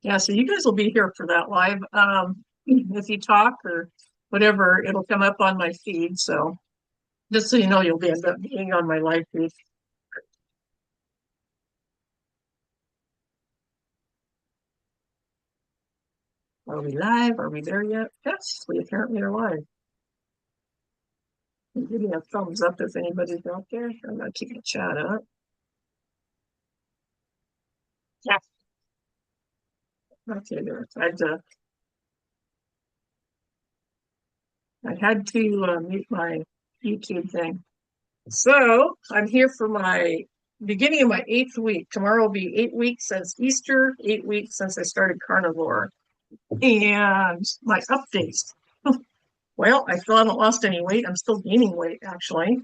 Yeah, so you guys will be here for that live. If you talk or whatever, it'll come up on my feed. So just so you know, you'll be end up being on my live feed. Are we live? Are we there yet? Yes, we apparently are live. Give me a thumbs up if anybody's out there. I'm gonna keep the chat up. Yeah. Okay, there. I had to mute my YouTube thing. So I'm here for my beginning of my 8th week. Tomorrow will be 8 weeks since Easter, 8 weeks since I started Carnivore. And my updates. Well, I still haven't lost any weight. I'm still gaining weight, actually,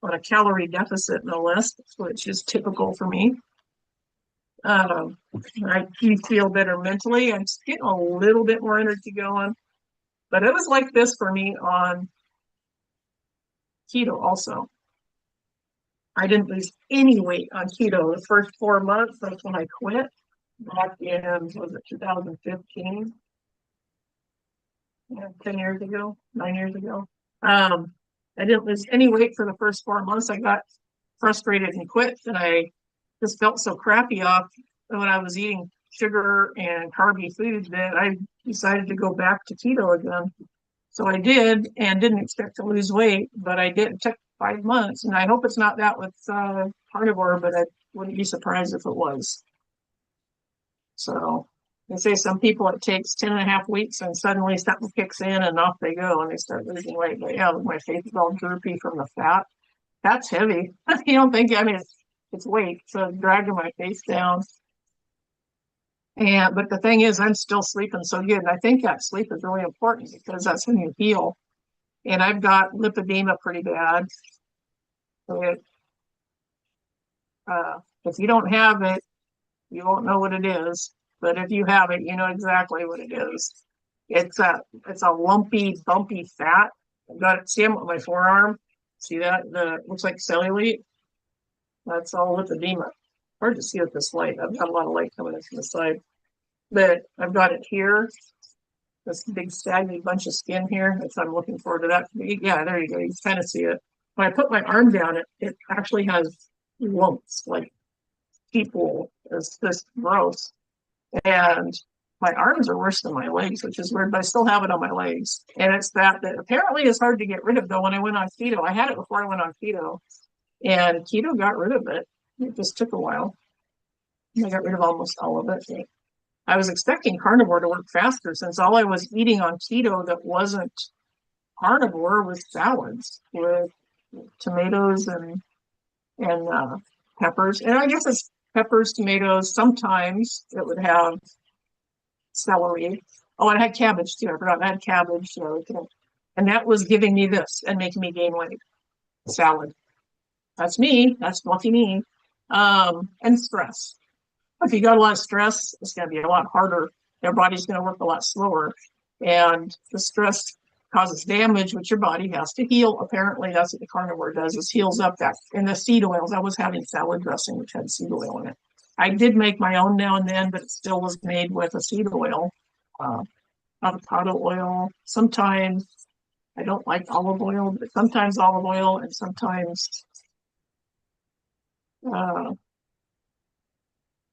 on a calorie deficit, no less, which is typical for me. Um, I do feel better mentally. I'm getting a little bit more energy going, but it was like this for me on keto also. I didn't lose any weight on keto the first 4 months. That's when I quit back in, was it 2015? Yeah, 10 years ago, 9 years ago. I didn't lose any weight for the first 4 months. I got frustrated and quit, and I just felt so crappy off when I was eating sugar and carby food that I decided to go back to keto again. So I did, and didn't expect to lose weight, but I did. It took 5 months, and I hope it's not that with carnivore, but I wouldn't be surprised if it was. So they say some people it takes 10.5 weeks and suddenly something kicks in and off they go and they start losing weight. But yeah, my face is all droopy from the fat. That's heavy. You don't think, I mean, it's weight, so it's dragging my face down. But the thing is, I'm still sleeping so good. And I think that sleep is really important because that's when you heal. And I've got lipedema pretty bad. So if you don't have it, you won't know what it is. But if you have it, you know exactly what it is. It's a lumpy, bumpy fat. I've got it, see them on my forearm. See that? Looks like cellulite. That's all lipedema. Hard to see with this light. I've got a lot of light coming in from the side. But I've got it here. This big saggy bunch of skin here. That's I'm looking forward to that. Yeah, there you go. You can kind of see it. When I put my arm down, it actually has lumps, like people. It's just gross. And my arms are worse than my legs, which is weird, but I still have it on my legs. And it's that apparently is hard to get rid of, though. When I went on keto, I had it before I went on keto, and keto got rid of it. It just took a while. I got rid of almost all of it. I was expecting carnivore to work faster since all I was eating on keto that wasn't carnivore was salads with tomatoes and peppers. And I guess it's peppers, tomatoes. Sometimes it would have celery. Oh, and I had cabbage too. I forgot I had cabbage. And that was giving me this and making me gain weight. Salad. That's me. That's lucky me. And stress. If you got a lot of stress, it's going to be a lot harder. Your body's going to work a lot slower. And the stress causes damage, which your body has to heal. Apparently, that's what the carnivore does, is heals up that. And the seed oils, I was having salad dressing, which had seed oil in it. I did make my own now and then, but it still was made with a seed oil, avocado oil. Sometimes I don't like olive oil, but sometimes olive oil and sometimes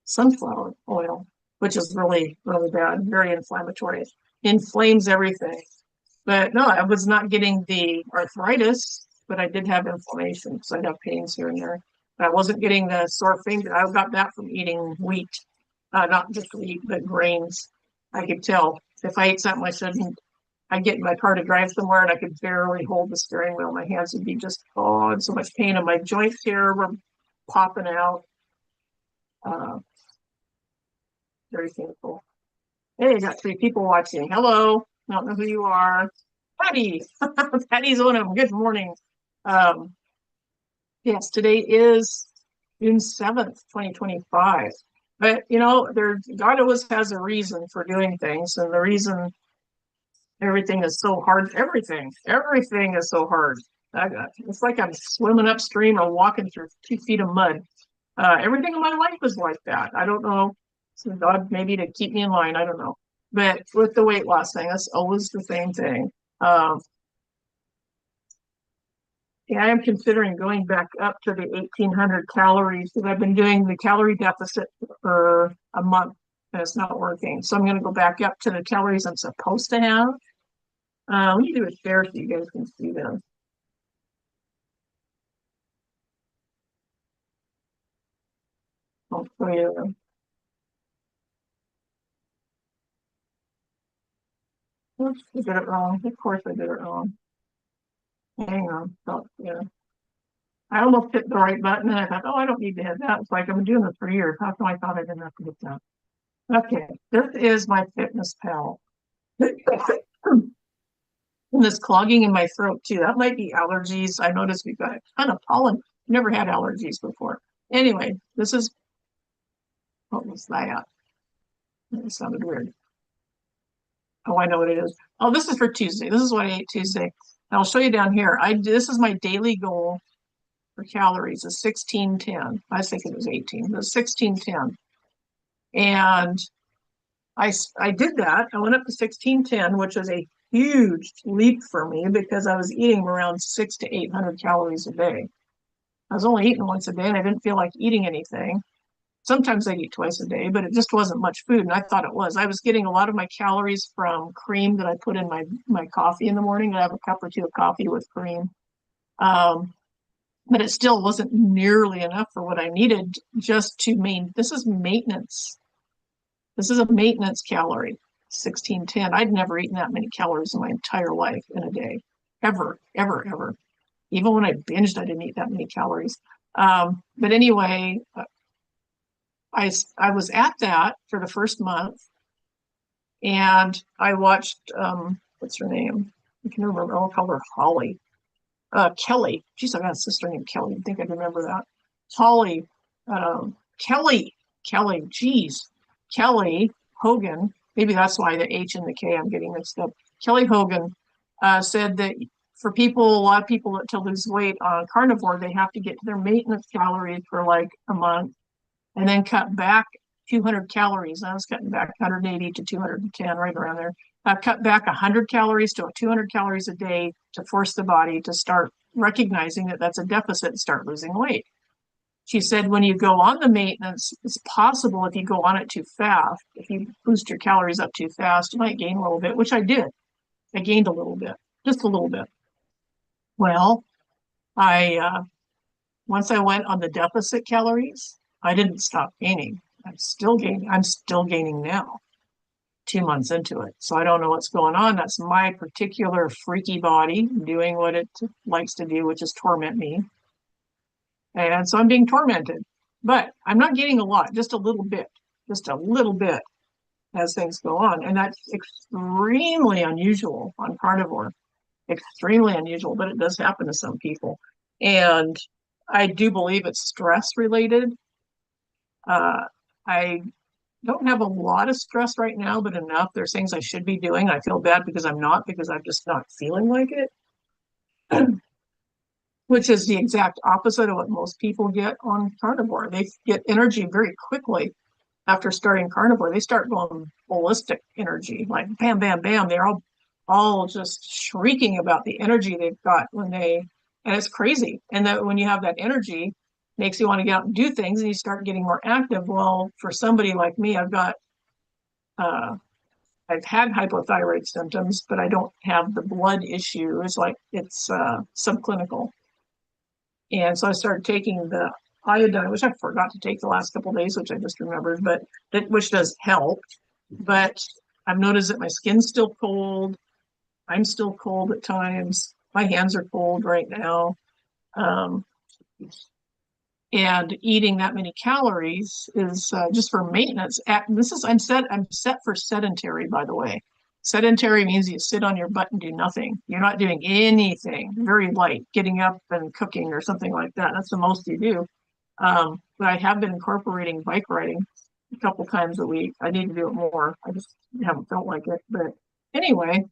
sunflower oil, which is really, really bad, very inflammatory, inflames everything. But no, I was not getting the arthritis, but I did have inflammation because I'd have pains here and there. But I wasn't getting the sore finger. I got that from eating wheat, not just wheat, but grains. I could tell if I ate something I shouldn't, I'd get in my car to drive somewhere and I could barely hold the steering wheel. My hands would be just, in so much pain, and my joints here were popping out. Very painful. Hey, I got 3 people watching. Hello. I don't know who you are. Patty. Patty's one of them. Good morning. Yes, today is June 7th, 2025. But God always has a reason for doing things, and the reason everything is so hard, everything is so hard. It's like I'm swimming upstream or walking through 2 feet of mud. Everything in my life is like that. I don't know. So God, maybe to keep me in line, I don't know. But with the weight loss thing, that's always the same thing. Um, yeah, I am considering going back up to the 1800 calories because I've been doing the calorie deficit for a month and it's not working. So I'm going to go back up to the calories I'm supposed to have. Let me do a share so you guys can see this. I'll show you. Oops, I did it wrong. Of course I did it wrong. Hang on. So, yeah. I almost hit the right button and I thought, oh, I don't need to hit that. It's like I've been doing this for years. How come I thought I didn't have to hit that? Okay, this is my Fitness Pal. And this clogging in my throat too. That might be allergies. I noticed we've got a ton of pollen. Never had allergies before. Anyway, this is, what was that? It sounded weird. Oh, I know what it is. Oh, this is for Tuesday. This is what I ate Tuesday. And I'll show you down here. This is my daily goal for calories is 1610. I was thinking it was 18, but 1610. And I did that. I went up to 1610, which is a huge leap for me because I was eating around 600 to 800 calories a day. I was only eating once a day and I didn't feel like eating anything. Sometimes I eat twice a day, but it just wasn't much food. And I thought it was. I was getting a lot of my calories from cream that I put in my coffee in the morning. I have a cup or two of coffee with cream. But it still wasn't nearly enough for what I needed just to this is maintenance. This is a maintenance calorie, 1610. I'd never eaten that many calories in my entire life in a day, ever, ever, ever. Even when I binged, I didn't eat that many calories. But anyway, I was at that for the first month and I watched, what's her name? I can remember, I'll call her Holly. Kelly. She's got a sister named Kelly. I think I'd remember that. Holly, Kelly, geez. Kelly Hogan, maybe that's why the H and the K I'm getting mixed up. Kelly Hogan said that for people, a lot of people that to lose weight on carnivore, they have to get to their maintenance calories for like a month and then cut back 200 calories. I was cutting back 180 to 210, right around there. I cut back 100 calories to 200 calories a day to force the body to start recognizing that that's a deficit and start losing weight. She said when you go on the maintenance, it's possible if you go on it too fast, if you boost your calories up too fast, you might gain a little bit, which I did. I gained a little bit, just a little bit. Well, once I went on the deficit calories, I didn't stop gaining. I'm still gaining. I'm still gaining now, 2 months into it. So I don't know what's going on. That's my particular freaky body doing what it likes to do, which is torment me. And so I'm being tormented, but I'm not gaining a lot, just a little bit as things go on. And that's extremely unusual on carnivore, extremely unusual, but it does happen to some people. And I do believe it's stress related. I don't have a lot of stress right now, but enough. There's things I should be doing. I feel bad because I'm not, because I'm just not feeling like it. Which is the exact opposite of what most people get on carnivore. They get energy very quickly after starting carnivore. They start going ballistic energy, like bam, bam, bam. They're all just shrieking about the energy they've got and it's crazy. And that when you have that energy, makes you want to get out and do things and you start getting more active. Well, for somebody like me, I've had hypothyroid symptoms, but I don't have the blood issue. It's subclinical. And so I started taking the iodine, which I forgot to take the last couple of days, which I just remembered, which does help. But I've noticed that my skin's still cold. I'm still cold at times. My hands are cold right now. And eating that many calories is just for maintenance. I'm set for sedentary, by the way. Sedentary means you sit on your butt and do nothing. You're not doing anything, very light, getting up and cooking or something like that. That's the most you do. But I have been incorporating bike riding a couple times a week. I need to do it more. I just haven't felt like it. But anyway,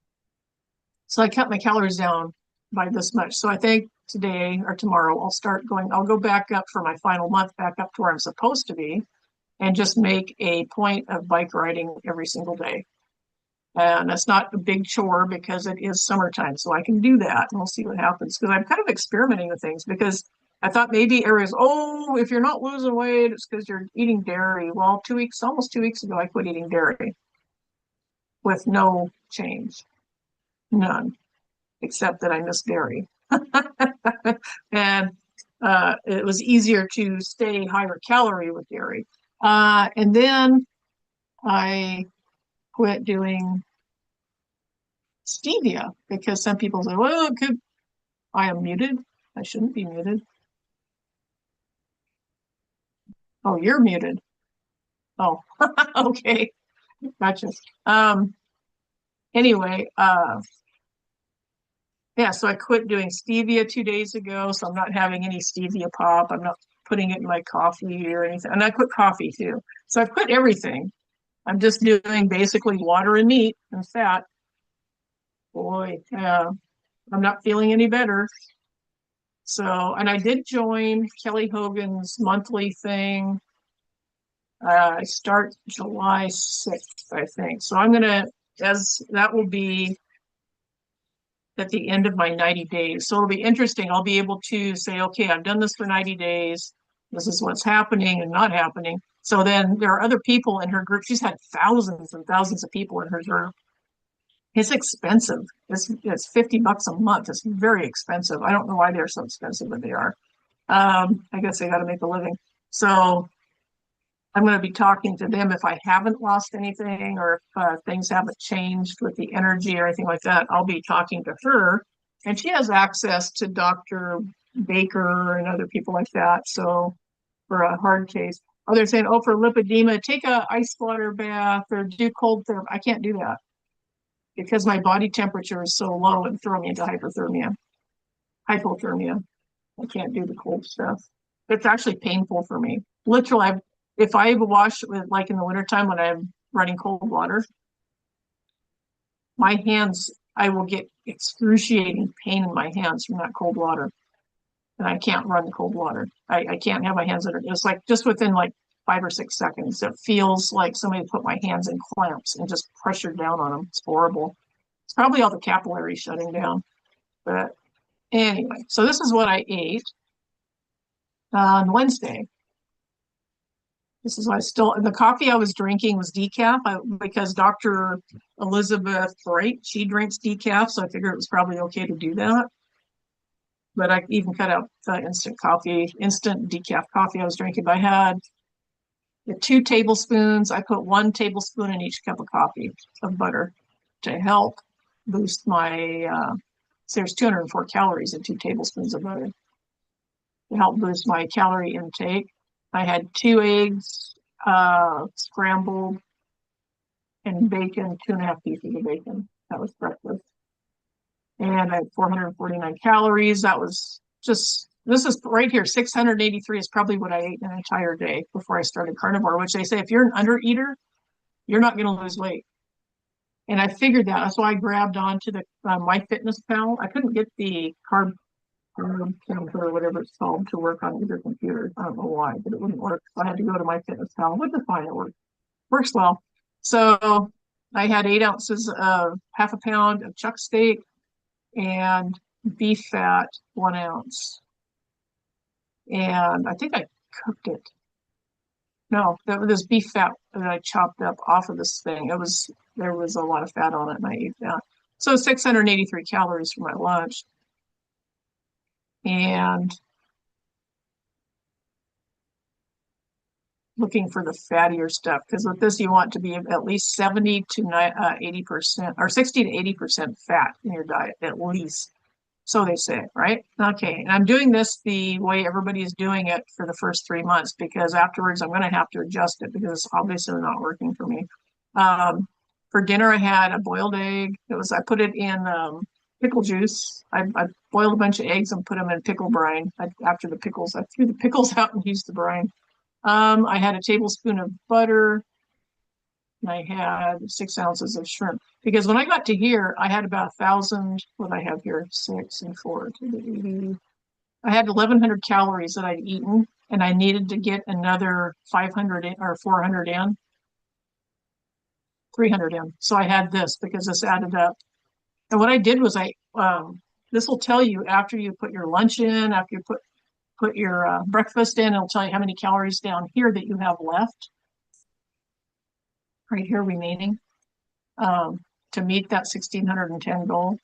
so I cut my calories down by this much. So I think today or tomorrow I'll go back up for my final month, back up to where I'm supposed to be. and just make a point of bike riding every single day. And that's not a big chore because it is summertime, so I can do that, and we'll see what happens. Because I'm kind of experimenting with things because I thought maybe areas, oh, if you're not losing weight, it's because you're eating dairy. Well, almost 2 weeks ago, I quit eating dairy with no change, none, except that I miss dairy. And it was easier to stay higher calorie with dairy. And then I quit doing stevia because some people say, well, it could, I am muted. I shouldn't be muted. Oh, you're muted. Oh, okay. Gotcha. Anyway, yeah, so I quit doing stevia 2 days ago. So I'm not having any stevia pop. I'm not putting it in my coffee or anything. And I quit coffee too. So I've quit everything. I'm just doing basically water and meat and fat. Boy, I'm not feeling any better. So, and I did join Kelly Hogan's monthly thing. I start July 6th, I think. So I'm gonna, as that will be at the end of my 90 days. So it'll be interesting. I'll be able to say, okay, I've done this for 90 days. This is what's happening and not happening. So then there are other people in her group. She's had thousands and thousands of people in her group. It's expensive. It's $50 a month. It's very expensive. I don't know why they're so expensive, but they are. I guess they got to make a living. So I'm going to be talking to them if I haven't lost anything or if things haven't changed with the energy or anything like that. I'll be talking to her, and she has access to Dr. Baker and other people like that. So for a hard case, oh, they're saying, oh, for lipedema, take a ice water bath or do cold therapy. I can't do that because my body temperature is so low and throw me into hypothermia. I can't do the cold stuff. It's actually painful for me. Literally, if I wash with, like in the wintertime when I'm running cold water, my hands, I will get excruciating pain in my hands from that cold water. And I can't run the cold water. I can't have my hands under, it's like just within like 5 or 6 seconds, it feels like somebody put my hands in clamps and just pressured down on them. It's horrible. It's probably all the capillaries shutting down. But anyway, so this is what I ate on Wednesday. This is why the coffee I was drinking was decaf because Dr. Elizabeth Bright, she drinks decaf, so I figured it was probably okay to do that. But I even cut out the instant decaf coffee I was drinking. But I had the 2 tablespoons. I put 1 tablespoon in each cup of coffee of butter to help boost my, so there's 204 calories in 2 tablespoons of butter to help boost my calorie intake. I had 2 eggs, scrambled, and bacon, 2.5 pieces of bacon. That was breakfast. And I had 449 calories. That was just, this is right here, 683 is probably what I ate an entire day before I started carnivore, which they say if you're an undereater, you're not going to lose weight. And I figured that. That's why I grabbed onto the MyFitnessPal. I couldn't get the carb counter or whatever it's called to work on either computer. I don't know why, but it wouldn't work. So I had to go to MyFitnessPal, which is fine. It works well. So I had 8 ounces of half a pound of chuck steak and beef fat, 1 ounce. And I think I cooked it. No, that was beef fat that I chopped up off of this thing. There was a lot of fat on it, and I ate that. So 683 calories for my lunch. And looking for the fattier stuff, because with this you want to be at least 70 to 80% or 60 to 80% fat in your diet, at least. So they say, right? Okay, and I'm doing this the way everybody is doing it for the first 3 months, because afterwards I'm going to have to adjust it because it's obviously not working for me. For dinner I had a boiled egg. I put it in pickle juice. I boiled a bunch of eggs and put them in pickle brine. After the pickles, I threw the pickles out and used the brine. I had a tablespoon of butter, and I had 6 ounces of shrimp. Because when I got to here, I had about 1,000. What I have here, 6 and 4 to the 80. I had 1,100 calories that I'd eaten, and I needed to get another 500 in, or 400 in, 300 in. So I had this because this added up. And what I did was this will tell you after you put your lunch in, after you put your breakfast in, it'll tell you how many calories down here that you have left, right here remaining, to meet that 1610 goal.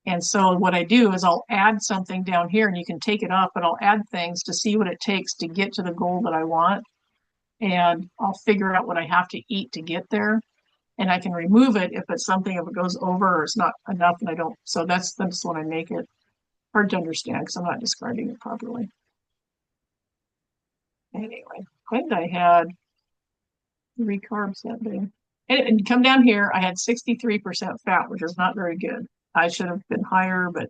And so what I do is I'll add something down here, and you can take it off, but I'll add things to see what it takes to get to the goal that I want. And I'll figure out what I have to eat to get there. And I can remove it if it's something, if it goes over or it's not enough and I don't. So that's when I make it hard to understand because I'm not describing it properly. Anyway, I think I had 3 carbs that day. And come down here, I had 63% fat, which is not very good. I should have been higher, but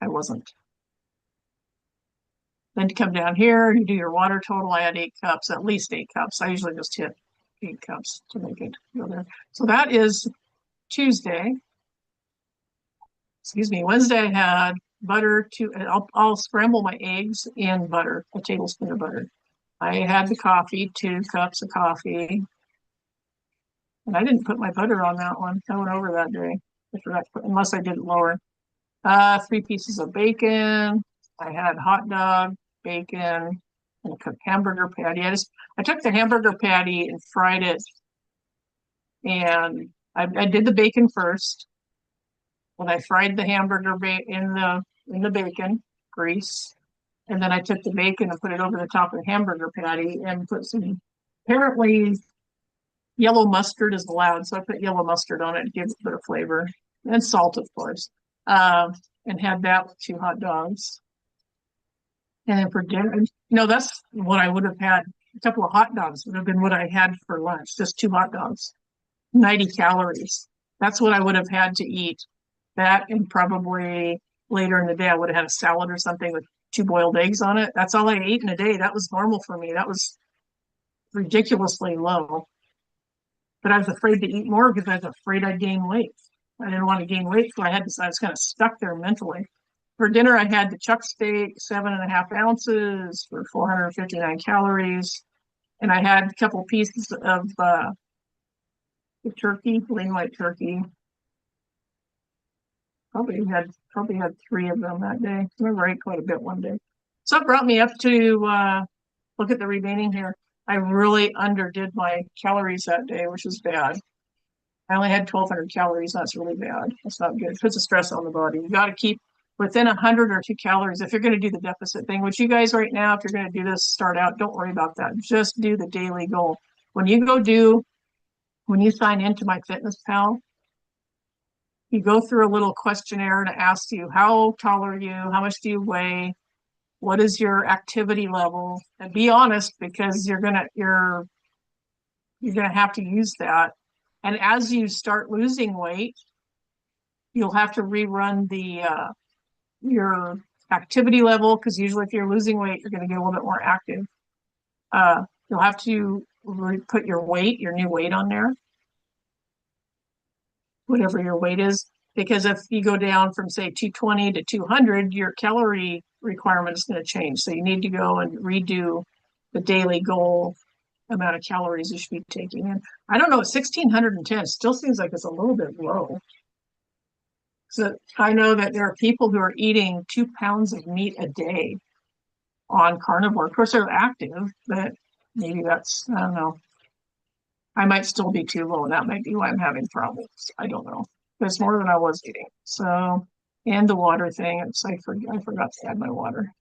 I wasn't. Then to come down here, you do your water total. I had 8 cups, at least 8 cups. I usually just hit 8 cups to make it go there. So that is Tuesday. Excuse me. Wednesday, I had butter I'll scramble my eggs in butter, a tablespoon of butter. I had the coffee, 2 cups of coffee. And I didn't put my butter on that one. I went over that day. I forgot to put, unless I did it lower. 3 pieces of bacon. I had hot dog, bacon, and a cooked hamburger patty. I took the hamburger patty and fried it. And I did the bacon first. When I fried the hamburger in the bacon grease. And then I took the bacon and put it over the top of the hamburger patty and put some, apparently yellow mustard is allowed. So I put yellow mustard on it to give it a bit of flavor. And salt, of course. And had that with 2 hot dogs. And then for dinner, that's what I would have had. A couple of hot dogs would have been what I had for lunch, just 2 hot dogs, 90 calories. That's what I would have had to eat. That, and probably later in the day, I would have had a salad or something with 2 boiled eggs on it. That's all I ate in a day. That was normal for me. That was ridiculously low. But I was afraid to eat more because I was afraid I'd gain weight. I didn't want to gain weight, so I was kind of stuck there mentally. For dinner, I had the chuck steak, 7.5 ounces for 459 calories. And I had a couple pieces of the turkey, plain white turkey. Probably had 3 of them that day. I remember I ate quite a bit one day. So it brought me up to look at the remaining here. I really underdid my calories that day, which is bad. I only had 1,200 calories. That's really bad. That's not good. It puts a stress on the body. You got to keep within 100 or 2 calories if you're going to do the deficit thing, which you guys right now, if you're going to do this, start out, don't worry about that. Just do the daily goal. When you sign into MyFitnessPal, you go through a little questionnaire to ask you, how tall are you? How much do you weigh? What is your activity level? And be honest, because you're gonna have to use that. And as you start losing weight, you'll have to rerun your activity level, because usually if you're losing weight, you're going to get a little bit more active. You'll have to put your new weight on there, whatever your weight is, because if you go down from say 220 to 200, your calorie requirement is going to change. So you need to go and redo the daily goal amount of calories you should be taking in. I don't know, 1,610 still seems like it's a little bit low. So I know that there are people who are eating 2 pounds of meat a day on carnivore. Of course, they're active, but maybe I don't know. I might still be too low, and that might be why I'm having problems. I don't know. There's more than I was eating. So, and the water thing, I forgot to add my water.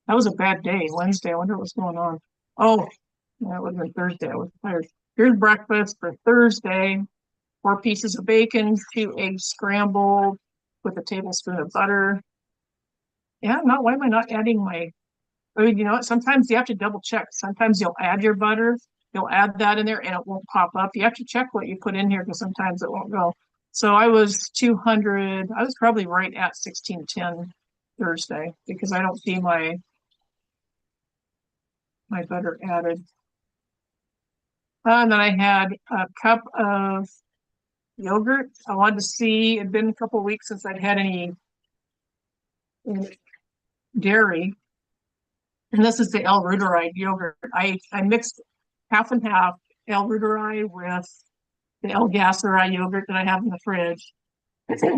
That was a bad day. Wednesday, I wonder what's going on. Oh, yeah, it would have been Thursday. I was tired. Here's breakfast for Thursday. 4 pieces of bacon, 2 eggs scrambled with a tablespoon of butter. Yeah, why am I not adding you know what? Sometimes you have to double check. Sometimes you'll add your butter, you'll add that in there and it won't pop up. You have to check what you put in here because sometimes it won't go. So I was 200, I was probably right at 1610 Thursday because I don't see my butter added. And then I had a cup of yogurt. I wanted to see, it'd been a couple of weeks since I'd had any dairy, and this is the L. Reuteri yogurt. I mixed half and half L. Reuteri with the L. Gasseri yogurt that I have in the fridge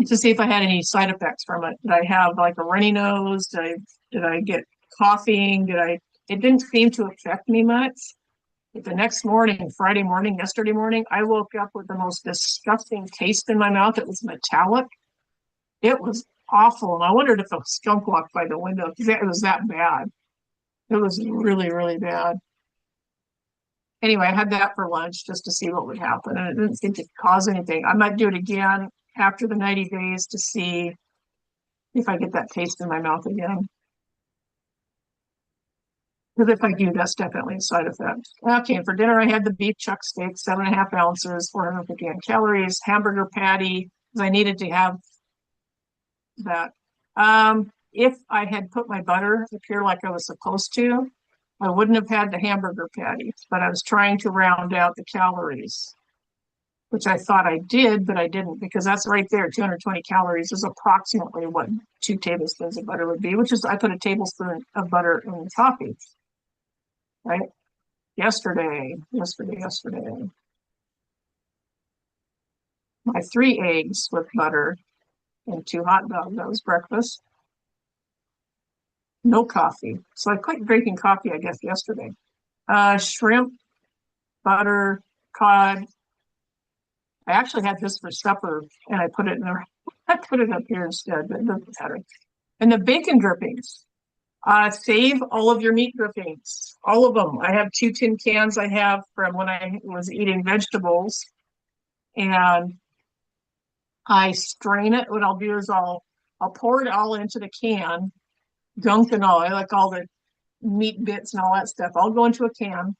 to see if I had any side effects from it. Did I have like a runny nose? Did I get coughing? It didn't seem to affect me much. But the next morning, Friday morning, yesterday morning, I woke up with the most disgusting taste in my mouth. It was metallic. It was awful. And I wondered if a skunk walked by the window because it was that bad. It was really, really bad. Anyway, I had that for lunch just to see what would happen. And it didn't seem to cause anything. I might do it again after the 90 days to see if I get that taste in my mouth again. Because if I do, that's definitely a side effect. Okay, and for dinner, I had the beef chuck steak, 7.5 ounces, 451 calories, hamburger patty, because I needed to have that. If I had put my butter up here like I was supposed to, I wouldn't have had the hamburger patty, but I was trying to round out the calories, which I thought I did, but I didn't, because that's right there. 220 calories is approximately what 2 tablespoons of butter would be, which is I put a tablespoon of butter in coffee, right? Yesterday. My 3 eggs with butter and 2 hot dogs. That was breakfast. No coffee. So I quit drinking coffee, I guess, yesterday. Shrimp, butter, cod. I actually had this for supper and I put it in there. I put it up here instead, but it doesn't matter. And the bacon drippings. Save all of your meat drippings, all of them. I have 2 tin cans I have from when I was eating vegetables, and I strain it. What I'll do is I'll pour it all into the can, gunk and all. I like all the meat bits and all that stuff. I'll go into a can.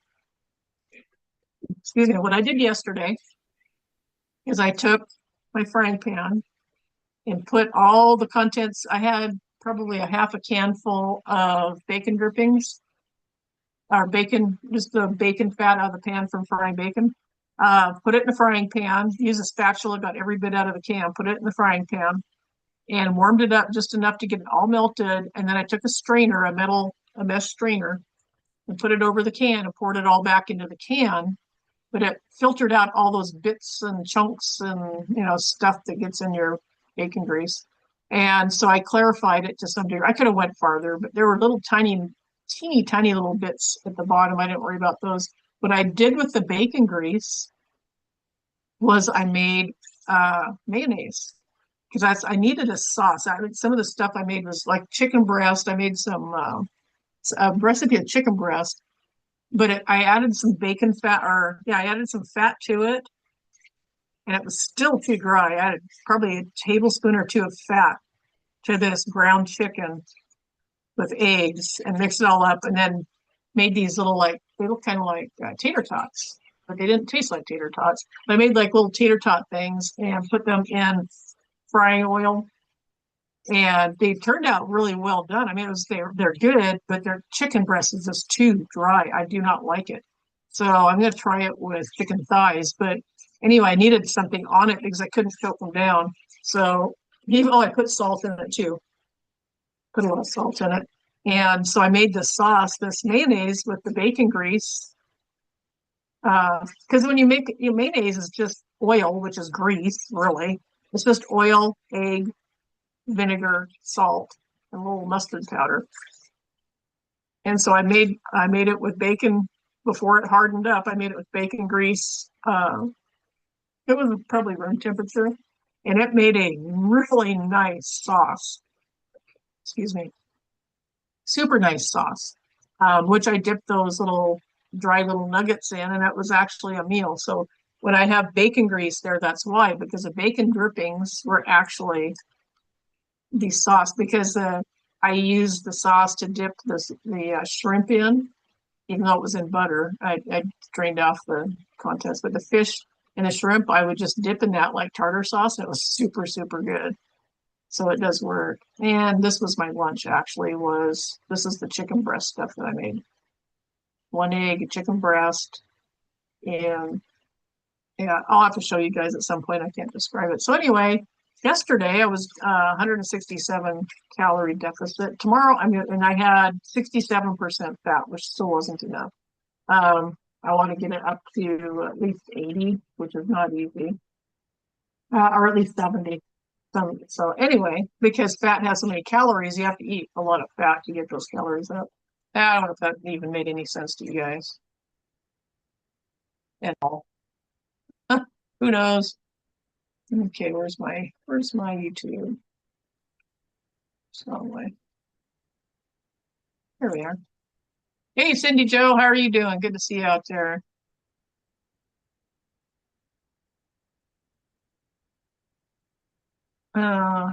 Excuse me. What I did yesterday is I took my frying pan and put all the contents. I had probably a half a can full of bacon drippings, or bacon, just the bacon fat out of the pan from frying bacon. Put it in the frying pan, use a spatula, got every bit out of the can, put it in the frying pan, and warmed it up just enough to get it all melted. And then I took a strainer, a mesh strainer, and put it over the can and poured it all back into the can. But it filtered out all those bits and chunks and stuff that gets in your bacon grease. And so I clarified it to some degree. I could have went farther, but there were little teeny tiny little bits at the bottom. I didn't worry about those. What I did with the bacon grease was I made mayonnaise, because I needed a sauce. Some of the stuff I made was like chicken breast. I made some a recipe of chicken breast, but I added some bacon fat, I added some fat to it, and it was still too dry. I added probably a tablespoon or 2 of fat to this ground chicken with eggs and mixed it all up, and then made these they look kind of like tater tots, but they didn't taste like tater tots. I made like little tater tot things and put them in frying oil, and they turned out really well done. I mean, they're good, but their chicken breast is just too dry. I do not like it. So I'm going to try it with chicken thighs. But anyway, I needed something on it because I couldn't choke them down. So I put salt in it too. Put a little salt in it. And so I made the sauce, this mayonnaise with the bacon grease. Because when you make mayonnaise is just oil, which is grease, really. It's just oil, egg, vinegar, salt, and a little mustard powder. And so I made it with bacon before it hardened up. I made it with bacon grease. It was probably room temperature, and it made a really nice sauce. Excuse me. Super nice sauce, which I dipped those dry little nuggets in, and it was actually a meal. So when I have bacon grease there, that's why, because the bacon drippings were actually the sauce, because I used the sauce to dip the shrimp in, even though it was in butter. I drained off the contents, but the fish and the shrimp, I would just dip in that like tartar sauce, and it was super, super good. So it does work. And this was my lunch, actually, this is the chicken breast stuff that I made. 1 egg, a chicken breast, and yeah, I'll have to show you guys at some point. I can't describe it. So anyway, yesterday I was 167 calorie deficit. Tomorrow and I had 67% fat, which still wasn't enough. I want to get it up to at least 80, which is not easy, or at least 70. So anyway, because fat has so many calories, you have to eat a lot of fat to get those calories up. I don't know if that even made any sense to you guys at all. Who knows? Okay, where's my YouTube? So anyway, here we are. Hey, Cindy Joe, how are you doing? Good to see you out there. Uh,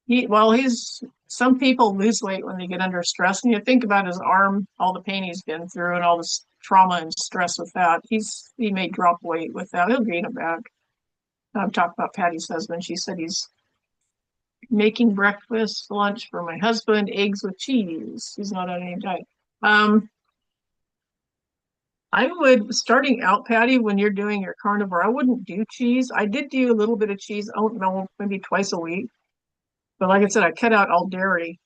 he's some people lose weight when they get under stress, and you think about his arm, all the pain he's been through, and all this trauma and stress with that. He may drop weight with that. He'll gain it back. I'm talking about Patty's husband. She said he's making breakfast, lunch for my husband, eggs with cheese. He's not on any diet. Um, I would, starting out, Patty, when you're doing your carnivore, I wouldn't do cheese. I did do a little bit of cheese, I don't know, maybe twice a week. But like I said, I cut out all dairy.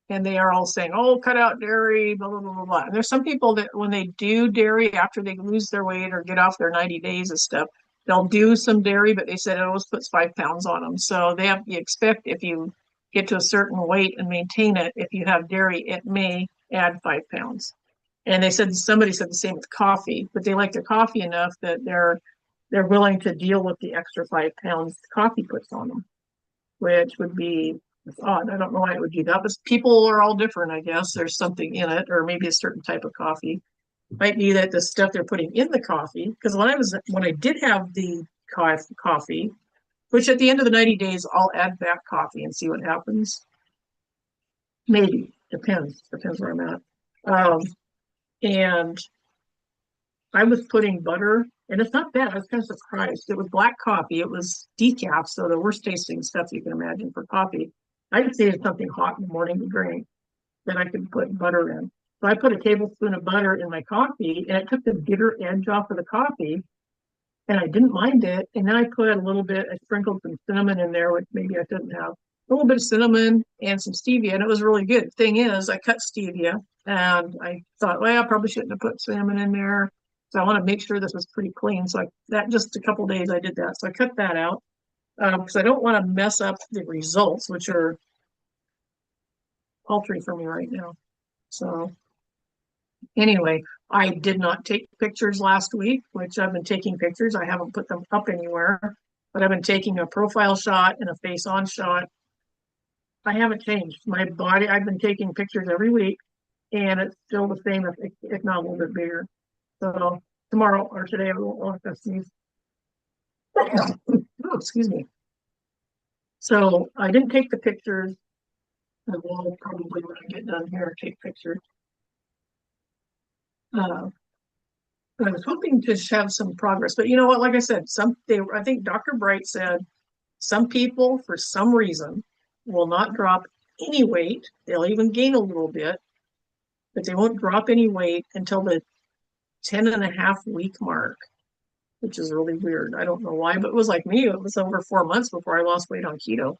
And they are all saying, oh, cut out dairy, blah, blah, blah, blah, blah. And there's some people that when they do dairy after they lose their weight or get off their 90 days and stuff, they'll do some dairy, but they said it always puts 5 pounds on them. So you expect if you get to a certain weight and maintain it, if you have dairy, it may add 5 pounds. And they said somebody said the same with coffee, but they like their coffee enough that they're willing to deal with the extra 5 pounds coffee puts on them, which would be odd. I don't know why it would do that, but people are all different, I guess. There's something in it, or maybe a certain type of coffee. Might be that the stuff they're putting in the coffee. Because when I did have the coffee, which at the end of the 90 days, I'll add back coffee and see what happens. Maybe depends where I'm at. And I was putting butter, and it's not bad. I was kind of surprised. It was black coffee. It was decaf, so the worst tasting stuff you can imagine for coffee. I just needed something hot in the morning to drink that I could put butter in. So I put a tablespoon of butter in my coffee, and it took the bitter edge off of the coffee, and I didn't mind it. And then I sprinkled some cinnamon in there, which maybe I shouldn't have. A little bit of cinnamon and some stevia, and it was really good. Thing is, I cut stevia, and I thought, well, I probably shouldn't have put cinnamon in there. So I want to make sure this was pretty clean. So that just a couple days I did that. So I cut that out because I don't want to mess up the results, which are paltry for me right now. So anyway, I did not take pictures last week, which I've been taking pictures. I haven't put them up anywhere, but I've been taking a profile shot and a face-on shot. I haven't changed my body. I've been taking pictures every week, and it's still the same, if not a little bit bigger. So tomorrow or today, I will have to sneeze. Oh, excuse me. So I didn't take the pictures. I will probably, when I get done here, take pictures. I was hoping to have some progress, but you know what? Like I said, I think Dr. Bright said some people, for some reason, will not drop any weight. They'll even gain a little bit, but they won't drop any weight until the 10.5 week mark, which is really weird. I don't know why, but it was like me. It was over 4 months before I lost weight on keto.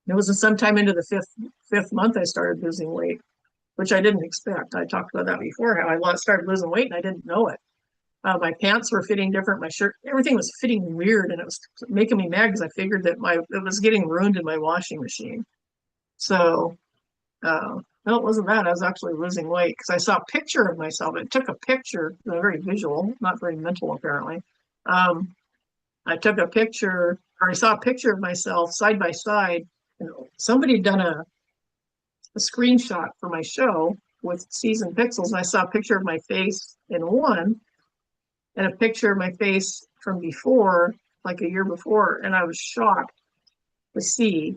It was sometime into the fifth month I started losing weight, which I didn't expect. I talked about that before, how I started losing weight and I didn't know it. My pants were fitting different. My shirt, everything was fitting weird, and it was making me mad because I figured that it was getting ruined in my washing machine. So, no, it wasn't that. I was actually losing weight because I saw a picture of myself. It took a picture, very visual, not very mental, apparently. I took a picture, or I saw a picture of myself side by side. And somebody had done a screenshot for my show with seasoned pixels, and I saw a picture of my face in one and a picture of my face from before, like a year before, and I was shocked to see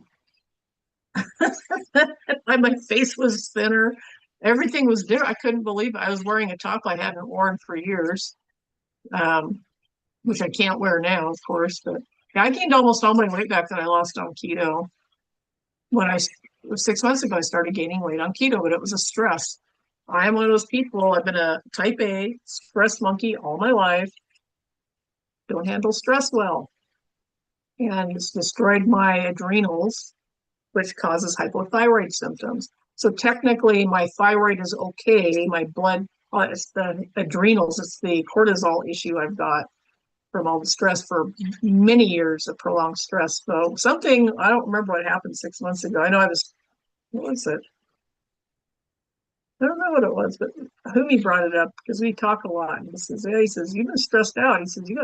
my face was thinner. Everything was different. I couldn't believe it. I was wearing a top I hadn't worn for years, which I can't wear now, of course. But yeah, I gained almost all my weight back that I lost on keto. When I 6 months ago, I started gaining weight on keto, but it was a stress. I am one of those people. I've been a type A stress monkey all my life. Don't handle stress well. and it's destroyed my adrenals, which causes hypothyroid symptoms. So technically, my thyroid is okay. My blood, it's the adrenals, it's the cortisol issue I've got from all the stress for many years of prolonged stress. So something, I don't remember what happened 6 months ago. I know what was it? I don't know what it was, but Humi brought it up because we talk a lot. And he says, you've been stressed out. He says, you've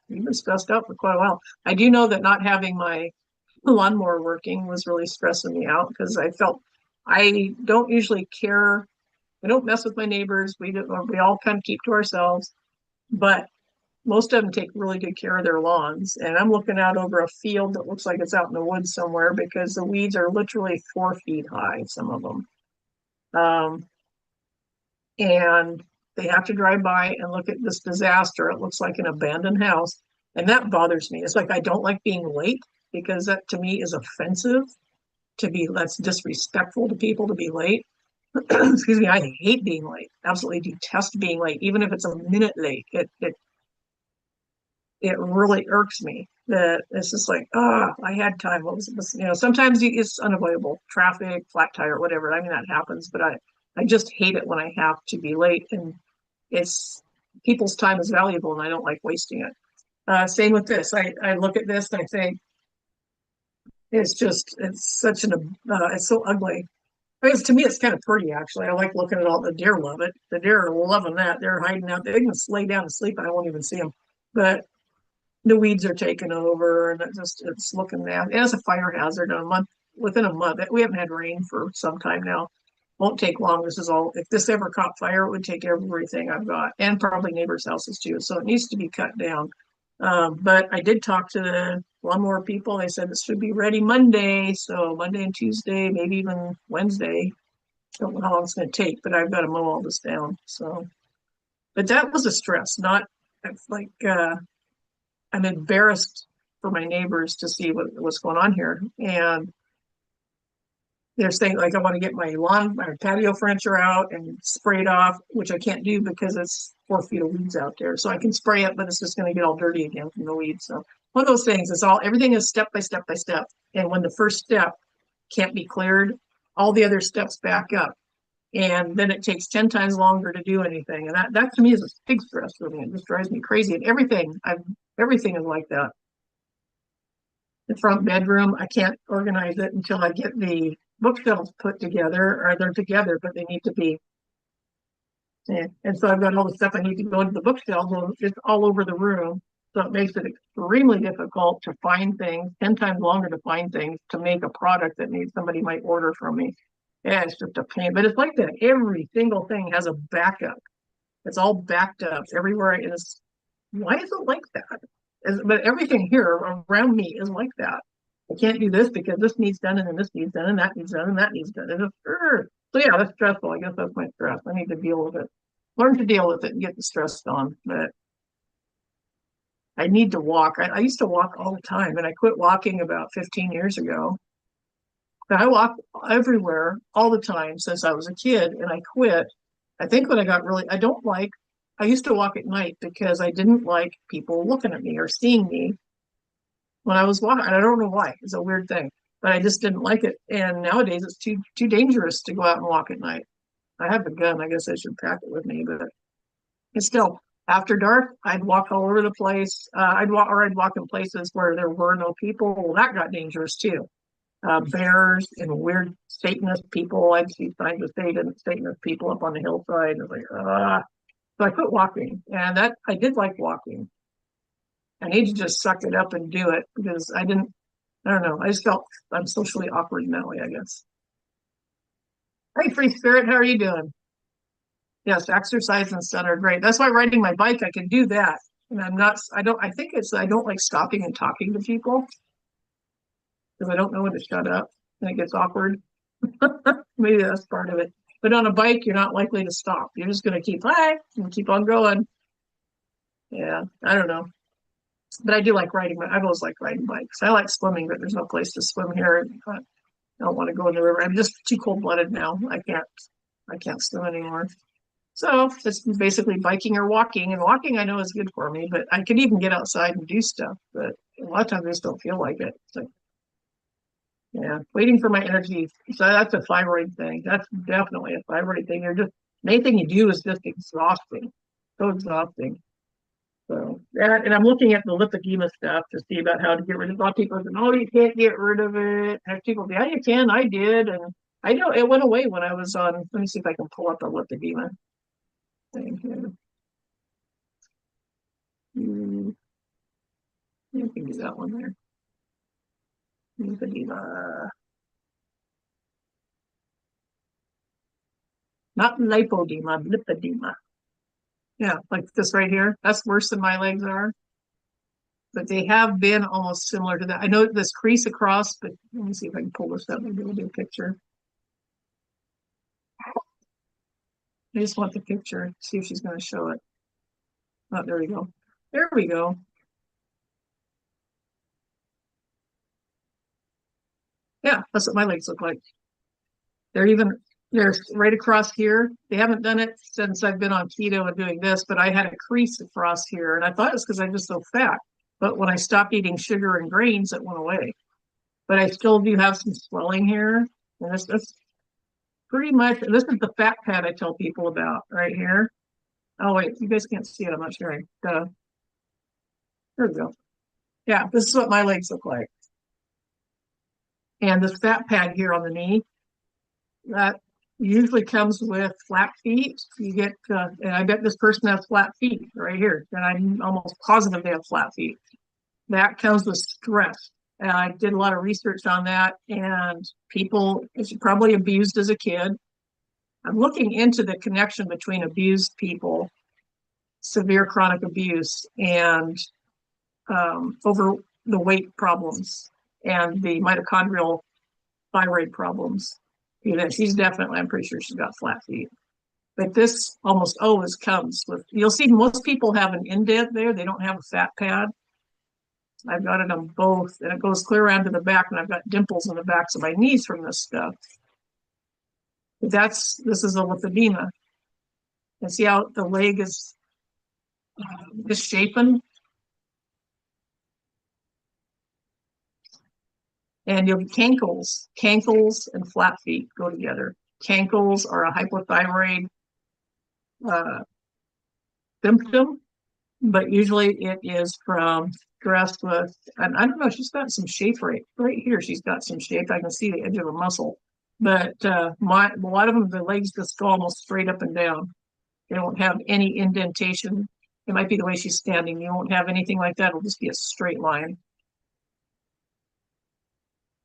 been stressed out for quite a while. I do know that not having my lawnmower working was really stressing me out because I don't usually care. I don't mess with my neighbors. We all kind of keep to ourselves, but most of them take really good care of their lawns. And I'm looking out over a field that looks like it's out in the woods somewhere because the weeds are literally 4 feet high, some of them. And they have to drive by and look at this disaster. It looks like an abandoned house. And that bothers me. It's like I don't like being late because that to me is offensive that's disrespectful to people to be late. Excuse me, I hate being late. Absolutely detest being late, even if it's a minute late. It really irks me that it's just like, I had time. What was it? Sometimes it's unavoidable, traffic, flat tire, whatever. I mean, that happens, but I just hate it when I have to be late, and it's people's time is valuable, and I don't like wasting it. Same with this. I look at this and I think it's so ugly. I mean, to me, it's kind of pretty, actually. I like looking at all the deer love it. The deer are loving that. They're hiding out. They can just lay down and sleep, and I won't even see them. But the weeds are taking over, and it's looking bad. It has a fire hazard within a month. We haven't had rain for some time now. Won't take long. If this ever caught fire, it would take everything I've got, and probably neighbors' houses too. So it needs to be cut down. But I did talk to the lawnmower people. They said this should be ready Monday. So Monday and Tuesday, maybe even Wednesday. Don't know how long it's going to take, but I've got to mow all this down. So, but that was a stress. It's like I'm embarrassed for my neighbors to see what's going on here, and they're saying like I want to get my patio furniture out and spray it off, which I can't do because it's 4 feet of weeds out there. So I can spray it, but it's just going to get all dirty again from the weeds. So one of those things. Everything is step by step by step, and when the first step can't be cleared, all the other steps back up, and then it takes 10 times longer to do anything. And that to me is a big stress for me. It just drives me crazy. And everything is like that. The front bedroom, I can't organize it until I get the bookshelves put together, or they're together, but they need to be. And so I've got all the stuff I need to go into the bookshelves, and it's all over the room. So it makes it extremely difficult to find things, 10 times longer to find things to make a product that somebody might order from me. Yeah, it's just a pain. But it's like that. Every single thing has a backup. It's all backed up everywhere. Why is it like that? But everything here around me is like that. I can't do this because this needs done, and then this needs done, and that needs done, and that needs done. So yeah, that's stressful. I guess that's my stress. I need to deal with it. Learn to deal with it and get the stress gone. But I need to walk. I used to walk all the time, and I quit walking about 15 years ago. But I walk everywhere all the time since I was a kid, and I quit. I think when I used to walk at night because I didn't like people looking at me or seeing me when I was walking. I don't know why. It's a weird thing, but I just didn't like it. And nowadays it's too dangerous to go out and walk at night. I have a gun. I guess I should pack it with me, but it's still after dark. I'd walk all over the place. I'd walk in places where there were no people. Well, that got dangerous too. Bears and weird Satanist people. I'd see signs of Satanist people up on the hillside. And it's like, so I quit walking, and that I did like walking. I need to just suck it up and do it because I don't know. I just felt I'm socially awkward in that way, I guess. Hey, free spirit, how are you doing? Yes, exercise and sun are great. That's why riding my bike, I can do that. And I don't like stopping and talking to people because I don't know when to shut up and it gets awkward. Maybe that's part of it. But on a bike, you're not likely to stop. You're just going to keep on going. Yeah, I don't know. But I do like riding. I've always liked riding bikes. I like swimming, but there's no place to swim here. I don't want to go in the river. I'm just too cold-blooded now. I can't swim anymore. So it's basically biking or walking. And walking I know is good for me, but I could even get outside and do stuff. But a lot of times I just don't feel like it. So yeah, waiting for my energy. So that's a thyroid thing. That's definitely a thyroid thing. You're just main thing you do is just exhausting. So exhausting. So that, and I'm looking at the lipedema stuff to see about how to get rid of. A lot of people say, "Oh, you can't get rid of it." And people, yeah, you can. I did, and I know it went away when I was on. Let me see if I can pull up a lipedema thing here. Hmm, you can do that one there. Lipedema, not lipodema, lipedema. Yeah, like this right here. That's worse than my legs are, but they have been almost similar to that. I know this crease across, but let me see if I can pull this up. Maybe we'll do a picture. I just want the picture. See if she's going to show it. Oh, there we go. There we go. Yeah, that's what my legs look like. They're even they're right across here. They haven't done it since I've been on keto and doing this, but I had a crease across here, and I thought it was because I'm just so fat. But when I stopped eating sugar and grains, it went away. But I still do have some swelling here, and this pretty much. This is the fat pad I tell people about right here. Oh wait, you guys can't see it. I'm not sure. There we go. Yeah, this is what my legs look like. And this fat pad here on the knee, that usually comes with flat feet. You get, and I bet this person has flat feet right here. And I'm almost positive they have flat feet. That comes with stress. And I did a lot of research on that, and people, it's probably abused as a kid. I'm looking into the connection between abused people, severe chronic abuse, and over the weight problems and the mitochondrial thyroid problems. You know, she's definitely, I'm pretty sure she's got flat feet. But this almost always comes with, you'll see most people have an indent there. They don't have a fat pad. I've got it on both, and it goes clear around to the back, and I've got dimples in the backs of my knees from this stuff. But this is a lipedema. And see how the leg is misshapen? And you'll cankles. Cankles and flat feet go together. Cankles are a hypothyroid symptom, but usually it is from stress with, and I don't know, she's got some shape right here. She's got some shape. I can see the edge of a muscle. But a lot of them, the legs just go almost straight up and down. They don't have any indentation. It might be the way she's standing. You won't have anything like that. It'll just be a straight line.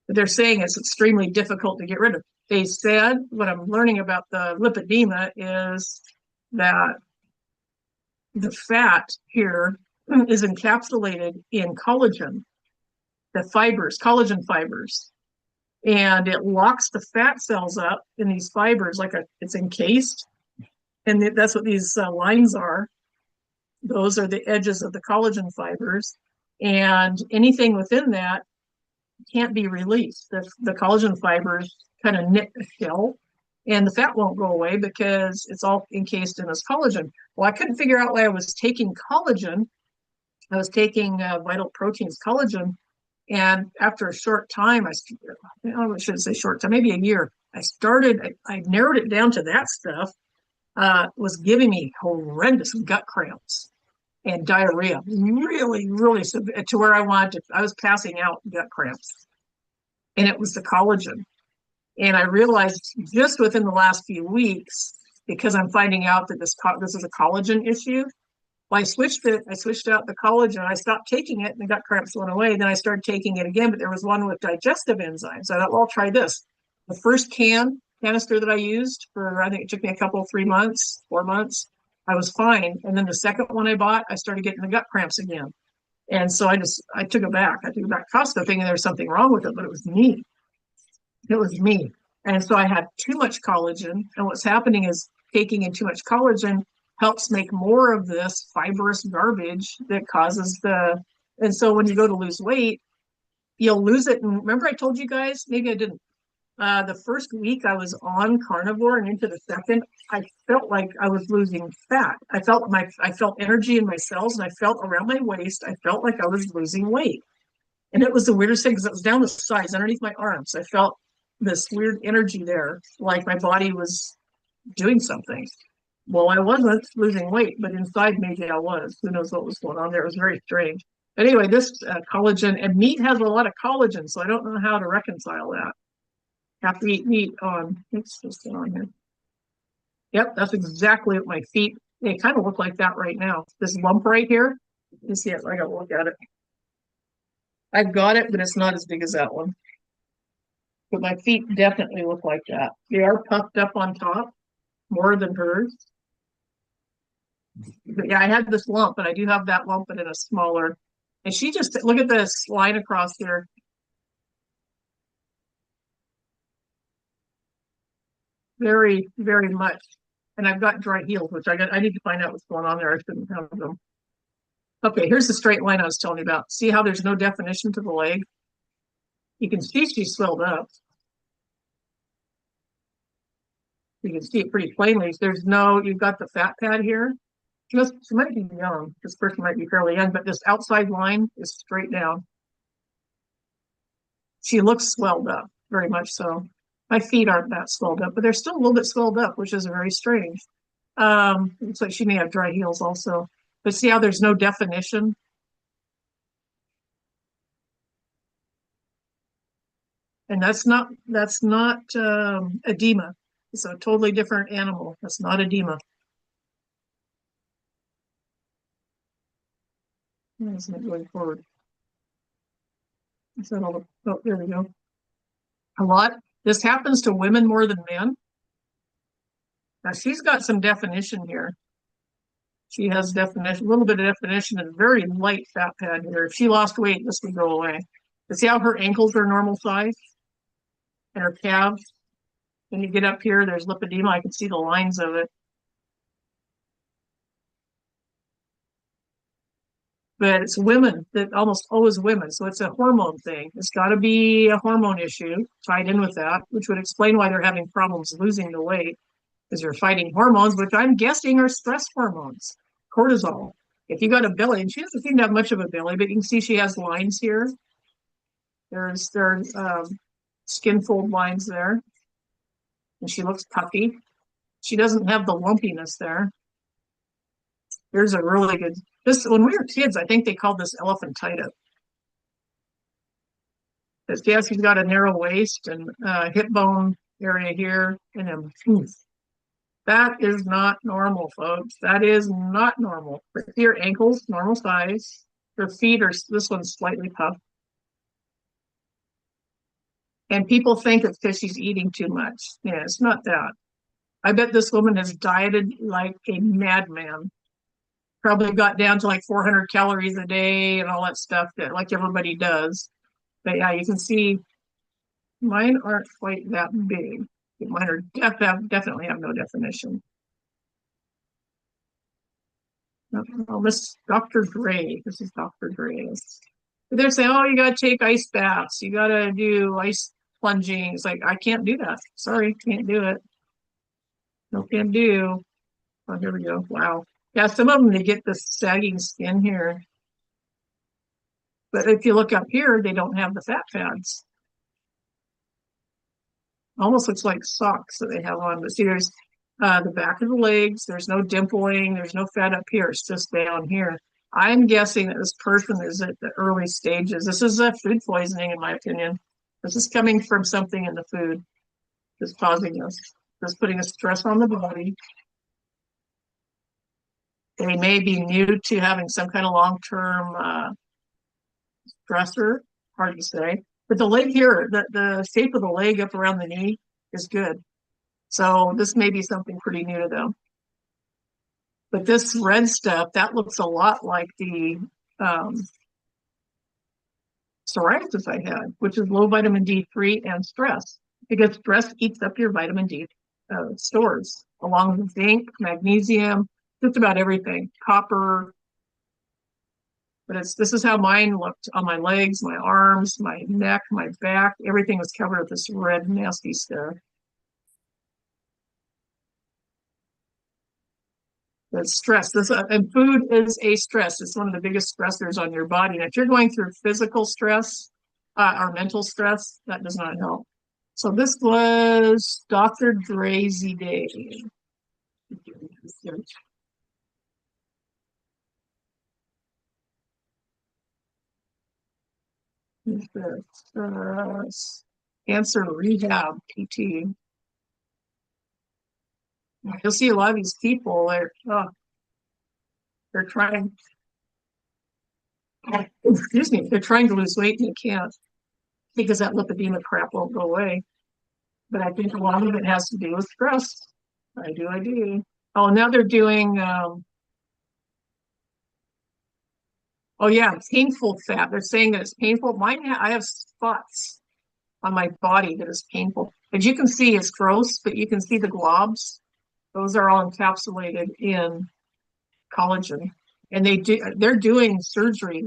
But they're saying it's extremely difficult to get rid of. They said, what I'm learning about the lipedema is that the fat here is encapsulated in collagen, the fibers, collagen fibers, and it locks the fat cells up in these fibers like it's encased. And that's what these lines are. Those are the edges of the collagen fibers. And anything within that can't be released. The collagen fibers kind of knit the shell, and the fat won't go away because it's all encased in this collagen. Well, I couldn't figure out why I was taking collagen. I was taking Vital Proteins collagen, and after a short time, I shouldn't say short time, maybe a year, I narrowed it down to that stuff. Was giving me horrendous gut cramps and diarrhea, really, really severe, to where I was passing out gut cramps. And it was the collagen. And I realized just within the last few weeks, because I'm finding out that this is a collagen issue, well, I switched out the collagen. I stopped taking it and the gut cramps went away. Then I started taking it again, but there was one with digestive enzymes. So I thought, well, I'll try this. The first canister that I used for, I think it took me a couple, 3 months, 4 months, I was fine. And then the second one I bought, I started getting the gut cramps again. And so I took it back. I took it back to Costco thinking there was something wrong with it, but it was me. It was me. And so I had too much collagen. And what's happening is taking in too much collagen helps make more of this fibrous garbage that causes and so when you go to lose weight, you'll lose it. And remember I told you guys, maybe I didn't, The first week I was on carnivore and into the second, I felt like I was losing fat. I felt energy in my cells and I felt around my waist, I felt like I was losing weight. And it was the weirdest thing because it was down the sides underneath my arms. I felt this weird energy there, like my body was doing something. Well, I wasn't losing weight, but inside maybe I was. Who knows what was going on there? It was very strange. Anyway, this collagen and meat has a lot of collagen, so I don't know how to reconcile that. Have to eat meat on. It's just on here. Yep, that's exactly what my feet. They kind of look like that right now. This lump right here. You see it? I gotta look at it. I've got it, but it's not as big as that one. But my feet definitely look like that. They are puffed up on top more than hers. But yeah, I had this lump, but I do have that lump, but in a smaller. And she just look at this line across here. Very, very much. And I've got dry heels, which I need to find out what's going on there. I shouldn't have them. Okay, here's the straight line I was telling you about. See how there's no definition to the leg? You can see she's swelled up. You can see it pretty plainly. There's no, you've got the fat pad here. She might be young. This person might be fairly young, but this outside line is straight down. She looks swelled up, very much so. My feet aren't that swelled up, but they're still a little bit swelled up, which is very strange. Looks like she may have dry heels also. But see how there's no definition? And that's not edema. It's a totally different animal. That's not edema. Isn't it going forward? Is that all the, oh, there we go. A lot. This happens to women more than men. Now she's got some definition here. She has definition, a little bit of definition, and very light fat pad here. If she lost weight, this would go away. But see how her ankles are normal size? And her calves? When you get up here, there's lipedema. I can see the lines of it. But it's women, that almost always women. So it's a hormone thing. It's got to be a hormone issue tied in with that, which would explain why they're having problems losing the weight, because you're fighting hormones, which I'm guessing are stress hormones, cortisol. If you got a belly, and she doesn't seem to have much of a belly, but you can see she has lines here. There's skin fold lines there. And she looks puffy. She doesn't have the lumpiness there. Here's a really good, this, when we were kids, I think they called this elephantitis. But yeah, she's got a narrow waist and hip bone area here. And then, that is not normal, folks. That is not normal. See her ankles, normal size. Her feet are, this one's slightly puffed. And people think it's because she's eating too much. Yeah, it's not that. I bet this woman has dieted like a madman. Probably got down to like 400 calories a day and all that stuff that like everybody does. But yeah, you can see mine aren't quite that big. Mine are definitely have no definition. Oh, this Dr. Gray. This is Dr. Gray. They're saying, oh, you got to take ice baths. You got to do ice plunging. It's like, I can't do that. Sorry, can't do it. No can do. Oh, here we go. Wow. Yeah, some of them, they get the sagging skin here. But if you look up here, they don't have the fat pads. Almost looks like socks that they have on. But see, there's the back of the legs. There's no dimpling. There's no fat up here. It's just down here. I'm guessing that this person is at the early stages. This is a food poisoning, in my opinion. This is coming from something in the food that's causing this. That's putting a stress on the body. They may be new to having some kind of long-term stressor, hard to say. But the leg here, the shape of the leg up around the knee is good. So this may be something pretty new to them. But this red stuff, that looks a lot like the psoriasis I had, which is low vitamin D3 and stress, because stress eats up your vitamin D stores, along with zinc, magnesium, just about everything, copper. But this is how mine looked on my legs, my arms, my neck, my back. Everything was covered with this red, nasty stuff. The stress. And food is a stress. It's one of the biggest stressors on your body. And if you're going through physical stress or mental stress, that does not help. So this was Dr. Drazy Day. Cancer rehab PT. You'll see a lot of these people. They're trying. Excuse me. They're trying to lose weight and they can't because that lipedema crap won't go away. But I think a lot of it has to do with stress. I do. Oh, now they're doing. Oh yeah, painful fat. They're saying that it's painful. I have spots on my body that is painful. As you can see, it's gross, but you can see the globs. Those are all encapsulated in collagen, and they're doing surgery,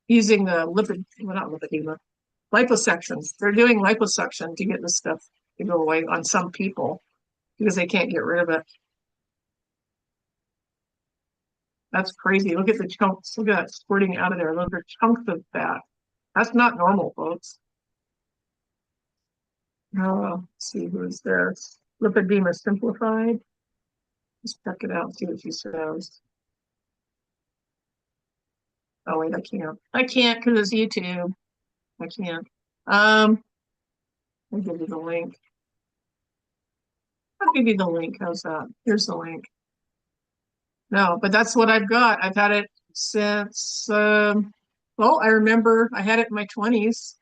using the not lipedema, liposections. They're doing liposuction to get this stuff to go away on some people because they can't get rid of it. That's crazy. Look at the chunks. Look at that squirting out of there. Those are chunks of fat. That's not normal, folks. Let's see who's there. Lipedema Simplified. Let's check it out, see what she says. Oh wait, I can't because it's YouTube. I can't. I'll give you the link. I'll give you the link. How's that? Here's the link. No, but that's what I've got. I've had it since well, I remember I had it in my 20s.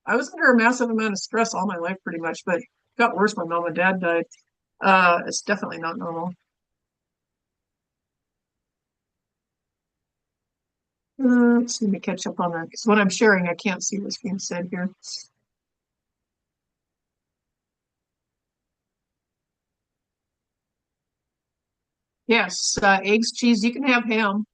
I was under a massive amount of stress all my life pretty much, but it got worse when mom and dad died. It's definitely not normal. Let's let me catch up on that because when I'm sharing, I can't see what's being said here. Yes, eggs, cheese. You can have ham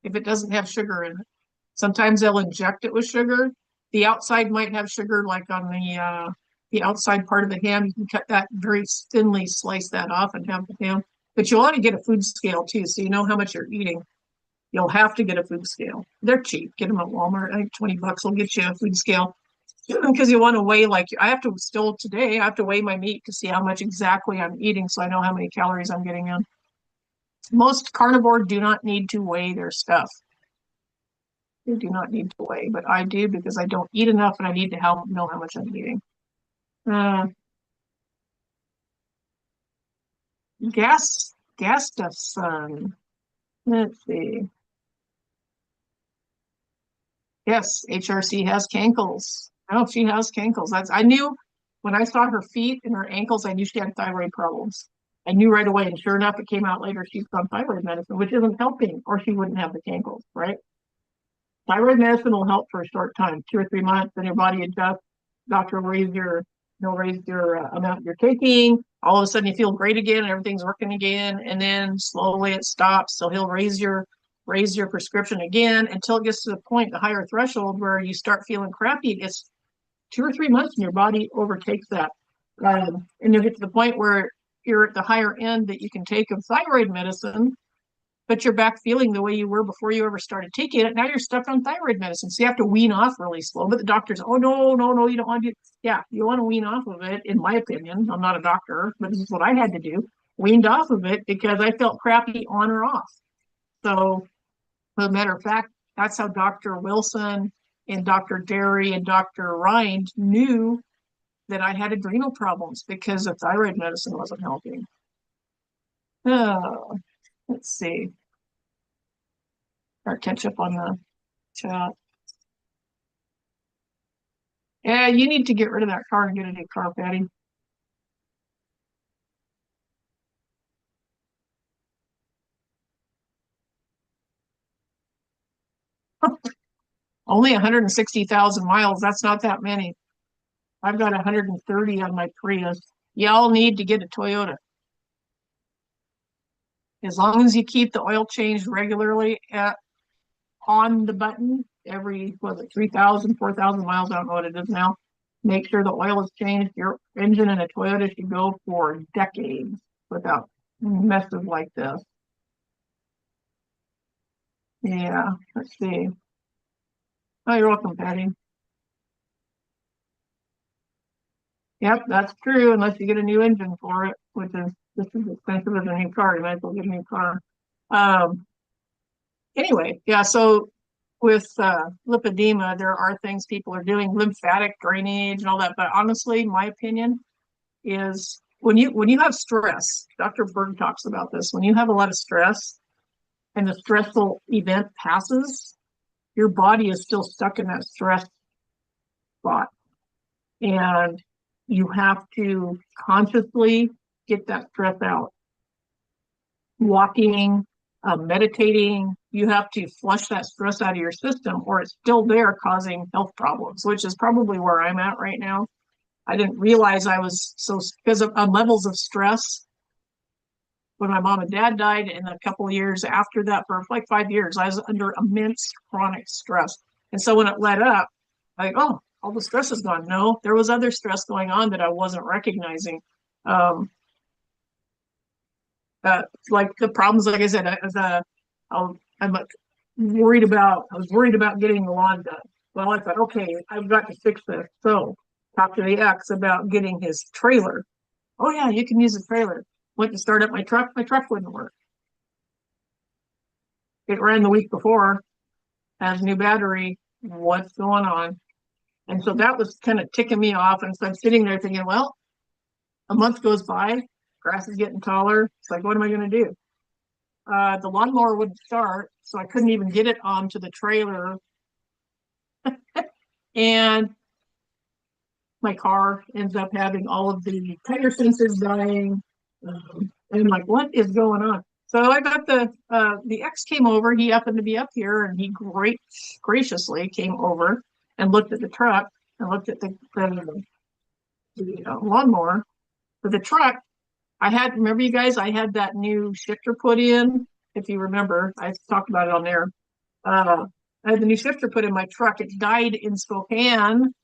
if it doesn't have sugar in it. Sometimes they'll inject it with sugar. The outside might have sugar, like on the outside part of the ham. You can cut that very thinly, slice that off, and have the ham. But you want to get a food scale too, so you know how much you're eating. You'll have to get a food scale. They're cheap. Get them at Walmart. I think 20 bucks will get you a food scale because you want to weigh I have to still today. I have to weigh my meat to see how much exactly I'm eating, so I know how many calories I'm getting in. Most carnivores do not need to weigh their stuff. They do not need to weigh, but I do because I don't eat enough and I need to know how much I'm eating. Gas stuff, son. Let's see. Yes, HRC has cankles. Oh, she has cankles. I knew when I saw her feet and her ankles, I knew she had thyroid problems. I knew right away, and sure enough, it came out later she's on thyroid medicine, which isn't helping, or she wouldn't have the cankles, right? Thyroid medicine will help for a short time, 2 or 3 months, then your body adjusts. Doctor will raise your amount you're taking. All of a sudden, you feel great again, and everything's working again, and then slowly it stops. So he'll raise your prescription again until it gets to the point, the higher threshold, where you start feeling crappy. It gets 2 or 3 months, and your body overtakes that, and you'll get to the point where you're at the higher end that you can take of thyroid medicine, but you're back feeling the way you were before you ever started taking it. Now you're stuck on thyroid medicine. So you have to wean off really slow. But the doctor's, oh, no, you don't want to do it. Yeah, you want to wean off of it, in my opinion. I'm not a doctor, but this is what I had to do. Weaned off of it because I felt crappy on or off. So, as a matter of fact, that's how Dr. Wilson and Dr. Derry and Dr. Rind knew that I had adrenal problems because the thyroid medicine wasn't helping. Oh, let's see. Or catch up on the chat. Yeah, you need to get rid of that car and get a new car, Patty. Only 160,000 miles. That's not that many. I've got 130 on my Prius. Y'all need to get a Toyota. As long as you keep the oil changed regularly on the button every, was it 3,000, 4,000 miles? I don't know what it is now. Make sure the oil is changed. Your engine in a Toyota should go for decades without messes like this. Yeah, let's see. Oh, you're welcome, Patty. Yep, that's true, unless you get a new engine for it, which is just as expensive as a new car. You might as well get a new car. Um, anyway, yeah, so with lipedema, there are things people are doing, lymphatic drainage and all that. But honestly, my opinion is when you have stress, Dr. Berg talks about this, when you have a lot of stress and the stressful event passes, your body is still stuck in that stress spot. And you have to consciously get that stress out. Walking, meditating, you have to flush that stress out of your system, or it's still there causing health problems, which is probably where I'm at right now. I didn't realize I was so, because of levels of stress. When my mom and dad died, and a couple of years after that, for like 5 years, I was under immense chronic stress. And so when it let up, like, oh, all the stress is gone. No, there was other stress going on that I wasn't recognizing. Um, like the problems, like I said, I'm worried about, I was worried about getting the lawn done. Well, I thought, okay, I've got to fix this. So talk to the ex about getting his trailer. Oh yeah, you can use the trailer. Went to start up my truck wouldn't work. It ran the week before, has new battery. What's going on? And so that was kind of ticking me off. And so I'm sitting there thinking, well, a month goes by, grass is getting taller. It's like, what am I going to do? The lawnmower wouldn't start, so I couldn't even get it onto the trailer. And my car ends up having all of the tire sensors dying. And I'm like, what is going on? So I got the ex came over. He happened to be up here, and he graciously came over and looked at the truck and looked at the lawnmower. For the truck, remember you guys, I had that new shifter put in. If you remember, I talked about it on there. I had the new shifter put in my truck. It died in Spokane,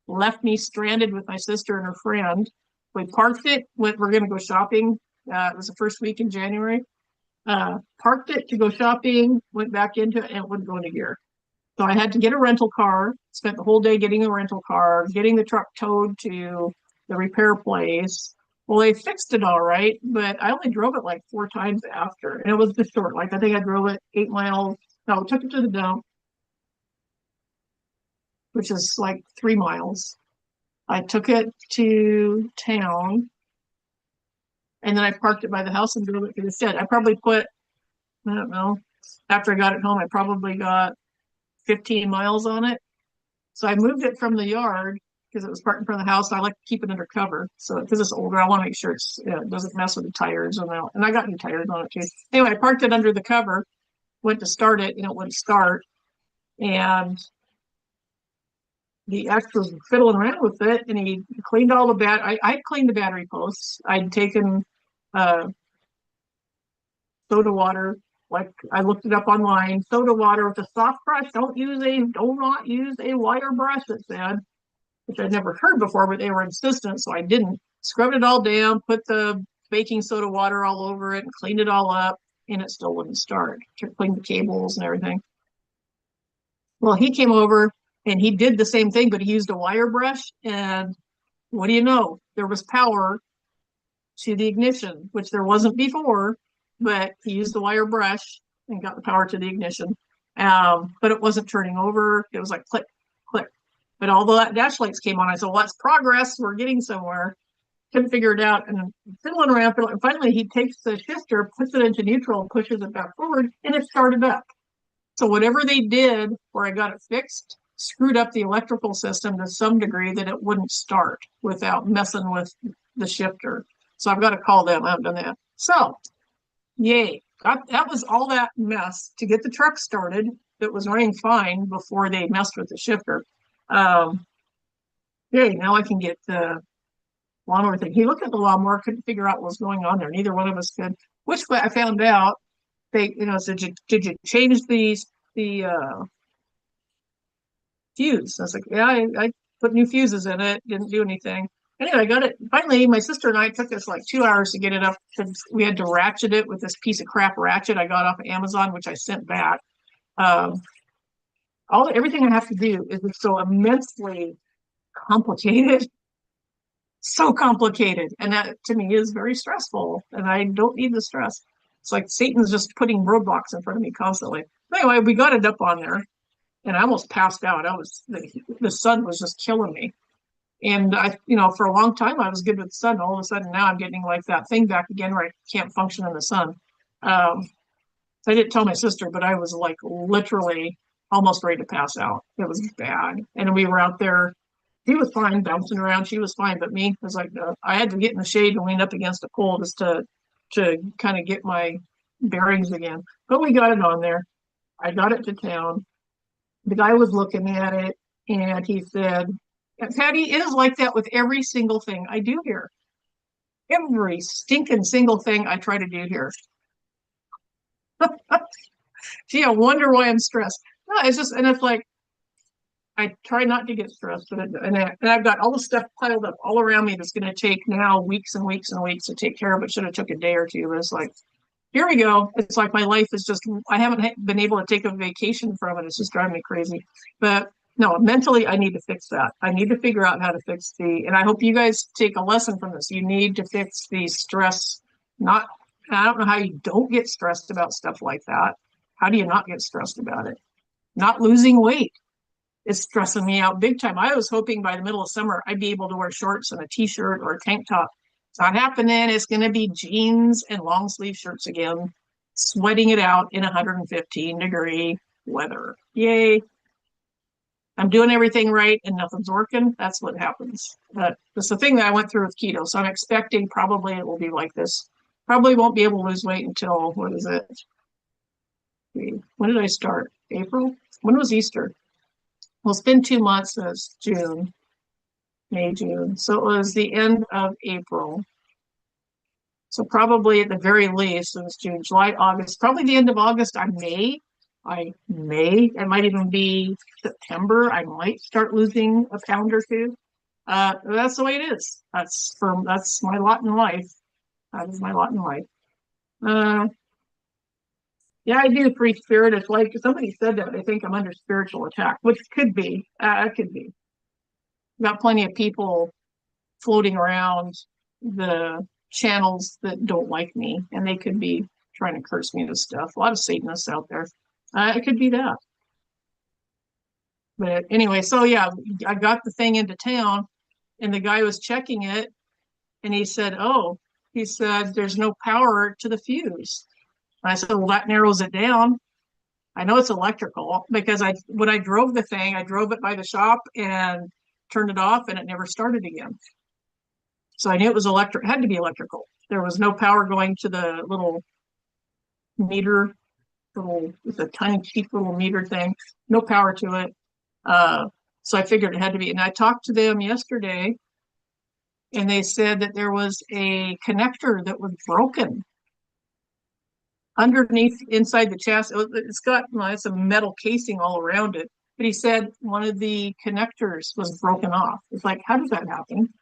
left me stranded with my sister and her friend. We parked it, we're going to go shopping. It was the first week in January. Parked it to go shopping, went back into it, and it wouldn't go into gear. So I had to get a rental car, spent the whole day getting a rental car, getting the truck towed to the repair place. Well, they fixed it all right, but I only drove it like 4 times after. And it was just short. Like I think I drove it 8 miles. No, took it to the dump, which is like 3 miles. I took it to town, and then I parked it by the house and drove it to the shed. I probably put, I don't know, after I got it home, I probably got 15 miles on it. So I moved it from the yard because it was parked in front of the house. I like to keep it under cover. So because it's older, I want to make sure it doesn't mess with the tires. And I got new tires on it too. Anyway, I parked it under the cover, went to start it, and it wouldn't start. And the ex was fiddling around with it, and he cleaned all the I cleaned the battery posts. I'd taken soda water, like I looked it up online. Soda water with a soft brush. Do not use a wire brush, it said, which I'd never heard before, but they were insistent, so I didn't. Scrubbed it all down, put the baking soda water all over it, and cleaned it all up, and it still wouldn't start. Cleaned the cables and everything. Well, he came over and he did the same thing, but he used a wire brush. And what do you know? There was power to the ignition, which there wasn't before, but he used the wire brush and got the power to the ignition. But it wasn't turning over. It was like click, click. But all the dash lights came on. I said, well, that's progress. We're getting somewhere. Couldn't figure it out. And fiddling around, and finally he takes the shifter, puts it into neutral, and pushes it back forward, and it started up. So whatever they did where I got it fixed screwed up the electrical system to some degree that it wouldn't start without messing with the shifter. So I've got to call them. I haven't done that. So, yay. That was all that mess to get the truck started. It was running fine before they messed with the shifter. Yay, now I can get the lawnmower thing. He looked at the lawnmower, couldn't figure out what was going on there. Neither one of us could. which I found out they, said, did you change the fuse? I was like, yeah, I put new fuses in it, didn't do anything. Anyway, I got it. Finally, my sister and I took us like 2 hours to get it up because we had to ratchet it with this piece of crap ratchet I got off of Amazon, which I sent back. Um, everything I have to do is so immensely complicated, so complicated, and that to me is very stressful. And I don't need the stress. It's like Satan's just putting roadblocks in front of me constantly. Anyway, we got it up on there, and I almost passed out. The sun was just killing me. And for a long time I was good with the sun. All of a sudden now I'm getting like that thing back again where I can't function in the sun. Um, I didn't tell my sister, but I was like literally almost ready to pass out. It was bad. And we were out there. He was fine, bouncing around. She was fine, but me, was like, I had to get in the shade and lean up against a pole just to kind of get my bearings again. But we got it on there. I got it to town. The guy was looking at it, and he said, Patty, it is like that with every single thing I do here. Every stinking single thing I try to do here. Gee, I wonder why I'm stressed. No, it's just, and it's like, I try not to get stressed, but and I've got all the stuff piled up all around me that's going to take now weeks and weeks and weeks to take care of. It should have took a day or two. But it's like, here we go. It's like my life is just, I haven't been able to take a vacation from it. It's just driving me crazy. But no, mentally, I need to fix that. I need to figure out how to fix and I hope you guys take a lesson from this. You need to fix the stress. I don't know how you don't get stressed about stuff like that. How do you not get stressed about it? Not losing weight is stressing me out big time. I was hoping by the middle of summer, I'd be able to wear shorts and a t-shirt or a tank top. It's not happening. It's going to be jeans and long sleeve shirts again, sweating it out in 115-degree weather. Yay. I'm doing everything right and nothing's working. That's what happens. That's the thing that I went through with keto. So I'm expecting probably it will be like this. Probably won't be able to lose weight until, what is it? When did I start? April? When was Easter? Well, it's been 2 months since June, May, June. So it was the end of April. So probably at the very least, it was June, July, August, probably the end of August. It might even be September. I might start losing a pound or two. That's the way it is. That's my lot in life. That is my lot in life. Yeah, I do free spirit. It's like somebody said that they think I'm under spiritual attack, which could be. It could be. Got plenty of people floating around the channels that don't like me, and they could be trying to curse me to stuff. A lot of Satanists out there. It could be that. But anyway, so yeah, I got the thing into town, and the guy was checking it, and he said, there's no power to the fuse. And I said, well, that narrows it down. I know it's electrical because when I drove the thing, I drove it by the shop and turned it off, and it never started again. So I knew it was electric. It had to be electrical. There was no power going to the little meter, it's a tiny cheap little meter thing. No power to it. So I figured it had to be. And I talked to them yesterday, and they said that there was a connector that was broken underneath inside the chassis. It's a metal casing all around it. But he said one of the connectors was broken off. It's like, how does that happen?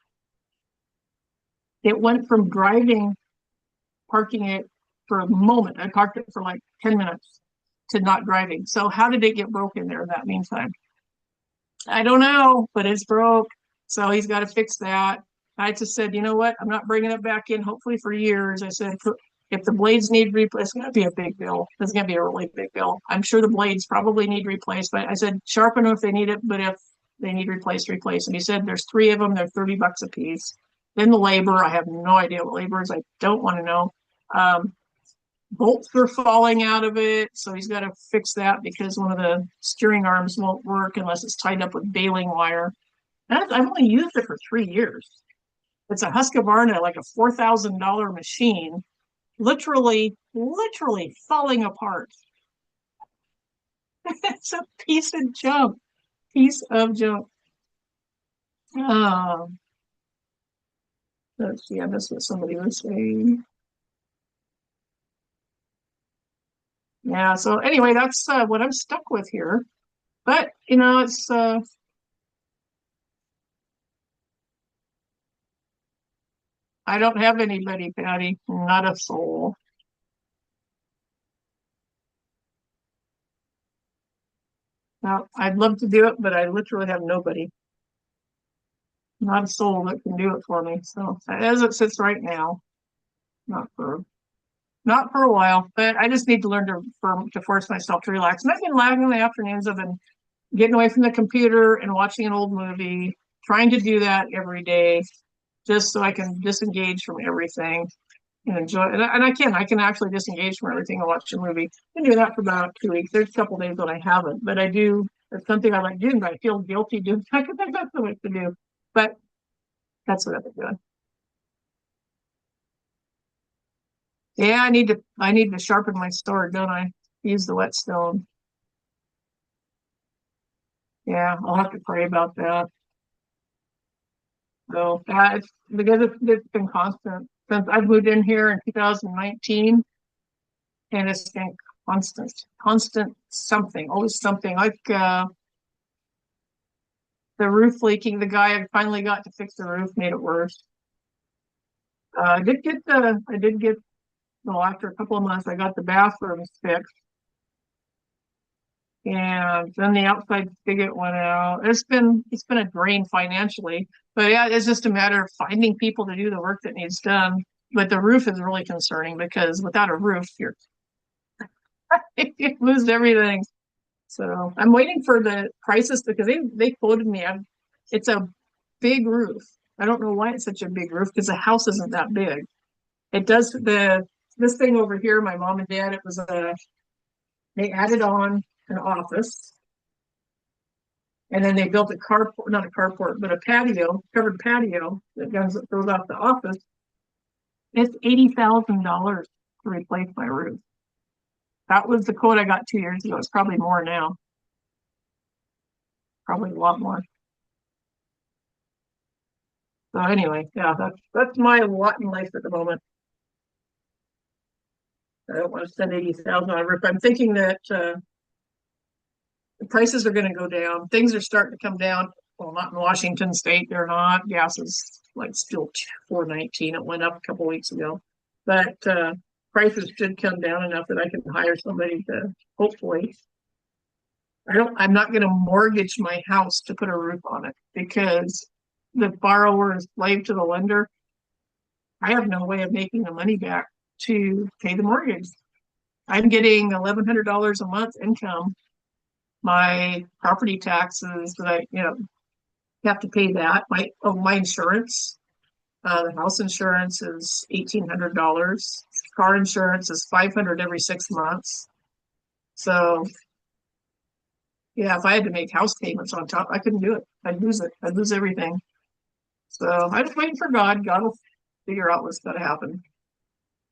It went from parking it for a moment. I parked it for like 10 minutes to not driving. So how did it get broken there in that meantime? I don't know, but it's broke. So he's got to fix that. I just said, you know what? I'm not bringing it back in, hopefully for years. I said, if the blades need replaced, it's going to be a big bill. It's going to be a really big bill. I'm sure the blades probably need replaced, but I said, sharpen them if they need it, but if they need replaced, replace. And he said, there's 3 of them. They're $30 a piece. Then the labor, I have no idea what labor is. I don't want to know. Bolts are falling out of it, so he's got to fix that because one of the steering arms won't work unless it's tied up with baling wire. And I've only used it for 3 years. It's a Husqvarna, like a $4,000 machine, literally falling apart. It's a piece of junk. Let's see, I missed what somebody was saying. Yeah. So anyway, that's what I'm stuck with here. But you know, it's I don't have anybody, Patty. Not a soul. No, I'd love to do it, but I literally have nobody. Not a soul that can do it for me. So as it sits right now, not for not for a while. But I just need to learn to force myself to relax. And I've been lagging in the afternoons. I've been getting away from the computer and watching an old movie, trying to do that every day, just so I can disengage from everything and enjoy. And I can actually disengage from everything and watch a movie. I do that for about 2 weeks. There's a couple days when I haven't, but I do. It's something I like doing, but I feel guilty doing. I think that's the way to do. But that's what I've been doing. Yeah, I need to sharpen my sword, don't I? Use the whetstone. Yeah, I'll have to pray about that. So it's because it's been constant since I've moved in here in 2019, and it's been constant something, always something like the roof leaking. The guy I finally got to fix the roof made it worse. I did get well after a couple of months I got the bathrooms fixed, and then the outside spigot went out. It's been a drain financially, but yeah, it's just a matter of finding people to do the work that needs done. But the roof is really concerning because without a roof, you lose everything. So I'm waiting for the prices because they quoted me. It's a big roof. I don't know why it's such a big roof because the house isn't that big. It does the this thing over here. My mom and dad. It was a they added on an office, and then they built a carport, not a carport, but a patio, covered patio that goes off the office. It's $80,000 to replace my roof. That was the quote I got 2 years ago. It's probably more now, probably a lot more. So anyway, yeah, that's my lot in life at the moment. I don't want to spend 80,000 on a roof. I'm thinking that the prices are going to go down. Things are starting to come down. Well, not in Washington State, they're not. Gas is like still 4.19. It went up a couple weeks ago, but prices should come down enough that I can hire somebody to hopefully. I'm not going to mortgage my house to put a roof on it because the borrower is slave to the lender. I have no way of making the money back to pay the mortgage. I'm getting $1,100 a month income. My property taxes that I have to pay that. My insurance, the house insurance is $1,800. Car insurance is $500 every 6 months. So yeah, if I had to make house payments on top, I couldn't do it. I'd lose it. I'd lose everything. So I'm just waiting for God. God will figure out what's going to happen.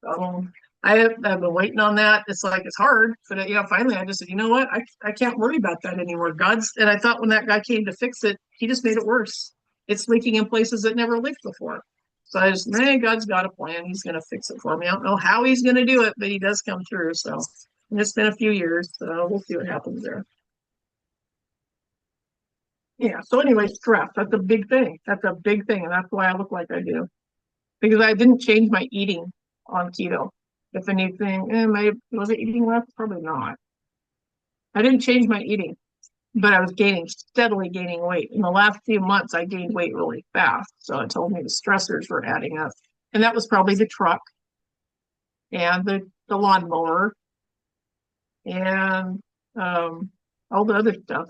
Um, I've been waiting on that. It's like it's hard, but finally I just said, you know what? I can't worry about that anymore. And I thought when that guy came to fix it, he just made it worse. It's leaking in places that never leaked before. So I just, man, God's got a plan. He's going to fix it for me. I don't know how he's going to do it, but he does come through. So and it's been a few years, so we'll see what happens there. Yeah. So anyway, stress. That's a big thing. That's a big thing, and that's why I look like I do because I didn't change my eating on keto. If anything, was it eating less? Probably not. I didn't change my eating, but I was steadily gaining weight. In the last few months, I gained weight really fast. So it told me the stressors were adding up. And that was probably the truck and the lawnmower and all the other stuff.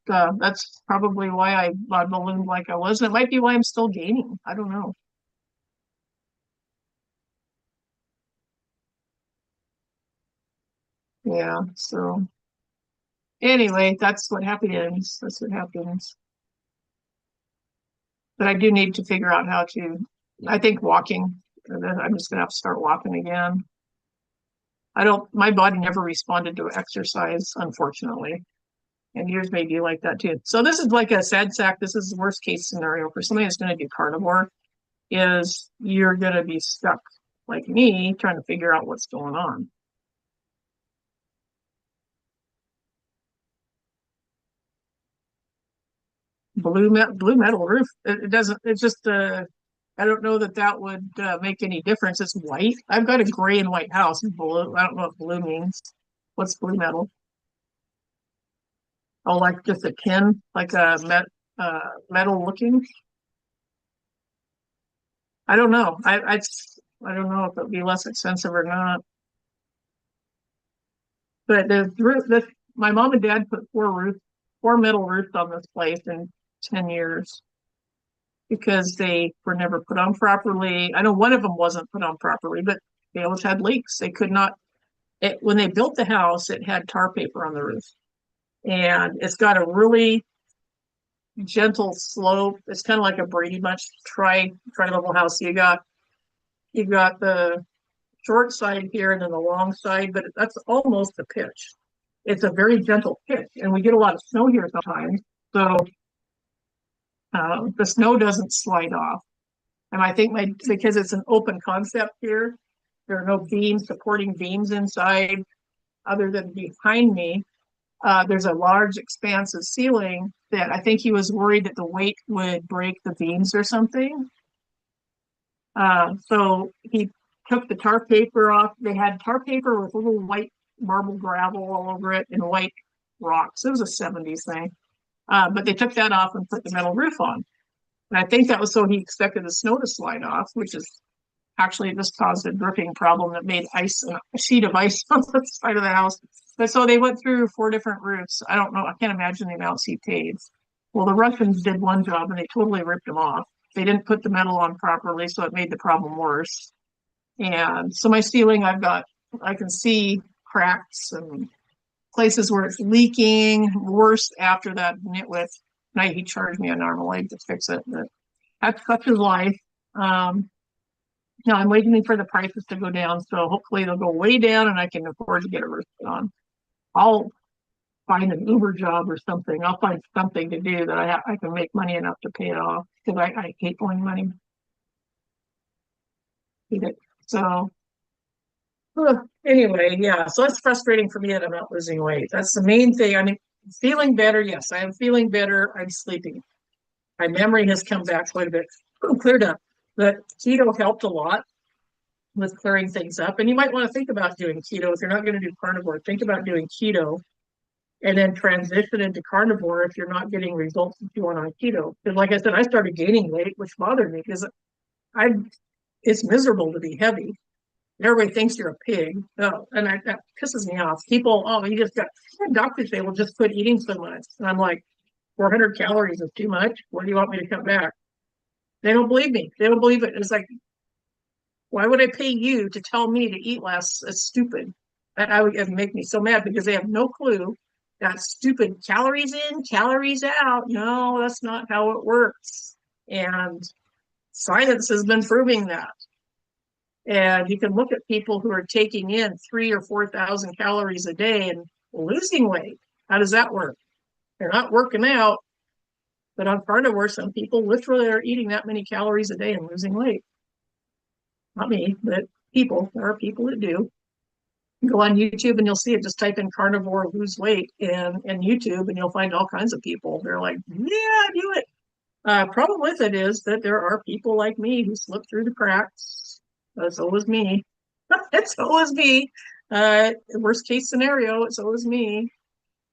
That's probably why I ballooned like I was. And it might be why I'm still gaining. I don't know. Yeah. So anyway, that's what happens. That's what happens. But I do need to figure out how to, I think walking, and then I'm just gonna have to start walking again. My body never responded to exercise, unfortunately. And yours may be like that too. So this is like a sad sack. This is the worst case scenario for somebody that's going to do carnivore is you're going to be stuck like me trying to figure out what's going on. blue metal roof. It doesn't. It's just I don't know that that would make any difference. It's white. I've got a gray and white house. Blue. I don't know what blue means. What's blue metal? Oh, like just a tin, like a metal looking. I don't know. I don't know if it'd be less expensive or not. But the roof. This my mom and dad put four metal roofs on this place in 10 years because they were never put on properly. I know one of them wasn't put on properly, but they always had leaks. They could not. When they built the house, it had tar paper on the roof, and it's got a really gentle slope. It's kind of like a Brady Bunch tri level house. You got the short side here and then the long side, but that's almost a pitch. It's a very gentle pitch, and we get a lot of snow here sometimes, so the snow doesn't slide off. And I think because it's an open concept here, there are no supporting beams inside other than behind me. There's a large expansive ceiling that I think he was worried that the weight would break the beams or something. So he took the tar paper off. They had tar paper with little white marble gravel all over it and white rocks. It was a 70s thing. But they took that off and put the metal roof on. And I think that was so he expected the snow to slide off, which is actually just caused a dripping problem that made a sheet of ice on the side of the house. But so they went through 4 different roofs. I don't know. I can't imagine the amounts he paid. Well, the Russians did one job and they totally ripped him off. They didn't put the metal on properly, so it made the problem worse. And so my ceiling, I can see cracks and places where it's leaking. Worse after that nitwit night, he charged me an arm and leg to fix it. But that's such his life. I'm waiting for the prices to go down, so hopefully they'll go way down and I can afford to get a roof put on. I'll find an Uber job or something. I'll find something to do that I can make money enough to pay it off because I hate owing money. So anyway, yeah. So it's frustrating for me that I'm not losing weight. That's the main thing. I mean, feeling better. Yes, I am feeling better. I'm sleeping. My memory has come back quite a bit. Cleared up. But keto helped a lot with clearing things up. And you might want to think about doing keto if you're not going to do carnivore. Think about doing keto and then transition into carnivore if you're not getting results that you want on keto. Because like I said, I started gaining weight, which bothered me because it's miserable to be heavy. Everybody thinks you're a pig. Oh, and that pisses me off. People, doctors say, well, just quit eating so much. And I'm like, 400 calories is too much. Where do you want me to cut back? They don't believe me. They don't believe it. It's like, why would I pay you to tell me to eat less? It's stupid. It make me so mad because they have no clue that stupid calories in, calories out. No, that's not how it works. And science has been proving that. And you can look at people who are taking in 3,000 or 4,000 calories a day and losing weight. How does that work? They're not working out. But on carnivore, some people literally are eating that many calories a day and losing weight. Not me, but people. There are people that do. Go on YouTube and you'll see it. Just type in carnivore lose weight in YouTube and you'll find all kinds of people. They're like, yeah, do it. Problem with it is that there are people like me who slip through the cracks. It's always me. It's always me. Worst case scenario, it's always me.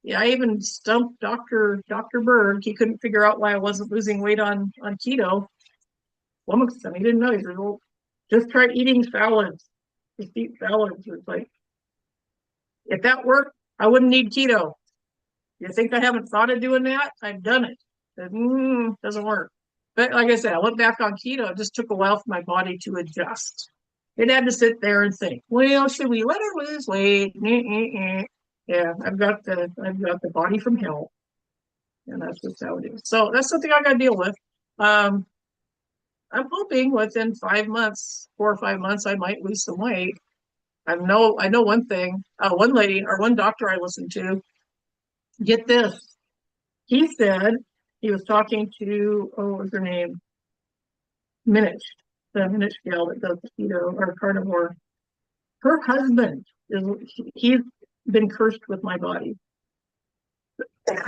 Yeah, I even stumped Dr. Berg. He couldn't figure out why I wasn't losing weight on keto. He didn't know. He said, well, just try eating salads. Just eat salads. It's like, if that worked, I wouldn't need keto. You think I haven't thought of doing that? I've done it. Doesn't work. But like I said, I went back on keto. It just took a while for my body to adjust. It had to sit there and think, well, should we let her lose weight? Yeah, I've got the body from hell, and that's just how it is. So that's something I got to deal with. I'm hoping within 5 months, 4 or 5 months, I might lose some weight. I know one thing. One lady or one doctor I listened to. Get this. He said he was talking to what was her name? Minich, the Minich gal that does keto or carnivore. Her husband he's been cursed with my body.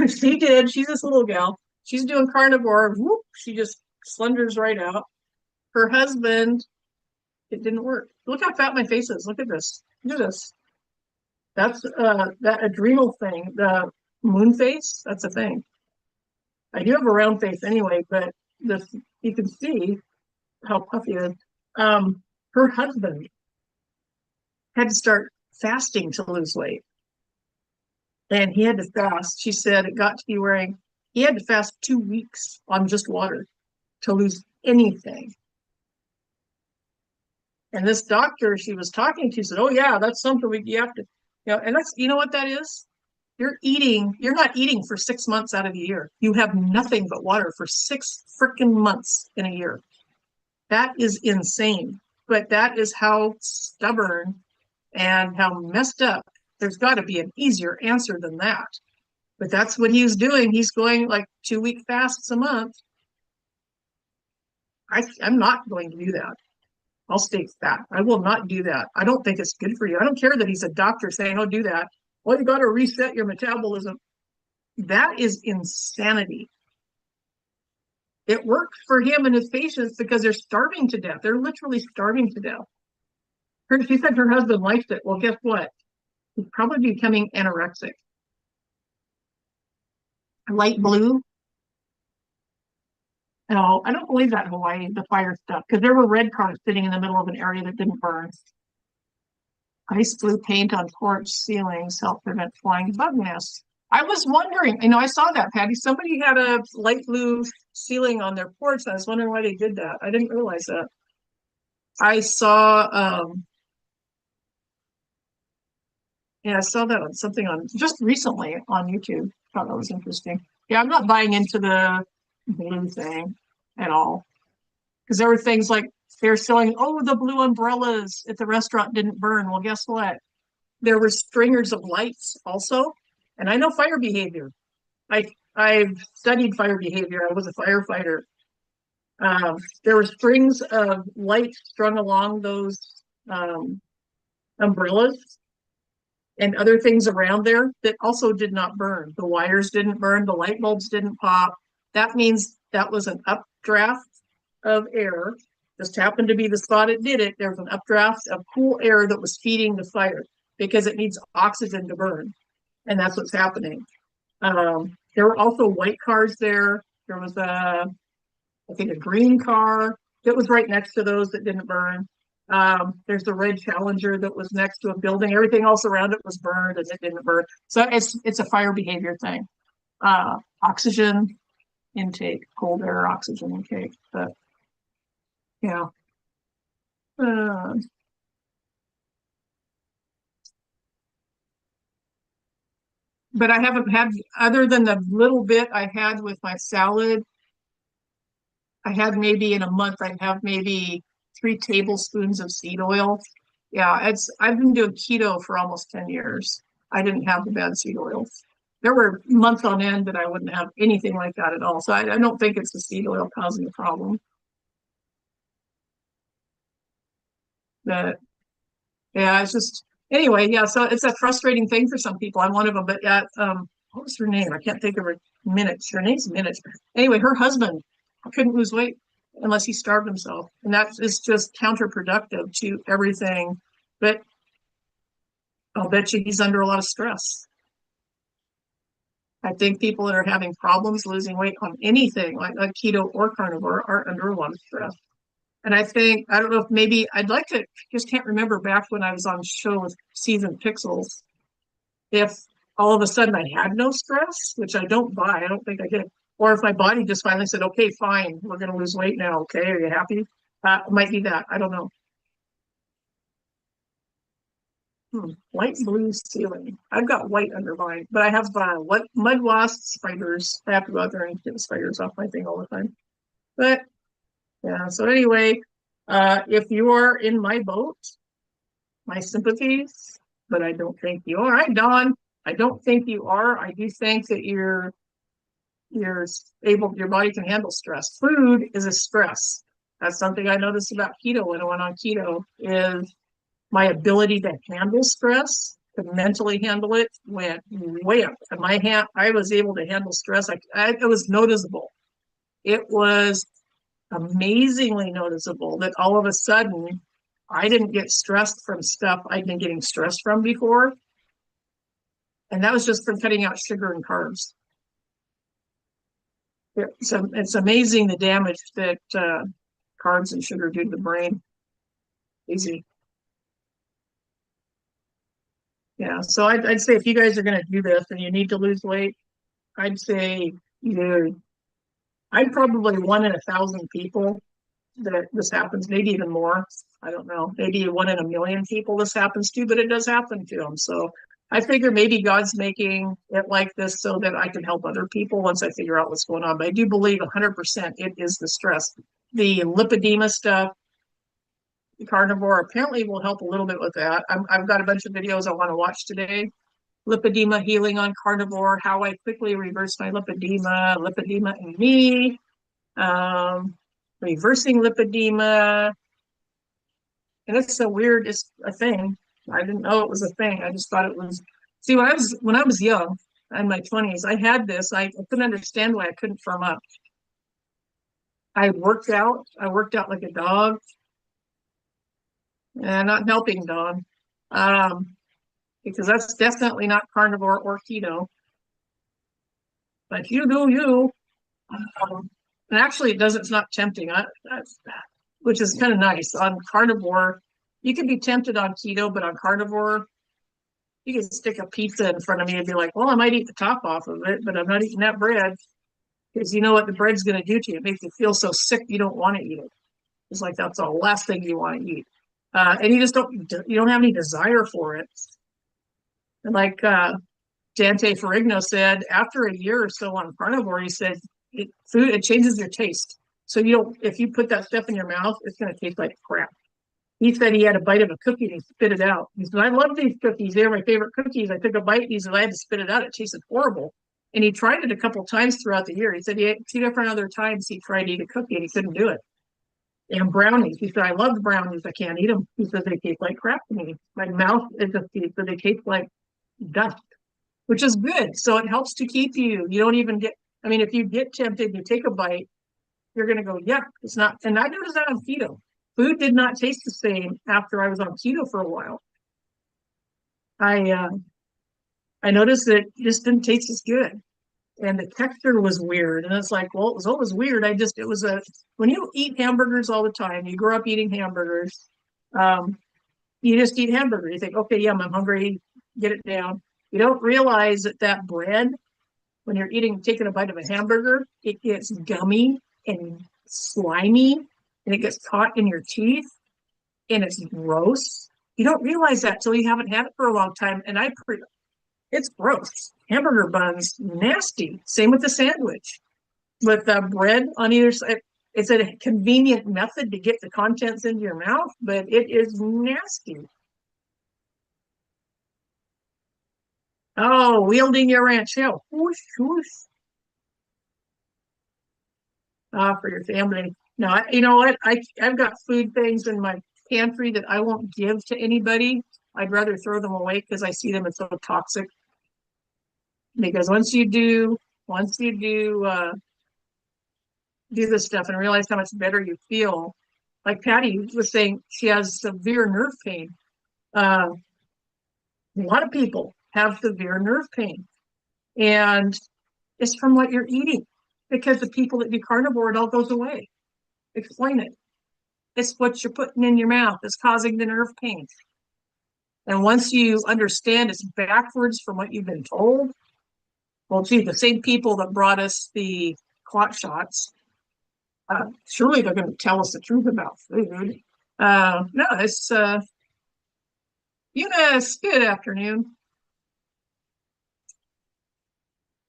She did. She's this little gal. she's doing carnivore. Whoop, she just slenders right out. Her husband, it didn't work. Look how fat my face is. Look at this. Look at this. That's that adrenal thing, the moon face. That's a thing. I do have a round face anyway, but this you can see how puffy it is. Her husband had to start fasting to lose weight, and he had to fast. She said it got to be wearing. He had to fast 2 weeks on just water to lose anything. And this doctor she was talking to said, "Oh yeah, that's something you have to, and that's what that is. You're not eating for 6 months out of the year. You have nothing but water for 6 freaking months in a year. That is insane. But that is how stubborn and how messed up. There's got to be an easier answer than that. But that's what he was doing. He's going like 2-week fasts a month. I'm not going to do that. I'll stay fat. I will not do that. I don't think it's good for you. I don't care that he's a doctor saying, "Oh, do that." Well, you got to reset your metabolism. That is insanity. It worked for him and his patients because they're starving to death. They're literally starving to death. She said her husband liked it. Well, guess what? He's probably becoming anorexic. Light blue. No, I don't believe that Hawaii, the fire stuff, because there were red cars sitting in the middle of an area that didn't burn. Ice blue paint on porch ceilings help prevent flying bug nests. I was wondering, I saw that, Patty. Somebody had a light blue ceiling on their porch. I was wondering why they did that. I didn't realize that. I saw, I saw that on something on just recently on YouTube. Thought that was interesting. Yeah, I'm not buying into the blue thing at all. Because there were things like they're selling, oh, the blue umbrellas at the restaurant didn't burn. Well, guess what? There were stringers of lights also. And I know fire behavior. I've studied fire behavior. I was a firefighter. There were strings of light strung along those umbrellas and other things around there that also did not burn. The wires didn't burn. The light bulbs didn't pop. That means that was an updraft of air. Just happened to be the spot it did it. There was an updraft of cool air that was feeding the fire because it needs oxygen to burn. And that's what's happening. There were also white cars there. There was I think a green car that was right next to those that didn't burn. There's the red Challenger that was next to a building. Everything else around it was burned and it didn't burn. So it's a fire behavior thing. Oxygen intake, cold air oxygen intake. But yeah. But I haven't had, other than the little bit I had with my salad, I had maybe in a month, I'd have maybe 3 tablespoons of seed oil. Yeah, I've been doing keto for almost 10 years. I didn't have the bad seed oils. There were months on end that I wouldn't have anything like that at all. So I don't think it's the seed oil causing the problem. But yeah, it's just, anyway, yeah, so it's a frustrating thing for some people. I'm one of them, but yeah, what was her name? I can't think of her. Minutes. Her name's Minutes. Anyway, her husband couldn't lose weight unless he starved himself. And that is just counterproductive to everything. But I'll bet you he's under a lot of stress. I think people that are having problems losing weight on anything like keto or carnivore are under a lot of stress. And I don't know if maybe I'd like to, just can't remember back when I was on the show with Seasoned Pixels, if all of a sudden I had no stress, which I don't buy. I don't think I did. Or if my body just finally said, okay, fine, we're going to lose weight now. Okay, are you happy? It might be that. I don't know. Light blue ceiling. I've got white under mine, but I have what mud wasp spiders. I have to go out there and get the spiders off my thing all the time. But yeah, so anyway, if you are in my boat, my sympathies, but I don't think you are. Right, Dawn? I don't think you are. I do think that you're able, your body can handle stress. Food is a stress. That's something I noticed about keto when I went on keto, is my ability to handle stress to mentally handle it went way up. And I was able to handle stress. It was noticeable. It was amazingly noticeable that all of a sudden I didn't get stressed from stuff I'd been getting stressed from before. And that was just from cutting out sugar and carbs. It's amazing the damage that carbs and sugar do to the brain. Easy. Yeah, so I'd say if you guys are going to do this and you need to lose weight, I'd say I'm probably 1 in 1,000 people that this happens, maybe even more. I don't know, maybe 1 in 1,000,000 people this happens to, but it does happen to them. So I figure maybe God's making it like this so that I can help other people once I figure out what's going on. But I do believe 100% it is the stress. The lipedema stuff, carnivore apparently will help a little bit with that. I've got a bunch of videos I want to watch today. Lipedema healing on carnivore, how I quickly reverse my lipedema in me, reversing lipedema. And it's so weird, it's a thing. I didn't know it was a thing. I just thought it was. See, when I was young, in my 20s, I had this. I couldn't understand why I couldn't firm up. I worked out like a dog. And not helping, Dawn. Because that's definitely not carnivore or keto. But you do you. And actually, it's not tempting, which is kind of nice. On carnivore, you can be tempted on keto, but on carnivore, you can stick a pizza in front of me and be like, well, I might eat the top off of it, but I'm not eating that bread. Because you know what the bread's going to do to you. It makes you feel so sick you don't want to eat it. It's like that's the last thing you want to eat. And you don't have any desire for it. And like Dante Ferrigno said, after a year or so on carnivore, he said it changes your taste. So if you put that stuff in your mouth, it's going to taste like crap. He said he had a bite of a cookie and he spit it out. He said, I love these cookies. They're my favorite cookies. I took a bite and he said, I had to spit it out. It tasted horrible. And he tried it a couple of times throughout the year. He said he had 2 different other times he tried to eat a cookie and he couldn't do it. And brownies. He said, I love brownies. I can't eat them. He said, they taste like crap to me. My mouth is just, they taste like dust, which is good. So it helps to keep you. You don't even if you get tempted, you take a bite, you're going to go, yeah, it's not. And I noticed that on keto. Food did not taste the same after I was on keto for a while. I noticed that it just didn't taste as good. And the texture was weird. And it's like, well, it was always weird. When you eat hamburgers all the time, you grow up eating hamburgers, you just eat hamburger. You think, okay, yeah, I'm hungry, get it down. You don't realize that bread, when you're taking a bite of a hamburger, it gets gummy and slimy and it gets caught in your teeth and it's gross. You don't realize that till you haven't had it for a long time. And it's gross. Hamburger buns, nasty. Same with the sandwich. With bread on either side. It's a convenient method to get the contents into your mouth, but it is nasty. Oh, wielding your ranch. Yeah. Whoosh, whoosh. For your family. No, you know what? I've got food things in my pantry that I won't give to anybody. I'd rather throw them away because I see them as so toxic. Because once you do this stuff and realize how much better you feel, like Patty was saying, she has severe nerve pain. A lot of people have severe nerve pain, and it's from what you're eating. Because the people that do carnivore, it all goes away. Explain it. It's what you're putting in your mouth that's causing the nerve pain. And once you understand it's backwards from what you've been told, well, gee, the same people that brought us the clot shots, surely they're going to tell us the truth about food. No, it's Eunice, good afternoon.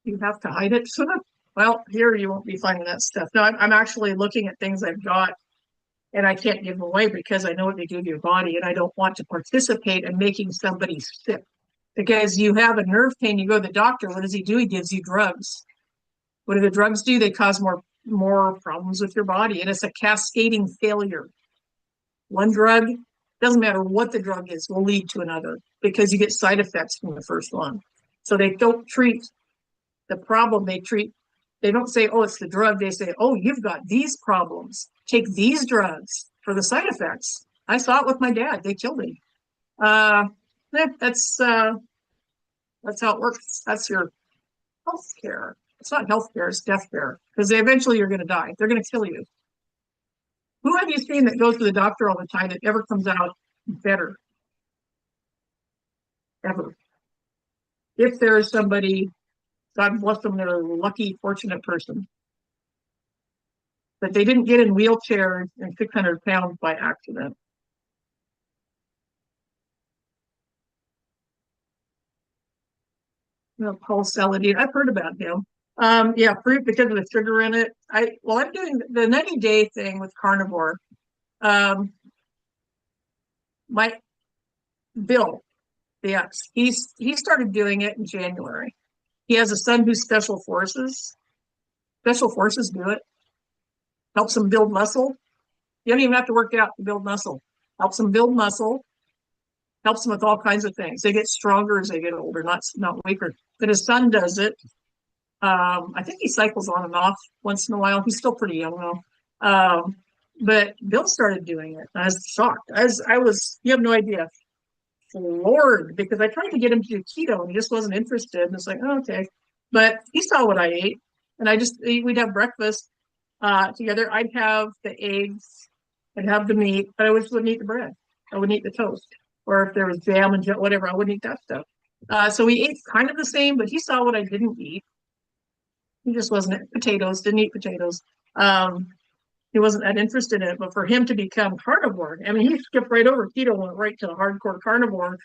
You have to hide it. Well, here you won't be finding that stuff. No, I'm actually looking at things I've got and I can't give them away because I know what they do to your body and I don't want to participate in making somebody sick. Because you have a nerve pain, you go to the doctor, what does he do? He gives you drugs. What do the drugs do? They cause more problems with your body, and it's a cascading failure. One drug Doesn't matter what the drug is, will lead to another because you get side effects from the first one. So they don't treat the problem, they don't say, oh, it's the drug. They say, oh, you've got these problems. Take these drugs for the side effects. I saw it with my dad. They killed him. Uh, that's how it works. That's your health care. It's not health care, it's death care. Because eventually you're going to die. They're going to kill you. Who have you seen that goes to the doctor all the time that ever comes out better? Ever. If there is somebody, God bless them, they're a lucky, fortunate person. But they didn't get in wheelchairs and 600 pounds by accident. You know, Paul Saladin, I've heard about him. Yeah, fruit because of the sugar in it. I'm doing the 90-day thing with Carnivore. Um, my Bill, yes, he started doing it in January. He has a son who's special forces. Special forces do it. Helps them build muscle. You don't even have to work out to build muscle. Helps them build muscle. Helps them with all kinds of things. They get stronger as they get older, not weaker. But his son does it. I think he cycles on and off once in a while. He's still pretty young though. But Bill started doing it. I was shocked. You have no idea, floored, because I tried to get him to do keto and he just wasn't interested. And it's like, oh, okay. But he saw what I ate. And we'd have breakfast together. I'd have the eggs, I'd have the meat, but I just wouldn't eat the bread. I wouldn't eat the toast. Or if there was jam and whatever, I wouldn't eat that stuff. So we ate kind of the same, but he saw what I didn't eat. He just wasn't potatoes, didn't eat potatoes. He wasn't that interested in it. But for him to become carnivore, I mean, he skipped right over keto, went right to hardcore carnivore.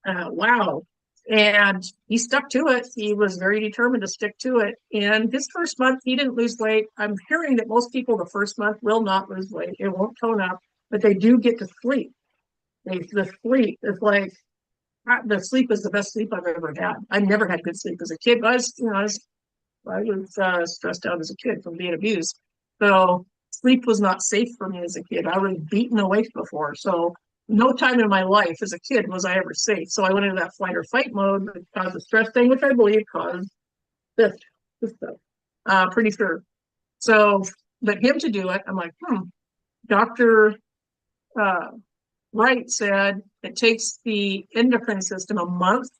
Wow. And he stuck to it. He was very determined to stick to it. And his first month, he didn't lose weight. I'm hearing that most people the first month will not lose weight. It won't tone up, but they do get to sleep. The sleep is like, the sleep is the best sleep I've ever had. I never had good sleep as a kid. I was stressed out as a kid from being abused. So sleep was not safe for me as a kid. I was beaten awake before. So no time in my life as a kid was I ever safe. So I went into that flight or fight mode that caused the stress thing, which I believe caused this stuff. Pretty sure. So, but him to do it, I'm like, Dr. Wright said it takes the endocrine system a month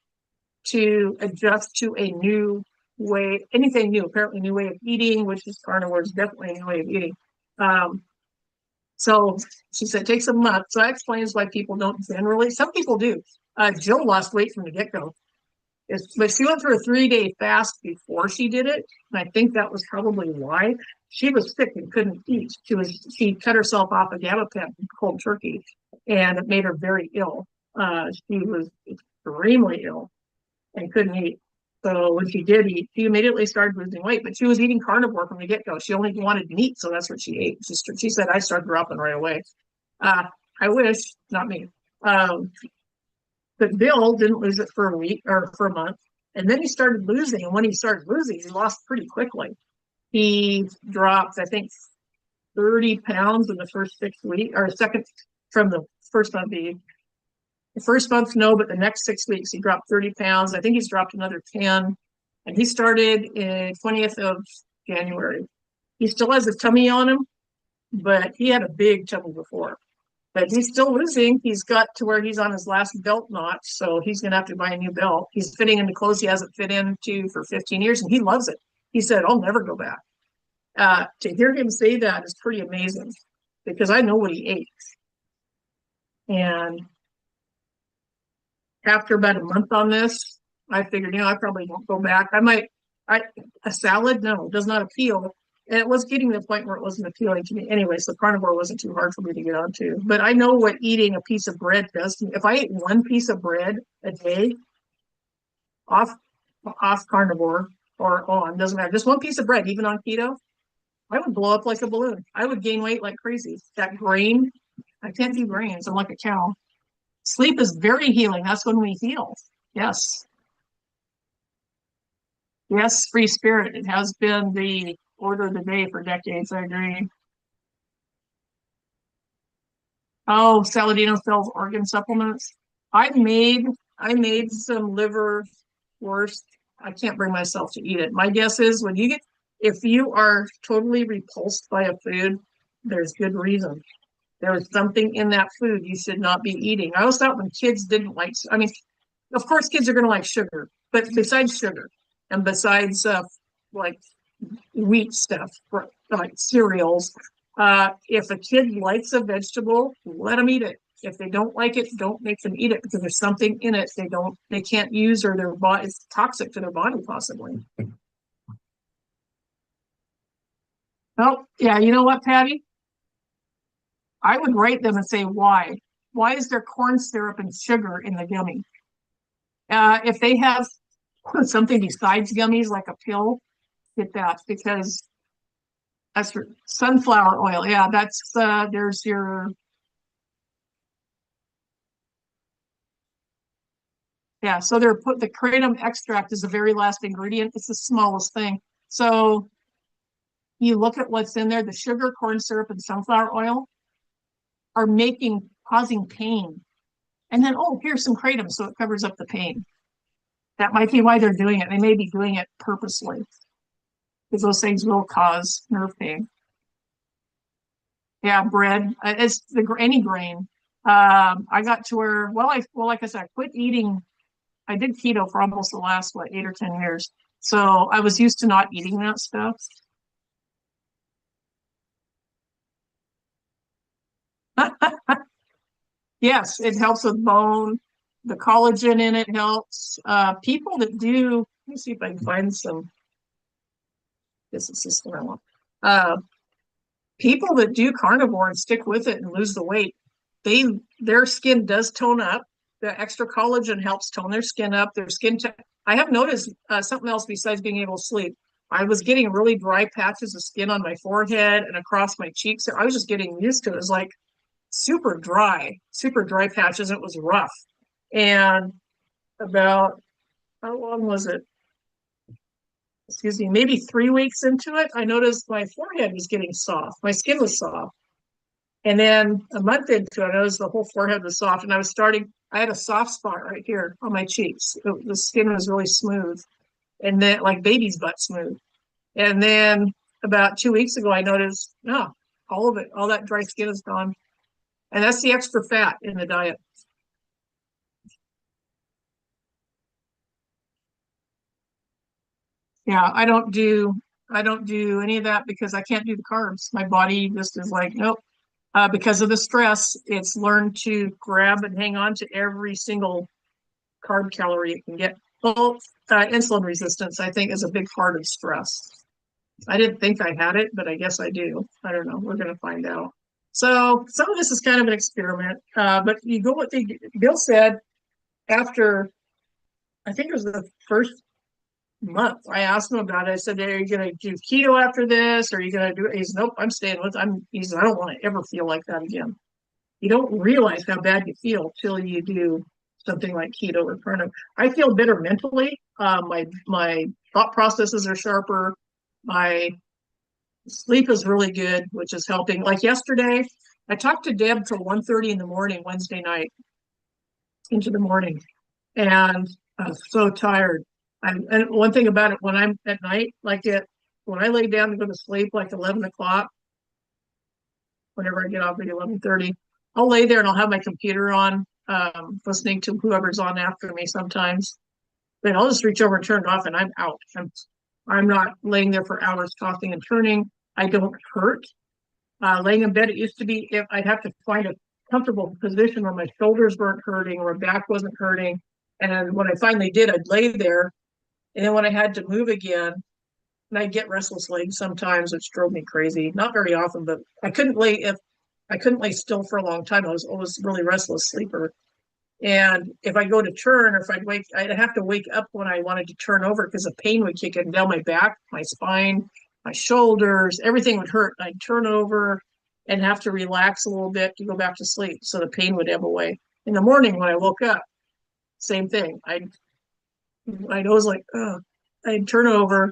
to adjust to a new way, anything new, apparently new way of eating, which is carnivore is definitely a new way of eating. So she said it takes a month. So that explains why people don't generally, some people do. Jill lost weight from the get-go. But she went through a 3-day fast before she did it. And I think that was probably why. She was sick and couldn't eat. She cut herself off a gabapentin cold turkey, and it made her very ill. She was extremely ill and couldn't eat. So when she did eat, she immediately started losing weight, but she was eating carnivore from the get-go. She only wanted meat, so that's what she ate. She said, I started dropping right away. I wish, not me. But Bill didn't lose it for a week or for a month. And then he started losing. And when he started losing, he lost pretty quickly. He dropped, I think, 30 pounds in the first 6 weeks, or second from the first month. The first month, no, but the next 6 weeks, he dropped 30 pounds. I think he's dropped another 10. And he started in 20th of January. He still has a tummy on him, but he had a big tummy before. But he's still losing. He's got to where he's on his last belt notch, so he's going to have to buy a new belt. He's fitting into clothes he hasn't fit into for 15 years, and he loves it. He said, I'll never go back. To hear him say that is pretty amazing because I know what he ate. And after about a month on this, I figured, I probably won't go back. A salad, no, does not appeal. And it was getting to the point where it wasn't appealing to me anyway, so carnivore wasn't too hard for me to get onto. But I know what eating a piece of bread does to me. If I ate one piece of bread a day off carnivore or on, doesn't matter, just one piece of bread, even on keto, I would blow up like a balloon. I would gain weight like crazy. That grain, I can't do grains. I'm like a cow. Sleep is very healing. That's when we heal. Yes. Yes, free spirit. It has been the order of the day for decades. I agree. Oh, Saladino sells organ supplements. I made I made some liver worst. I can't bring myself to eat it. My guess is when you get if you are totally repulsed by a food, there's good reason. There is something in that food you should not be eating. I always thought when kids didn't like, I mean, of course kids are going to like sugar, but besides sugar and besides like wheat stuff, like cereals. If a kid likes a vegetable, let them eat it. If they don't like it, don't make them eat it because there's something in it they can't use or their body is toxic to their body possibly. Oh, yeah, you know what, Patty? I would write them and say why. Why is there corn syrup and sugar in the gummy? If they have something besides gummies, like a pill, get that because that's sunflower oil. Yeah, that's there's your yeah. So they're put the kratom extract is the very last ingredient. It's the smallest thing. So you look at what's in there. The sugar, corn syrup, and sunflower oil are causing pain. And then here's some kratom, so it covers up the pain. That might be why they're doing it. They may be doing it purposely because those things will cause nerve pain. Yeah, bread. It's any grain. I got to where like I said, I quit eating. I did keto for almost the last 8 or 10 years. So I was used to not eating that stuff. Yes, it helps with bone. The collagen in it helps. People that do, let me see if I can find some. This is just what I want. Uh, People that do carnivore and stick with it and lose the weight, they their skin does tone up. The extra collagen helps tone their skin up. I have noticed something else besides being able to sleep. I was getting really dry patches of skin on my forehead and across my cheeks. I was just getting used to it. It was like super dry patches. It was rough. And about how long was it? Excuse me, maybe 3 weeks into it, I noticed my forehead was getting soft. My skin was soft. And then a month into it, I noticed the whole forehead was soft. And I had a soft spot right here on my cheeks. The skin was really smooth and then like baby's butt smooth. And then about 2 weeks ago, I noticed, all of it, all that dry skin is gone. And that's the extra fat in the diet. Yeah, I don't do any of that because I can't do the carbs. My body just is like, nope. Because of the stress, it's learned to grab and hang on to every single carb calorie it can get. Well, insulin resistance, I think, is a big part of stress. I didn't think I had it, but I guess I do. I don't know. We're going to find out. So some of this is kind of an experiment, but you go what Bill said after, I think it was the first month. I asked him about it. I said, "Are you going to do keto after this? Or are you going to do it?" He said, "Nope, I'm staying with. He said, I don't want to ever feel like that again." You don't realize how bad you feel till you do something like keto or carnivore. I feel better mentally. My thought processes are sharper. My sleep is really good, which is helping. Like yesterday, I talked to Deb till 1:30 in the morning, Wednesday night, into the morning, and I was so tired. And one thing about it, when I'm at night, when I lay down to go to sleep, like 11 o'clock, whenever I get off at 11:30, I'll lay there and I'll have my computer on, listening to whoever's on after me sometimes. Then I'll just reach over and turn it off, and I'm out. I'm not laying there for hours tossing and turning. I don't hurt. Laying in bed, it used to be if I'd have to find a comfortable position where my shoulders weren't hurting or my back wasn't hurting. And then when I finally did, I'd lay there. And then when I had to move again, and I get restless legs sometimes, which drove me crazy. Not very often, but I couldn't lay still for a long time. I was always really restless sleeper. And if I go to turn, or if I'd have to wake up when I wanted to turn over because the pain would kick in down my back, my spine, my shoulders, everything would hurt. I'd turn over and have to relax a little bit to go back to sleep so the pain would ebb away. In the morning when I woke up, same thing. I'd always like, I'd turn over.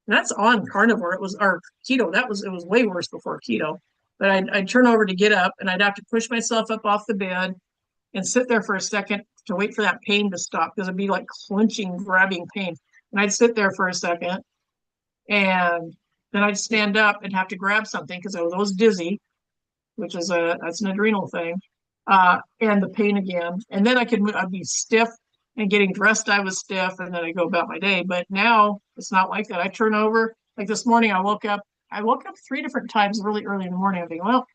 And that's on carnivore. It was our keto. It was way worse before keto. but I'd turn over to get up and I'd have to push myself up off the bed and sit there for a second to wait for that pain to stop because it'd be like clenching, grabbing pain. And I'd sit there for a second and then I'd stand up and have to grab something because I was always dizzy, which is that's an adrenal thing, and the pain again. And then I'd be stiff and getting dressed. I was stiff, and then I go about my day. But now it's not like that. I turn over. Like this morning, I woke up. I woke up 3 different times really early in the morning. I think, well,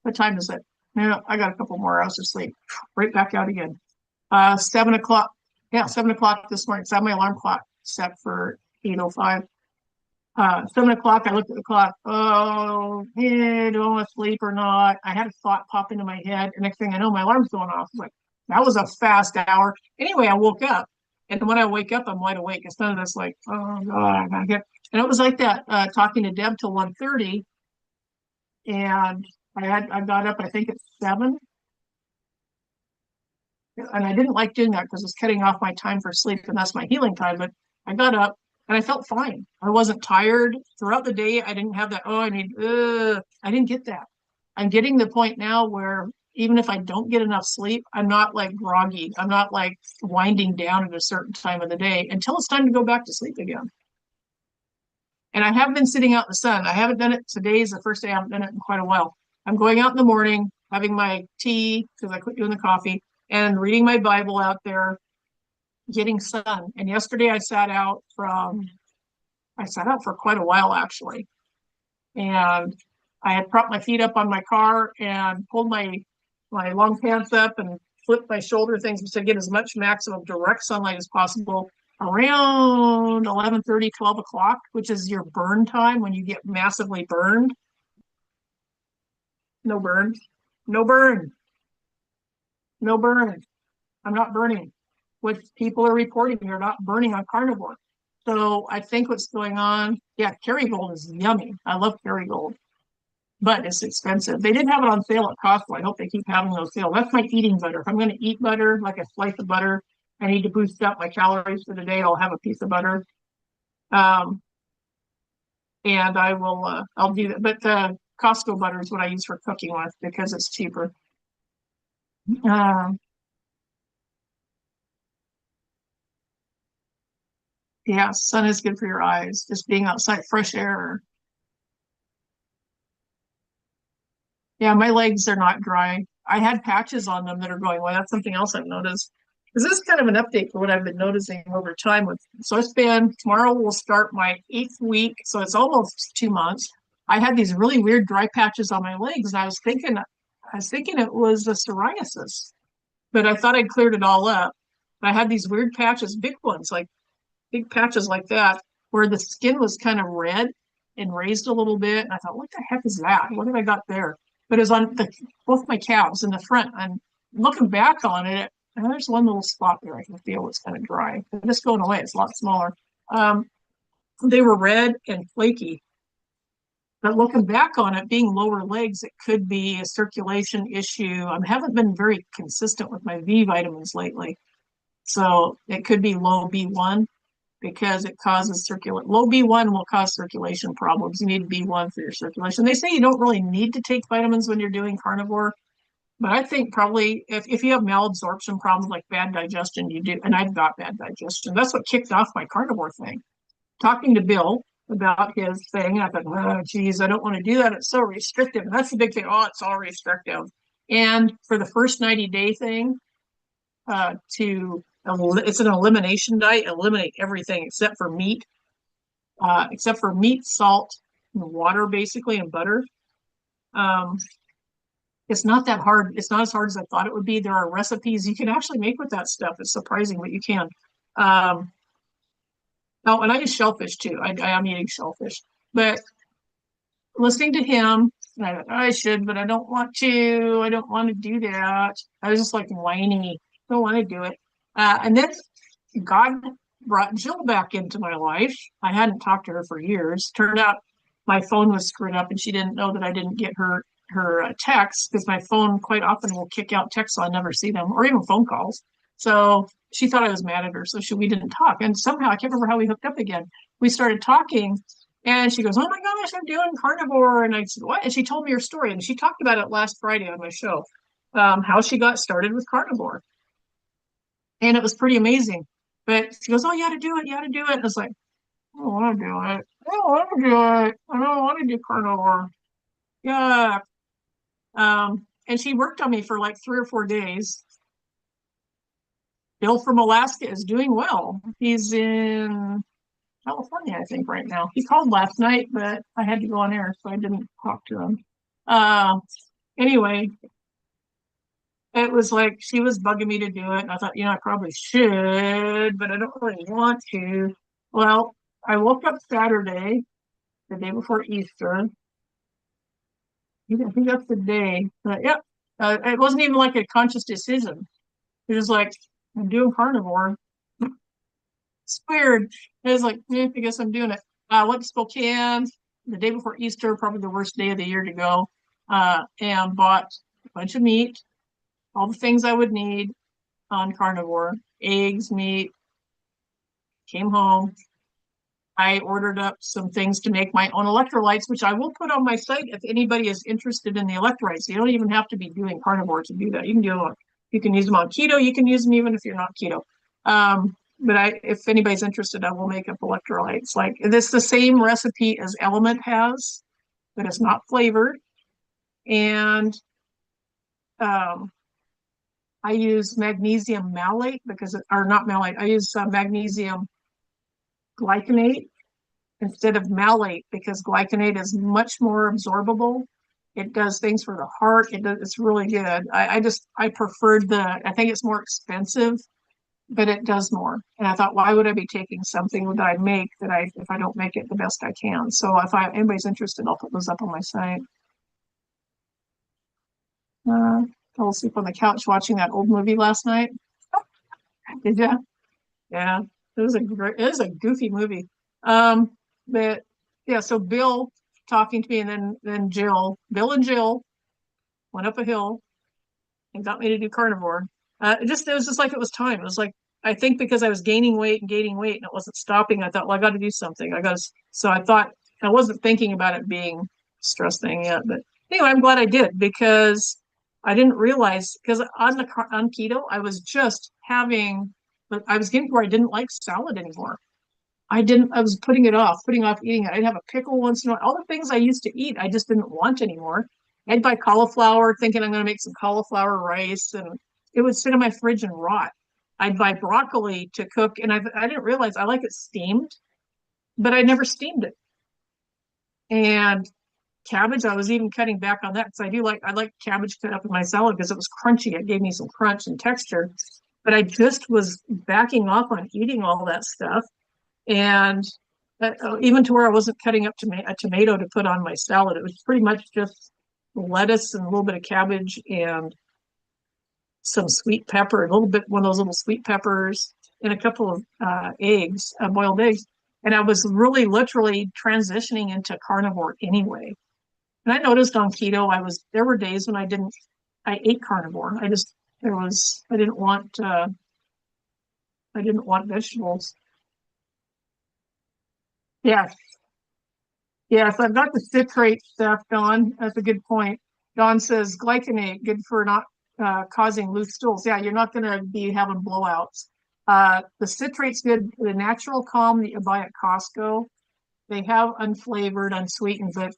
what time is it? Yeah, I got a couple more hours of sleep. Right back out again. 7 o'clock. Yeah, 7 o'clock this morning. So I have my alarm clock set for 8:05. 7 o'clock, I looked at the clock. Oh, do I want to sleep or not? I had a thought pop into my head. And next thing I know, my alarm's going off. I was like, that was a fast hour. Anyway, I woke up. And when I wake up, I'm wide awake. It's none of this like, oh God, I gotta get. And it was like that, talking to Deb till 1:30. And I got up, I think at 7. And I didn't like doing that because it's cutting off my time for sleep. And that's my healing time. But I got up and I felt fine. I wasn't tired throughout the day. I didn't have that, oh, I didn't get that. I'm getting the point now where even if I don't get enough sleep, I'm not like groggy. I'm not like winding down at a certain time of the day until it's time to go back to sleep again. And I have been sitting out in the sun. I haven't done it. Today is the first day I haven't done it in quite a while. I'm going out in the morning, having my tea because I quit doing the coffee, and reading my Bible out there, getting sun. And yesterday I sat out for quite a while actually. And I had propped my feet up on my car and pulled my long pants up and flipped my shoulder things to get as much maximum direct sunlight as possible around 11:30, 12 o'clock, which is your burn time when you get massively burned. No burn, no burn, no burn. I'm not burning. What people are reporting, you're not burning on carnivore. So I think what's going on, yeah, Kerrygold is yummy. I love Kerrygold, but it's expensive. They didn't have it on sale at Costco. I hope they keep having those sales. That's my eating butter. If I'm going to eat butter, like a slice of butter, I need to boost up my calories for the day. I'll have a piece of butter. And I'll do that. But Costco butter is what I use for cooking with because it's cheaper. Yeah, sun is good for your eyes. Just being outside, fresh air. Yeah, my legs are not dry. I had patches on them that are going away. That's something else I've noticed. Because this is kind of an update for what I've been noticing over time. So tomorrow will start my 8th week. So it's almost 2 months. I had these really weird dry patches on my legs. And I was thinking it was a psoriasis, but I thought I'd cleared it all up. I had these weird patches, big ones, like big patches like that, where the skin was kind of red and raised a little bit. And I thought, what the heck is that? What have I got there? But it was on both my calves in the front. And looking back on it, and there's one little spot there I can feel it's kind of dry. But it's going away. It's a lot smaller. They were red and flaky. But looking back on it, being lower legs, it could be a circulation issue. I haven't been very consistent with my V vitamins lately. So it could be low B1 because it causes low B1 will cause circulation problems. You need B1 for your circulation. They say you don't really need to take vitamins when you're doing carnivore, but I think probably if you have malabsorption problems like bad digestion, you do. And I've got bad digestion. That's what kicked off my carnivore thing. Talking to Bill about his thing, I thought, oh, geez, I don't want to do that. It's so restrictive. And that's the big thing. Oh, it's all restrictive. And for the first 90-day thing, it's an elimination diet. Eliminate everything except for meat, salt, and water, basically, and butter. It's not that hard. It's not as hard as I thought it would be. There are recipes you can actually make with that stuff. It's surprising, but you can. Oh, and I use shellfish too. I am eating shellfish, but listening to him, I thought, I should, but I don't want to. I don't want to do that. I was just like whiny. Don't want to do it. And then God brought Jill back into my life. I hadn't talked to her for years. Turned out my phone was screwed up and she didn't know that I didn't get her texts because my phone quite often will kick out texts so I never see them, or even phone calls. So she thought I was mad at her. So we didn't talk. And somehow, I can't remember how we hooked up again. We started talking And she goes, "Oh my gosh, I'm doing carnivore." And I said, "What?" And she told me her story, and she talked about it last Friday on my show, how she got started with carnivore, and it was pretty amazing. But she goes, "Oh, you got to do it, you got to do it." And I was like, "I don't want to do it. I don't want to do it. I don't want to do carnivore." Yeah. And she worked on me for like 3 or 4 days. Bill from Alaska is doing well. He's in California, I think, right now. He called last night, but I had to go on air, so I didn't talk to him. Uh, anyway, it was like she was bugging me to do it. And I thought, I probably should, but I don't really want to. Well, I woke up Saturday, the day before Easter. I think that's the day. But yeah, it wasn't even like a conscious decision. It was like, I'm doing carnivore. It's weird. It was like, I guess I'm doing it. I went to Spokane the day before Easter, probably the worst day of the year to go, and bought a bunch of meat, all the things I would need on carnivore, eggs, meat, came home. I ordered up some things to make my own electrolytes, which I will put on my site if anybody is interested in the electrolytes. You don't even have to be doing carnivore to do that. You can use them on keto. You can use them even if you're not keto. But if anybody's interested, I will make up electrolytes. Like it's the same recipe as Element has, but it's not flavored. And um, I use magnesium malate or not malate. I use magnesium glycinate instead of malate because glycinate is much more absorbable. It does things for the heart. It's really good. I preferred I think it's more expensive, but it does more. And I thought, why would I be taking something that I make if I don't make it the best I can? So if anybody's interested, I'll put those up on my site. Fell asleep on the couch watching that old movie last night. Did you? Yeah, it was a goofy movie. But yeah, so Bill talking to me, and then Bill and Jill went up a hill and got me to do carnivore. It was just like it was time. It was like I think because I was gaining weight and it wasn't stopping. I thought, well, I got to do something. So I thought I wasn't thinking about it being a stress thing yet. But anyway, I'm glad I did because I didn't realize because on keto I was just having, but I was getting to where I didn't like salad anymore. I was putting off eating it. I'd have a pickle once in a while. All the things I used to eat, I just didn't want anymore. I'd buy cauliflower thinking I'm going to make some cauliflower rice, and it would sit in my fridge and rot. I'd buy broccoli to cook, and I didn't realize I like it steamed, but I never steamed it. And cabbage, I was even cutting back on that because I like cabbage cut up in my salad because it was crunchy. It gave me some crunch and texture. But I just was backing off on eating all that stuff. And even to where I wasn't cutting up a tomato to put on my salad. It was pretty much just lettuce and a little bit of cabbage and some sweet pepper, a little bit, one of those little sweet peppers, and a couple of eggs, boiled eggs. And I was really literally transitioning into carnivore anyway. And I noticed on keto, there were days when I ate carnivore. I didn't want vegetables. Yes, yes, I've got the citrate stuff, Don. That's a good point. Don says glycinate, good for not causing loose stools. Yeah, you're not going to be having blowouts. The citrate's good. The natural calm that you buy at Costco, they have unflavored, unsweetened, but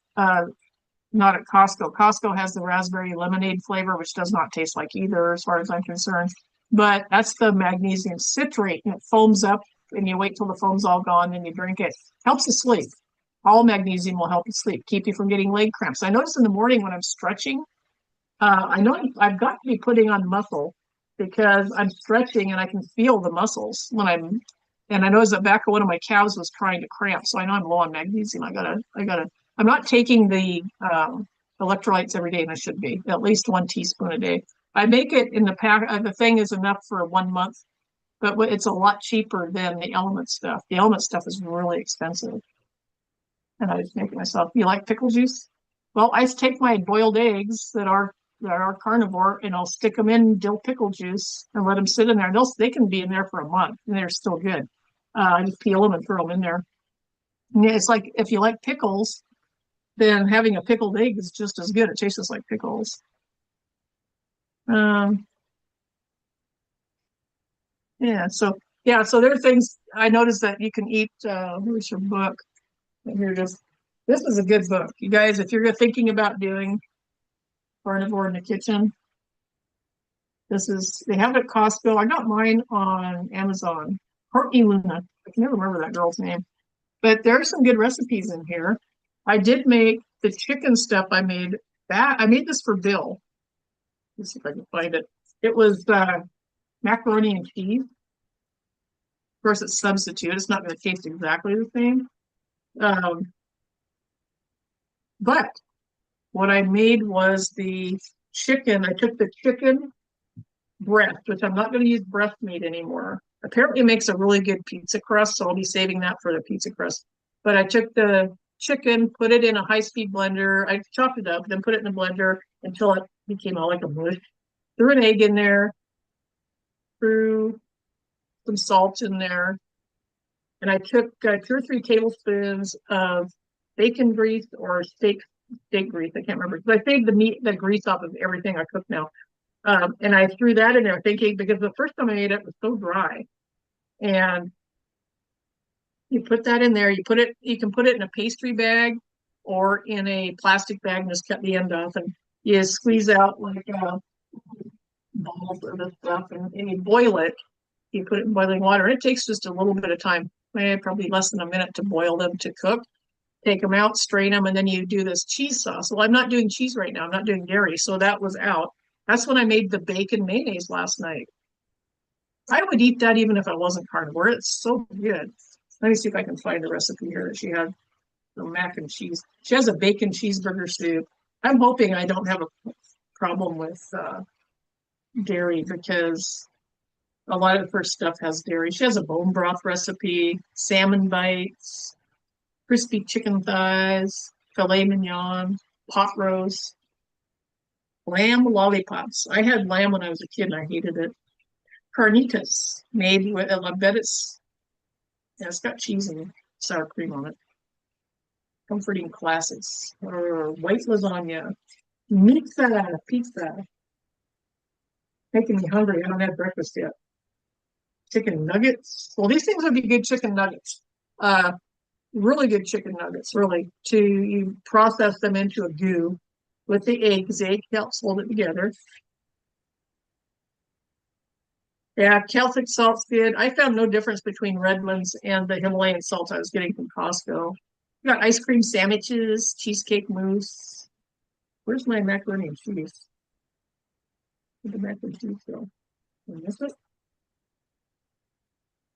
not at Costco. Costco has the raspberry lemonade flavor, which does not taste like either, as far as I'm concerned. But that's the magnesium citrate, and it foams up, and you wait till the foam's all gone, and you drink it. Helps you sleep. All magnesium will help you sleep, keep you from getting leg cramps. I notice in the morning when I'm stretching, I know I've got to be putting on muscle because I'm stretching and I can feel the muscles and I noticed the back of one of my calves was trying to cramp. So I know I'm low on magnesium. I'm not taking the electrolytes every day, and I should be at least 1 teaspoon a day. I make it in the pack. The thing is enough for 1 month, but it's a lot cheaper than the element stuff. The element stuff is really expensive. And I just make it myself. You like pickle juice? Well, I take my boiled eggs that are carnivore, and I'll stick them in dill pickle juice and let them sit in there. They can be in there for a month, and they're still good. I just peel them and throw them in there. Yeah, it's like if you like pickles, then having a pickled egg is just as good. It tastes just like pickles. Um, yeah, so there are things I noticed that you can eat. Where's your book? Here, just this is a good book, you guys. If you're thinking about doing carnivore in the kitchen, this is they have it at Costco. I got mine on Amazon. Courtney Luna. I can never remember that girl's name, but there are some good recipes in here. I did make the chicken stuff. I made this for Bill. Let's see if I can find it. It was macaroni and cheese. Of course, it's substitute. It's not going to taste exactly the same. Um, but what I made was the chicken. I took the chicken breast, which I'm not going to use breast meat anymore. Apparently, it makes a really good pizza crust, so I'll be saving that for the pizza crust. But I took the chicken, put it in a high-speed blender. I chopped it up, then put it in the blender until it became all like a mush. Threw an egg in there, threw some salt in there, and I took 2 or 3 tablespoons of bacon grease or steak grease. I can't remember because I saved the grease off of everything I cook now. And I threw that in there thinking because the first time I made it was so dry. And you put that in there, you can put it in a pastry bag or in a plastic bag and just cut the end off and you squeeze out like balls of this stuff and you boil it. You put it in boiling water. It takes just a little bit of time, probably less than a minute to boil them to cook. Take them out, strain them, and then you do this cheese sauce. Well, I'm not doing cheese right now. I'm not doing dairy, so that was out. That's when I made the bacon mayonnaise last night. I would eat that even if I wasn't carnivore. It's so good. Let me see if I can find the recipe here that she had. The mac and cheese. She has a bacon cheeseburger soup. I'm hoping I don't have a problem with dairy because a lot of her stuff has dairy. She has a bone broth recipe, salmon bites, crispy chicken thighs, filet mignon, pot roast, lamb lollipops. I had lamb when I was a kid and I hated it. Carnitas, made with, I bet it's got cheese and sour cream on it. Comforting classics. Or white lasagna. Pizza. Making me hungry. I don't have breakfast yet. Chicken nuggets. Well, these things would be good chicken nuggets. Really good chicken nuggets, really. You process them into a goo with the egg, because the egg helps hold it together. Yeah, Celtic salt's good. I found no difference between Redlands and the Himalayan salt I was getting from Costco. We got ice cream sandwiches, cheesecake mousse. Where's my macaroni and cheese? Where'd the mac and cheese go? Did I miss it?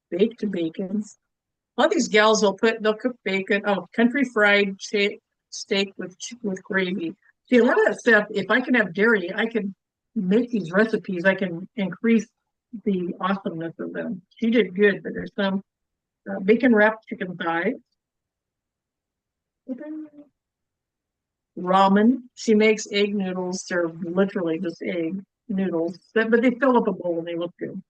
Baked bacon. All these gals they'll cook bacon. Oh, country fried steak with gravy. See, a lot of that stuff, if I can have dairy, I can make these recipes. I can increase the awesomeness of them. She did good, but there's some bacon wrapped chicken thighs. Ramen. She makes egg noodles. They're literally just egg noodles, but they fill up a bowl and they look good.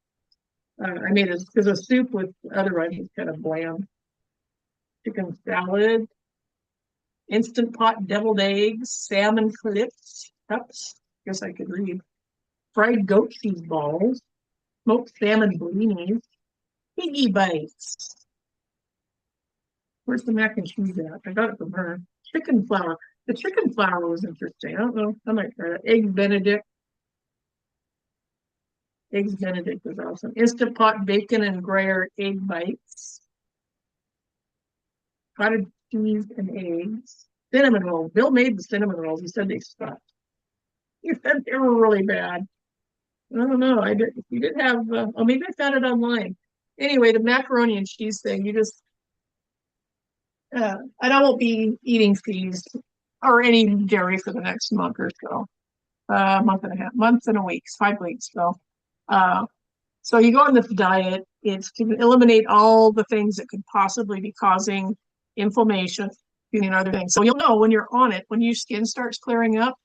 I made it because a soup with otherwise it's kind of bland. Chicken salad, instant pot deviled eggs, salmon clips, cups. Guess I could read. Fried goat cheese balls, smoked salmon blinis, piggy bites. Where's the mac and cheese at? I got it from her. Chicken flour. The chicken flour was interesting. I don't know. I might try that. Eggs Benedict. Eggs Benedict was awesome. Instant pot bacon and Gruyere egg bites. Cottage cheese and eggs. Cinnamon rolls. Bill made the cinnamon rolls. He said they sucked. He said they were really bad. I don't know. He did have. Oh, maybe I found it online. Anyway, the macaroni and cheese thing. You just. And I won't be eating cheese or any dairy for the next month or so. Month and a half, month and a week, 5 weeks. So you go on this diet. It's to eliminate all the things that could possibly be causing inflammation and other things. So you'll know when you're on it, when your skin starts clearing up.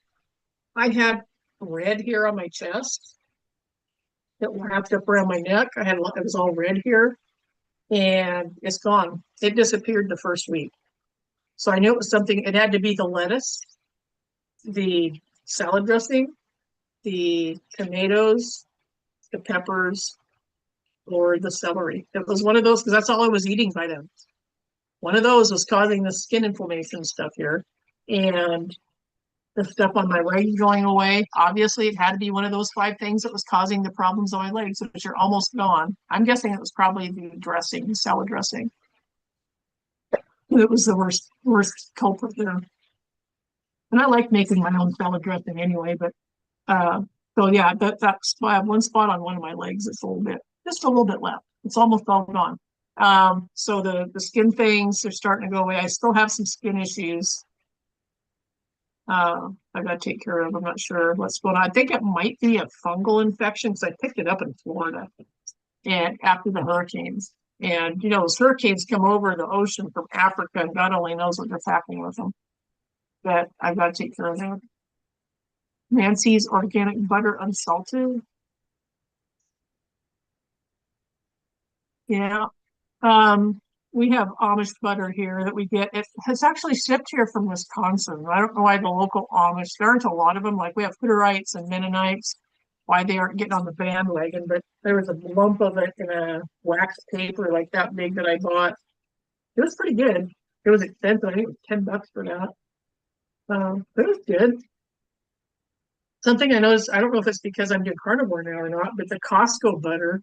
I had red here on my chest that wrapped up around my neck. It was all red here. and it's gone. It disappeared the first week. So I knew it was something, it had to be the lettuce, the salad dressing, the tomatoes, the peppers, or the celery. It was one of those because that's all I was eating by then. One of those was causing the skin inflammation stuff here. And the stuff on my legs going away. Obviously, it had to be one of those five things that was causing the problems on my legs, which are almost gone. I'm guessing it was probably the dressing, the salad dressing. It was the worst culprit there. And I like making my own salad dressing anyway, but so yeah, that's I have one spot on one of my legs. It's a little bit, just a little bit left. It's almost all gone. So the skin things are starting to go away. I still have some skin issues. I got to take care of. I'm not sure what's going on. I think it might be a fungal infection because I picked it up in Florida and after the hurricanes. And you know, those hurricanes come over the ocean from Africa, and God only knows what they're packing with them. But I've got to take care of that. Nancy's organic butter unsalted. Yeah. Um, we have Amish butter here that we get. It's actually shipped here from Wisconsin. I don't know why the local Amish, there aren't a lot of them. Like we have Hutterites and Mennonites, why they aren't getting on the bandwagon. But there was a lump of it in a wax paper like that big that I bought. It was pretty good. It was expensive. I think it was $10 for that. But it was good. Something I noticed, I don't know if it's because I'm doing carnivore now or not, but the Costco butter,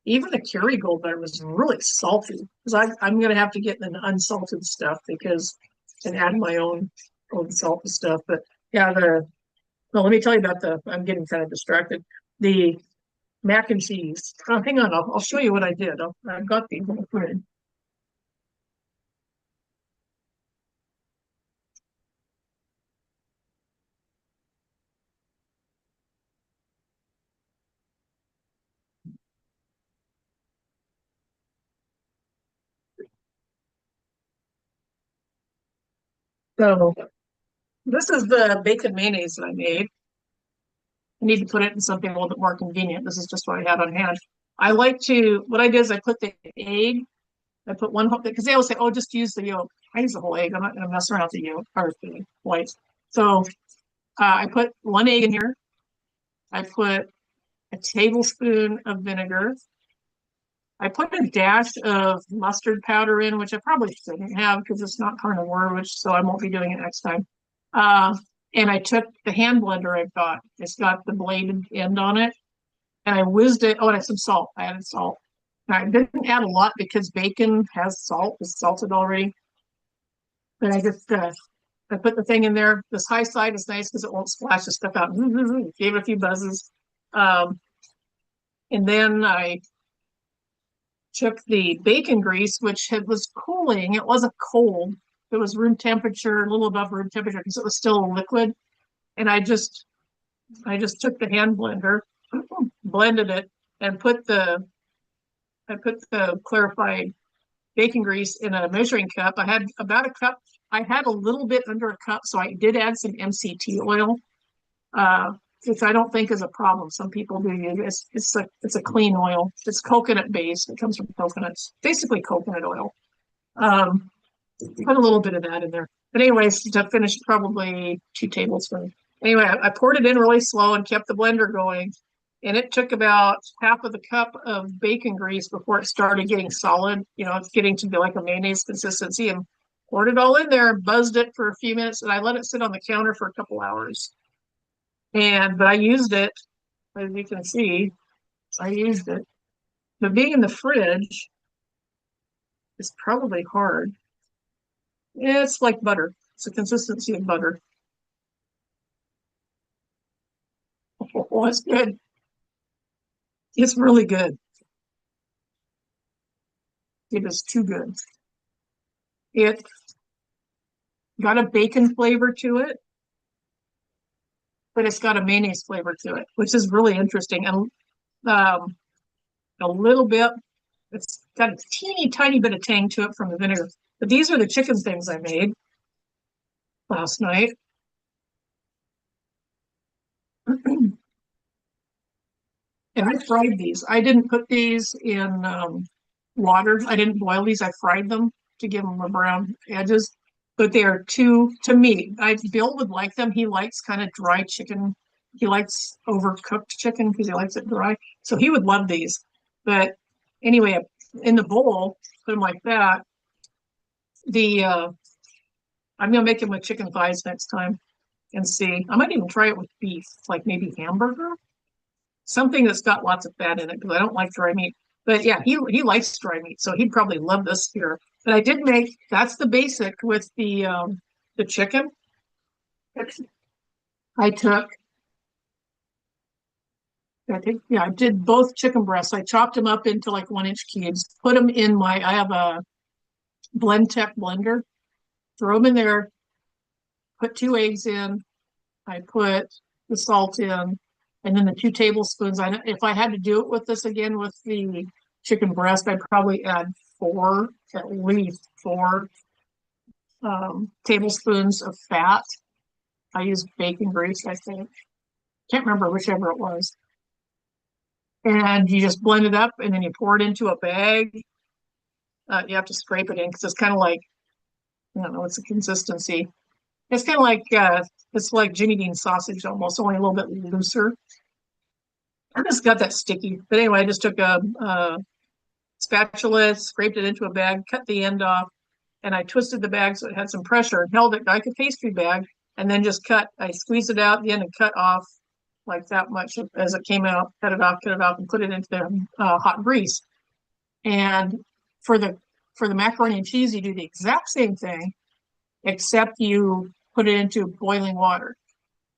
even the Kerrygold butter was really salty. Because I'm going to have to get the unsalted stuff because and add my own salt and stuff. But yeah, well, let me tell you about I'm getting kind of distracted. The mac and cheese. Oh, hang on, I'll show you what I did. I've got these in the fridge. So this is the bacon mayonnaise that I made. I need to put it in something a little bit more convenient. This is just what I had on hand. What I did is I put the egg, I put one whole, because they always say, oh, just use the yolk. I use the whole egg. I'm not going to mess around with the yolk or the whites. So I put one egg in here. I put a tablespoon of vinegar. I put a dash of mustard powder in, which I probably shouldn't have because it's not carnivore, so I won't be doing it next time. Uh, and I took the hand blender I've got. It's got the bladed end on it, and I whizzed it. Oh, and I had some salt. I added salt. I didn't add a lot because bacon has salt. It's salted already. But I put the thing in there. This high side is nice because it won't splash the stuff out. Gave it a few buzzes. Um, and then I took the bacon grease, which was cooling. It wasn't cold. It was room temperature, a little above room temperature because it was still a liquid. And I just took the hand blender, blended it, and I put the clarified bacon grease in a measuring cup. I had about a cup. I had a little bit under a cup, so I did add some MCT oil, uh, which I don't think is a problem. Some people do use it. It's a clean oil. It's coconut based. It comes from coconuts, basically coconut oil. Um, put a little bit of that in there. But anyways, to finish, probably 2 tablespoons. Anyway, I poured it in really slow and kept the blender going. And it took about half of the cup of bacon grease before it started getting solid. You know, it's getting to be like a mayonnaise consistency, and poured it all in there, buzzed it for a few minutes, and I let it sit on the counter for a couple hours. But I used it, as you can see, I used it. But being in the fridge is probably hard. It's like butter. It's the consistency of butter. Oh, it's good. It's really good. It is too good. It got a bacon flavor to it, but it's got a mayonnaise flavor to it, which is really interesting. And a little bit, it's got a teeny tiny bit of tang to it from the vinegar. But these are the chicken things I made last night. And I fried these. I didn't put these in water. I didn't boil these. I fried them to give them the brown edges. But they are too, to me, Bill would like them. He likes kind of dry chicken. He likes overcooked chicken because he likes it dry. So he would love these. But anyway, in the bowl, put them like that. The I'm gonna make them with chicken thighs next time and see. I might even try it with beef, like maybe hamburger, something that's got lots of fat in it because I don't like dry meat. But yeah, he likes dry meat, so he'd probably love this here. But I did make that's the basic with the chicken. I took I think yeah, I did both chicken breasts. I chopped them up into like 1 inch cubes, put them in my I have a Blend-Tec blender, throw them in there, put 2 eggs in, I put the salt in, and then the 2 tablespoons. If I had to do it with this again with the chicken breast, I'd probably add four, at least four tablespoons of fat. I used bacon grease, I think. Can't remember whichever it was. And you just blend it up and then you pour it into a bag. You have to scrape it in because it's kind of like, I don't know, what's the consistency. It's kind of like it's like Jimmy Dean sausage almost, only a little bit looser. I just got that sticky. But anyway, I just took a spatula, scraped it into a bag, cut the end off, and I twisted the bag so it had some pressure and held it like a pastry bag, and then just I squeezed it out at the end and cut off like that much as it came out, cut it off, and put it into the hot grease. And for the macaroni and cheese, you do the exact same thing, except you put it into boiling water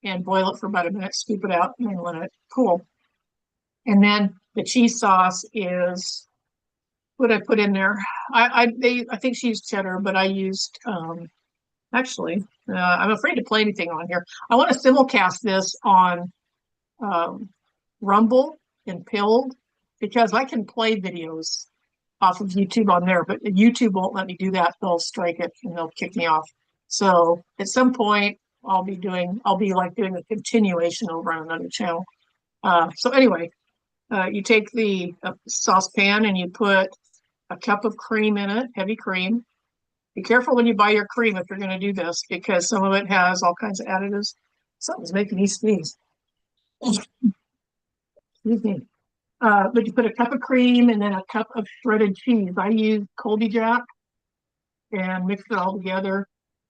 and boil it for about a minute, scoop it out, and then let it cool. And then the cheese sauce is what I put in there. I think she used cheddar, but I used actually I'm afraid to play anything on here. I want to simulcast this on Rumble and Pilled because I can play videos off of YouTube on there, but YouTube won't let me do that. They'll strike it and they'll kick me off. So at some point I'll be like doing a continuation over on another channel. So anyway, you take the saucepan and you put a cup of cream in it, heavy cream. Be careful when you buy your cream if you're going to do this because some of it has all kinds of additives. Something's making me sneeze. Excuse me. But you put a cup of cream and then a cup of shredded cheese. I use Colby Jack and mix it all together.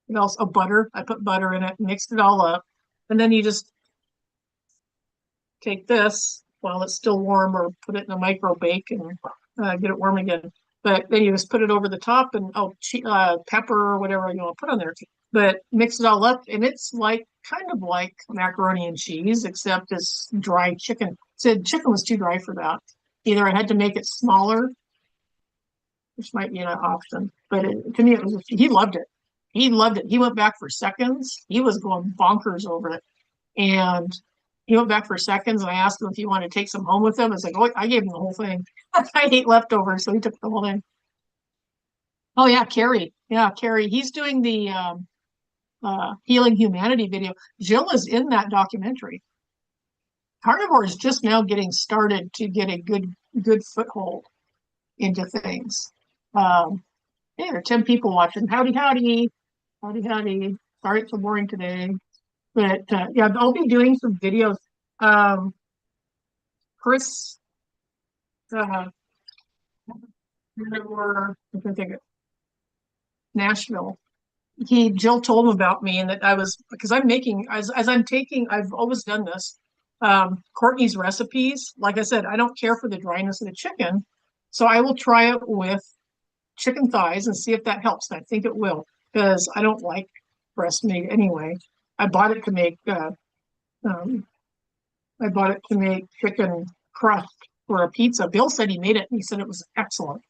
And also butter. I put butter in it, mixed it all up. And then you just take this while it's still warm or put it in a micro bake and get it warm again. But then you just put it over the top and pepper or whatever you want to put on there. But mix it all up and it's like kind of like macaroni and cheese, except it's dry chicken. So chicken was too dry for that. Either I had to make it smaller, which might be an option. But to me, he loved it. He loved it. He went back for seconds. He was going bonkers over it. And he went back for seconds and I asked him if he wanted to take some home with him. I was like, oh, I gave him the whole thing. I hate leftovers, so he took the whole thing. Oh yeah, Carrie. Yeah, Carrie. He's doing the Healing Humanity video. Jill is in that documentary. Carnivore is just now getting started to get a good foothold into things. Hey, there are 10 people watching. Howdy, howdy. Howdy, howdy. Sorry it's so boring today. But yeah, I'll be doing some videos. Chris, I can think of Nashville. Jill told him about me and that I was, because I'm making, as I'm taking, I've always done this. Courtney's recipes, like I said, I don't care for the dryness of the chicken. So I will try it with chicken thighs and see if that helps. And I think it will, because I don't like breast meat anyway. I bought it to make chicken crust for a pizza. Bill said he made it and he said it was excellent.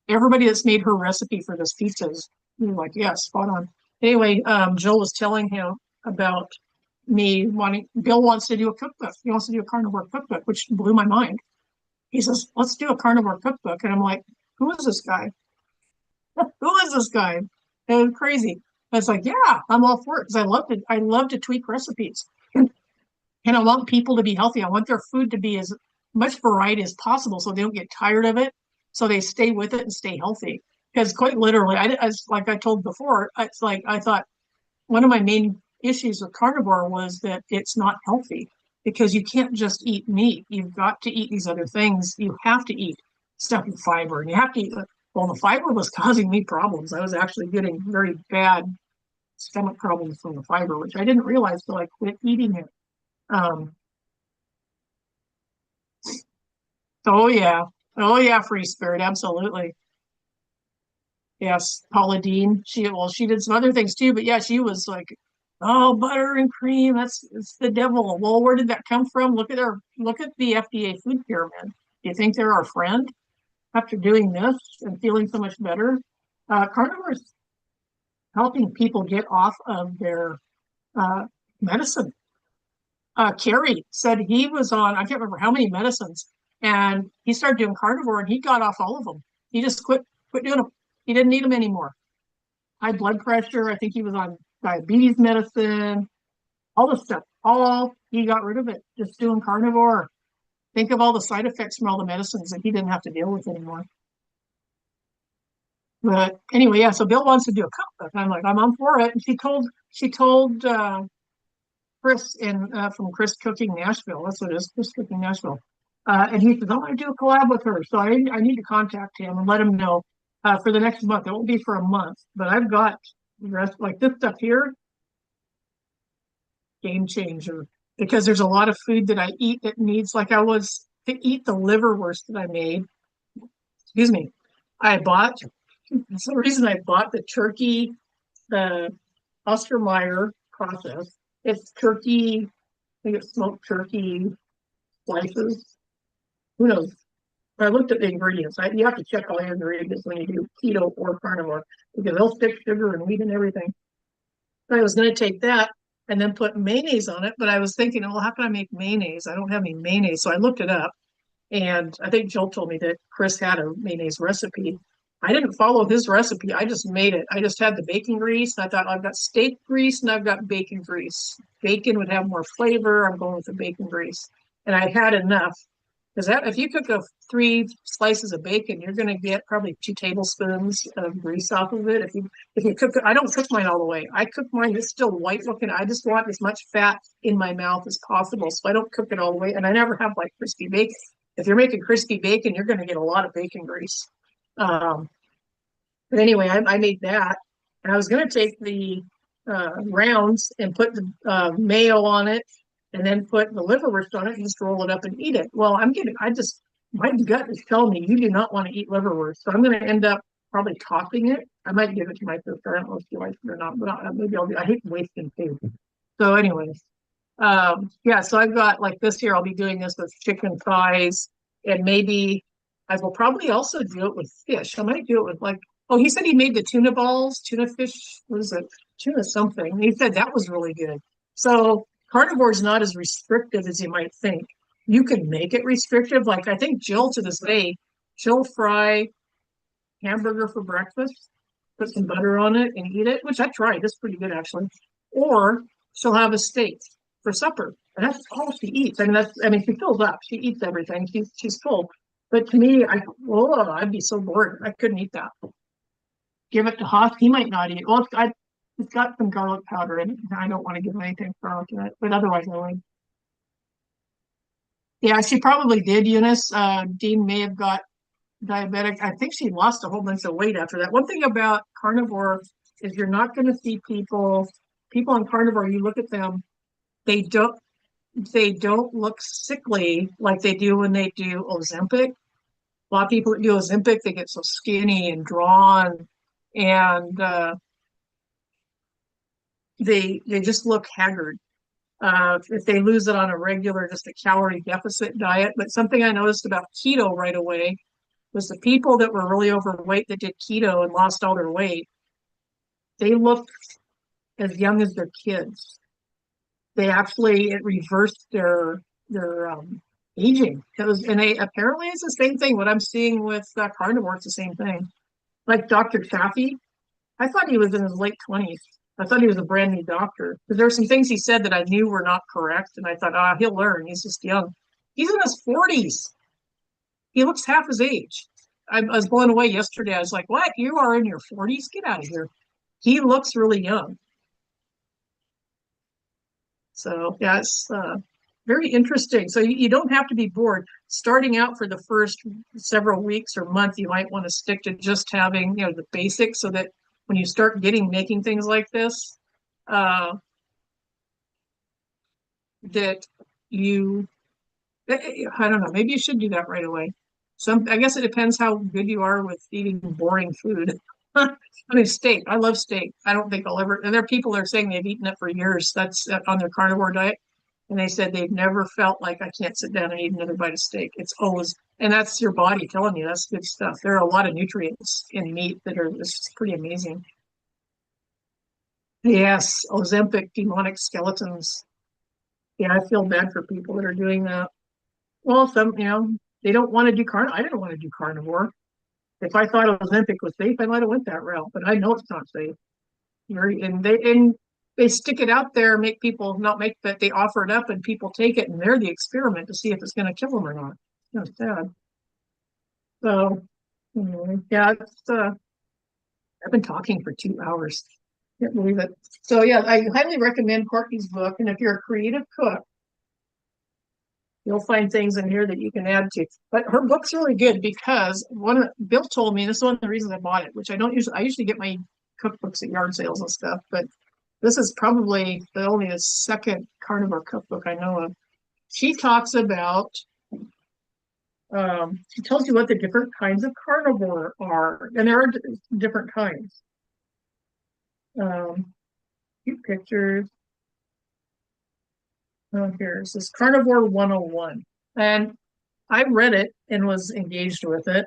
Everybody that's made her recipe for this pizza is like, yeah, spot on. Anyway, Jill was telling him about me Bill wants to do a cookbook. He wants to do a carnivore cookbook, which blew my mind. He says, let's do a carnivore cookbook. And I'm like, who is this guy? Who is this guy? It was crazy. I was like, yeah, I'm all for it because I love to tweak recipes. And I want people to be healthy. I want their food to be as much variety as possible so they don't get tired of it. so they stay with it and stay healthy. Because quite literally, like I told before, it's like I thought one of my main issues with carnivore was that it's not healthy because you can't just eat meat. You've got to eat these other things. You have to eat stuff with fiber, and you have to eat. Well, the fiber was causing me problems. I was actually getting very bad stomach problems from the fiber, which I didn't realize till I quit eating it. Um, oh yeah, oh yeah, free spirit, absolutely. Yes, Paula Dean. She did some other things too, but yeah, she was like, oh, butter and cream, it's the devil. Well, where did that come from? Look at the FDA food pyramid. Do you think they're our friend after doing this and feeling so much better? Carnivore's helping people get off of their medicine. Kerry said he was on, I can't remember how many medicines, and he started doing carnivore and he got off all of them. He just quit doing them. He didn't need them anymore. High blood pressure. I think he was on diabetes medicine, all this stuff. All he got rid of it, just doing carnivore. Think of all the side effects from all the medicines that he didn't have to deal with anymore. But anyway, yeah. So Bill wants to do a cookbook. I'm like, I'm on for it. And she told Chris in from Chris Cooking Nashville. That's what it is, Chris Cooking Nashville. And he says, I want to do a collab with her. So I need to contact him and let him know for the next month. It won't be for a month, but I've got the rest, like this stuff here, game changer. Because there's a lot of food that I eat that needs, like I was to eat the liverwurst that I made. Excuse me. I bought, that's the reason I bought the turkey, the Oscar Mayer process. It's turkey, I think it's smoked turkey slices. Who knows? I looked at the ingredients. You have to check all your ingredients when you do keto or carnivore because they'll stick sugar and wheat and everything. I was going to take that and then put mayonnaise on it, but I was thinking, well, how can I make mayonnaise? I don't have any mayonnaise. So I looked it up, and I think Jill told me that Chris had a mayonnaise recipe. I didn't follow his recipe. I just made it. I just had the bacon grease, and I thought I've got steak grease and I've got bacon grease. Bacon would have more flavor. I'm going with the bacon grease. And I had enough. Because if you cook 3 slices of bacon, you're going to get probably 2 tablespoons of grease off of it. If you cook it, I don't cook mine all the way. I cook mine, it's still white looking. I just want as much fat in my mouth as possible. So I don't cook it all the way. And I never have like crispy bacon. If you're making crispy bacon, you're going to get a lot of bacon grease. But anyway, I made that. And I was going to take the rounds and put the mayo on it and then put the liverwurst on it and just roll it up and eat it. Well, my gut is telling me you do not want to eat liverwurst. So I'm going to end up probably tossing it. I might give it to my sister. I don't know if she likes it or not, but maybe I hate wasting food. So anyways, yeah, so I've got like this year, I'll be doing this with chicken thighs and maybe I will probably also do it with fish. I might do it with like, oh, he said he made the tuna balls, tuna fish, what is it? Tuna something. He said that was really good. So carnivore is not as restrictive as you might think. You can make it restrictive. Like I think Jill to this day, she'll fry hamburger for breakfast, put some butter on it and eat it, which I tried. It's pretty good actually. Or she'll have a steak for supper. And that's all she eats. I mean, she fills up. She eats everything. She's full. But to me, I'd be so bored. I couldn't eat that. Give it to Haas. He might not eat it. Well, it's got some garlic powder in it. I don't want to give anything garlic in it, but otherwise I would. Yeah, she probably did, Eunice. Dean may have got diabetic. I think she lost a whole bunch of weight after that. One thing about carnivore is you're not going to see people on carnivore, you look at them, they don't look sickly like they do when they do Ozempic. A lot of people that do Ozempic, they get so skinny and drawn, and they just look haggard. If they lose it on a regular, just a calorie deficit diet. But something I noticed about keto right away was the people that were really overweight that did keto and lost all their weight, they looked as young as their kids. It reversed their aging. And apparently it's the same thing. What I'm seeing with carnivore, it's the same thing. Like Dr. Chaffee, I thought he was in his late 20s. I thought he was a brand new doctor because there were some things he said that I knew were not correct. And I thought, he'll learn. He's just young. He's in his 40s. He looks half his age. I was blown away yesterday. I was like, "What? You are in your 40s? Get out of here." He looks really young. So yeah, it's very interesting. So you don't have to be bored. Starting out for the first several weeks or month, you might want to stick to just having, the basics so that when you start making things like this, uh, that you, I don't know, maybe you should do that right away. I guess it depends how good you are with eating boring food. I mean, steak. I love steak. I don't think I'll ever. And there are people that are saying they've eaten it for years. That's on their carnivore diet. And they said they've never felt like I can't sit down and eat another bite of steak. It's always, and that's your body telling you that's good stuff. There are a lot of nutrients in meat that are just pretty amazing. Yes, Ozempic demonic skeletons. Yeah, I feel bad for people that are doing that. Well, they don't want to do I didn't want to do carnivore. If I thought Ozempic was safe, I might have went that route, but I know it's not safe. And they stick it out there, make people not make that they offer it up and people take it and they're the experiment to see if it's going to kill them or not. It's sad. So yeah, I've been talking for 2 hours. Can't believe it. So yeah, I highly recommend Courtney's book. And if you're a creative cook, you'll find things in here that you can add to. But her book's really good because Bill told me, this is one of the reasons I bought it, which I usually get my cookbooks at yard sales and stuff, but this is probably only the second carnivore cookbook I know of. She talks about, she tells you what the different kinds of carnivore are, and there are different kinds. Cute pictures. Oh, here it says Carnivore 101. And I read it and was engaged with it.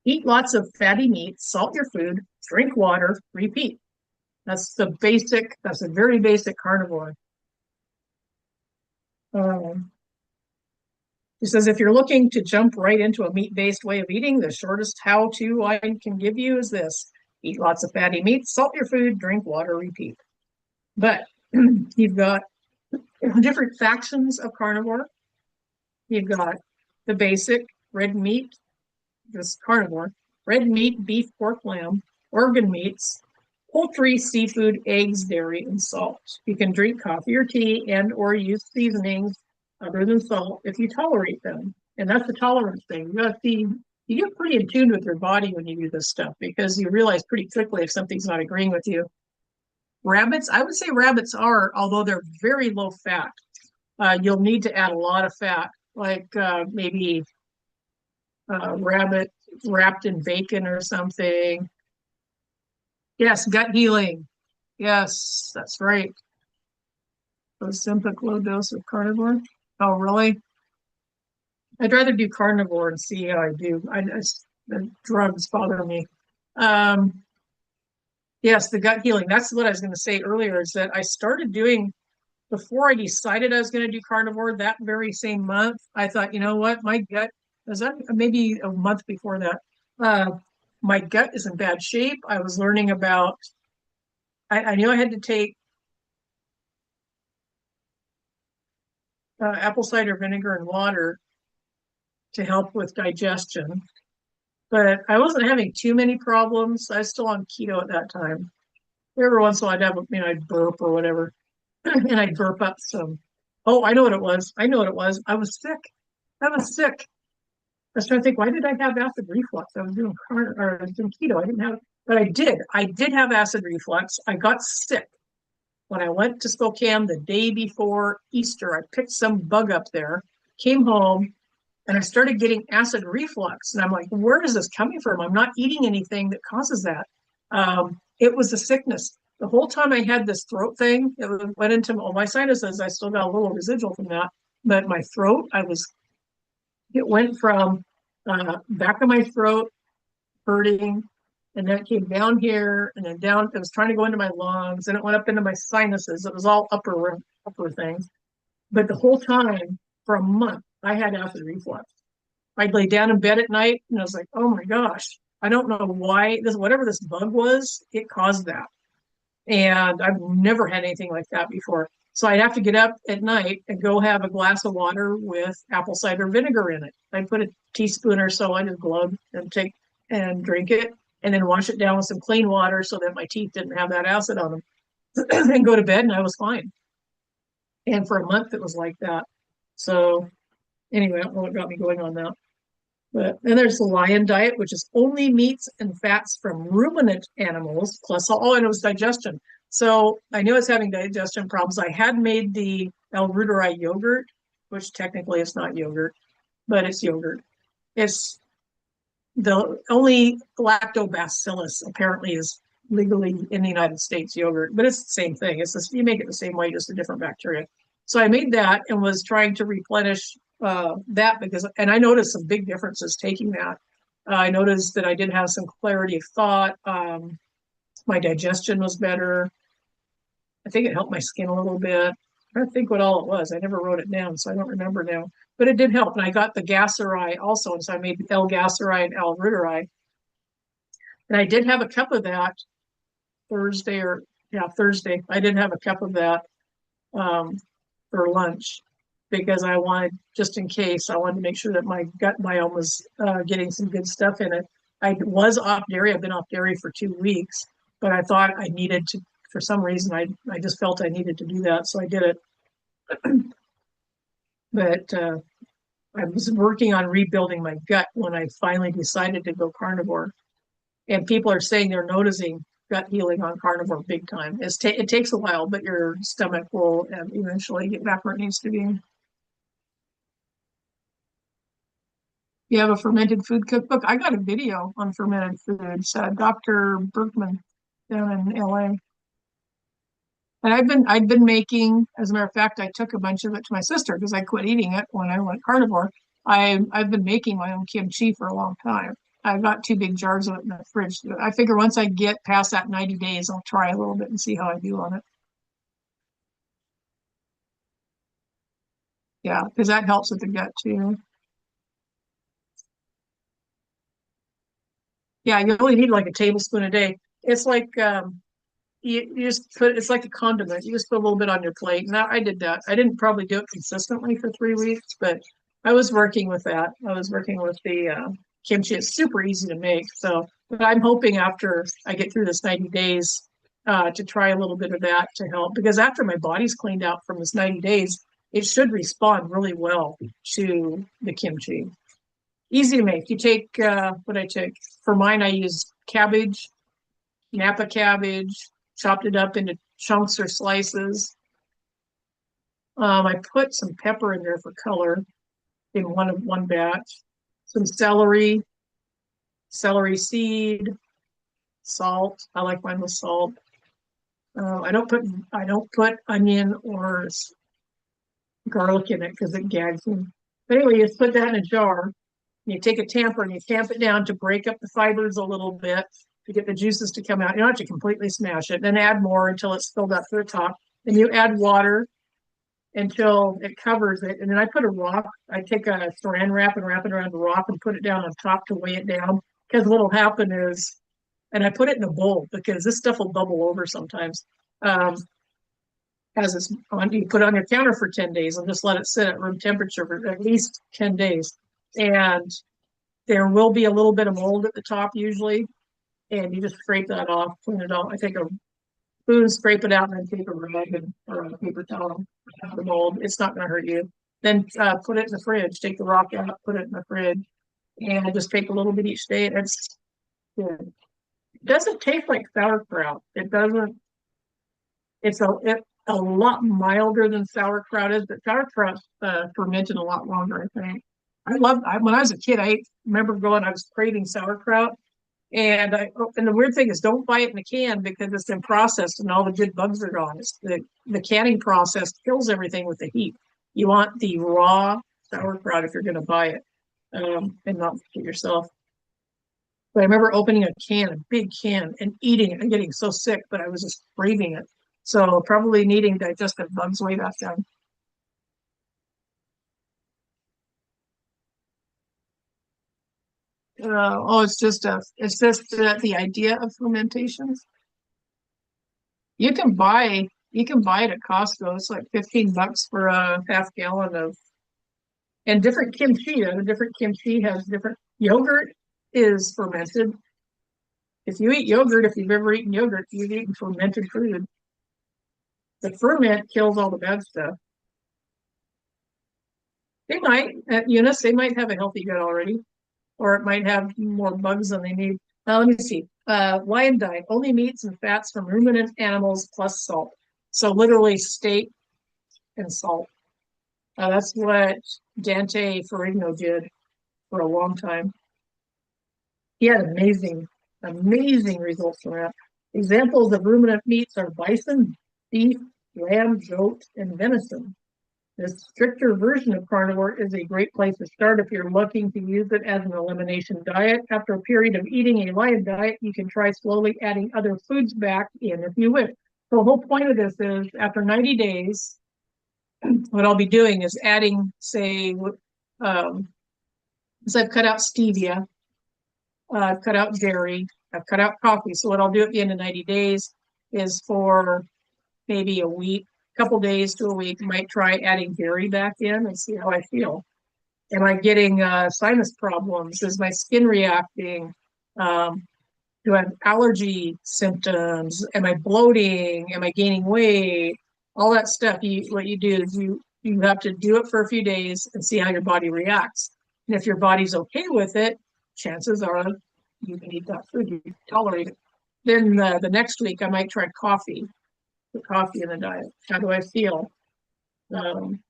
Eat lots of fatty meat, salt your food, drink water, repeat. That's a very basic carnivore. He says, if you're looking to jump right into a meat-based way of eating, the shortest how-to I can give you is this. Eat lots of fatty meat, salt your food, drink water, repeat. But you've got different factions of carnivore. You've got the basic red meat, this carnivore, red meat, beef, pork, lamb, organ meats, poultry, seafood, eggs, dairy, and salt. You can drink coffee or tea and or use seasonings other than salt if you tolerate them. And that's the tolerance thing. You get pretty in tune with your body when you do this stuff because you realize pretty quickly if something's not agreeing with you. Rabbits, I would say rabbits are, although they're very low fat. You'll need to add a lot of fat, like maybe rabbit wrapped in bacon or something. Yes, gut healing. Yes, that's right. Ozempic low dose of carnivore. Oh, really? I'd rather do carnivore and see how I do. The drugs bother me. Um, yes, the gut healing. That's what I was going to say earlier. Is that I started doing before I decided I was going to do carnivore that very same month. I thought, you know what, my gut was that maybe a month before that. Uh, my gut is in bad shape. I was learning about. I knew I had to take apple cider vinegar and water to help with digestion. But I wasn't having too many problems. I was still on keto at that time. Every once in a while, I'd burp or whatever, and I'd burp up some. Oh, I know what it was. I know what it was. I was sick. I was sick. I was trying to think, why did I have acid reflux? I was doing I was doing keto. I didn't have, but I did. I did have acid reflux. I got sick when I went to Spokane the day before Easter. I picked some bug up there, came home, and I started getting acid reflux. And I'm like, where is this coming from? I'm not eating anything that causes that. It was a sickness. The whole time I had this throat thing, it went into all my sinuses. I still got a little residual from that. But my throat, it went from back of my throat hurting, and then it came down here, and then down. It was trying to go into my lungs, and it went up into my sinuses. It was all upper things. But the whole time, for a month, I had acid reflux. I'd lay down in bed at night, and I was like, "Oh my gosh, I don't know why whatever this bug was, it caused that." And I've never had anything like that before. So I'd have to get up at night and go have a glass of water with apple cider vinegar in it. I'd put a teaspoon or so in a glove and take and drink it, and then wash it down with some clean water so that my teeth didn't have that acid on them, and go to bed, and I was fine. And for a month, it was like that. So anyway, I don't know what got me going on that. But then there's the lion diet, which is only meats and fats from ruminant animals, plus all, and it was digestion. So I knew I was having digestion problems. I had made the L-reuteri yogurt, which technically it's not yogurt, but it's yogurt. It's the only lactobacillus apparently is legally in the United States yogurt, but it's the same thing. It's just, you make it the same way, just a different bacteria. So I made that and was trying to replenish that because, and I noticed some big differences taking that. I noticed that I did have some clarity of thought. My digestion was better. I think it helped my skin a little bit. I don't think what all it was. I never wrote it down, so I don't remember now. But it did help. And I got the Gaceri also. And so I made L-Gaceri and L-reuteri. And I did have a cup of that Thursday. I did have a cup of that for lunch because I wanted, just in case, I wanted to make sure that my gut biome was getting some good stuff in it. I was off dairy. I've been off dairy for 2 weeks, but I thought I needed to, for some reason, I just felt I needed to do that. So I did it. But I was working on rebuilding my gut when I finally decided to go carnivore. And people are saying they're noticing gut healing on carnivore big time. It takes a while, but your stomach will eventually get back where it needs to be. You have a fermented food cookbook? I got a video on fermented foods. Dr. Berkman down in LA. And I'd been making, as a matter of fact, I took a bunch of it to my sister because I quit eating it when I went carnivore. I've been making my own kimchi for a long time. I've got 2 big jars of it in the fridge. I figure once I get past that 90 days, I'll try a little bit and see how I do on it. Yeah, because that helps with the gut too. Yeah, you only need like a tablespoon a day. It's like you just put, it's like a condiment. You just put a little bit on your plate. Now I did that. I didn't probably do it consistently for 3 weeks, but I was working with that. I was working with the kimchi. It's super easy to make. So, but I'm hoping after I get through this 90 days to try a little bit of that to help, because after my body's cleaned out from this 90 days, it should respond really well to the kimchi. Easy to make. You take what I take for mine. I use cabbage, Napa cabbage, chopped it up into chunks or slices. I put some pepper in there for color in one batch. Some celery seed, salt. I like mine with salt. I don't put onion or garlic in it because it gags me. But anyway, you just put that in a jar. You take a tamper and you tamp it down to break up the fibers a little bit to get the juices to come out. You don't have to completely smash it. Then add more until it's filled up to the top. Then you add water until it covers it. And then I put a rock. I take a saran wrap and wrap it around the rock and put it down on top to weigh it down. Because what'll happen is, and I put it in a bowl because this stuff will bubble over sometimes. As it's on, you put it on your counter for 10 days and just let it sit at room temperature for at least 10 days. And there will be a little bit of mold at the top usually. And you just scrape that off, clean it off. I take a spoon, scrape it out, and then take a rag or a paper towel out the mold. It's not going to hurt you. Then put it in the fridge. Take the rock out, put it in the fridge, and just take a little bit each day. And it's good. It doesn't taste like sauerkraut. It doesn't. It's a lot milder than sauerkraut is, but sauerkraut fermented a lot longer, I think. When I was a kid, I remember I was craving sauerkraut. And the weird thing is, don't buy it in a can because it's been processed and all the good bugs are gone. It's the canning process kills everything with the heat. You want the raw sauerkraut if you're going to buy it, and not get yourself. But I remember opening a big can, and eating it and getting so sick, but I was just craving it. So probably needing digestive bugs way back then. It's just the idea of fermentation. You can buy You can buy it at Costco. It's like 15 bucks for a half gallon of, and different kimchi. The different kimchi has different yogurt is fermented. If you eat yogurt, if you've ever eaten yogurt, you've eaten fermented food. The ferment kills all the bad stuff. They might, at Eunice, they might have a healthy gut already, or it might have more bugs than they need. Now, let me see. Lion diet, only meats and fats from ruminant animals plus salt. So literally steak and salt. That's what Dante Ferrigno did for a long time. He had amazing results from that. Examples of ruminant meats are bison, beef, lamb, goat, and venison. This stricter version of carnivore is a great place to start if you're looking to use it as an elimination diet. After a period of eating a lion diet, you can try slowly adding other foods back in if you wish. So the whole point of this is after 90 days, what I'll be doing is adding, say, because I've cut out stevia, I've cut out dairy, I've cut out coffee. So what I'll do at the end of 90 days is for maybe a week, couple days to a week, might try adding dairy back in and see how I feel. Am I getting sinus problems? Is my skin reacting? Do I have allergy symptoms? Am I bloating? Am I gaining weight? All that stuff. What you do is you have to do it for a few days and see how your body reacts. And if your body's okay with it, chances are you can eat that food, you can tolerate it. Then the next week I might try coffee. The coffee in the diet. How do I feel? Am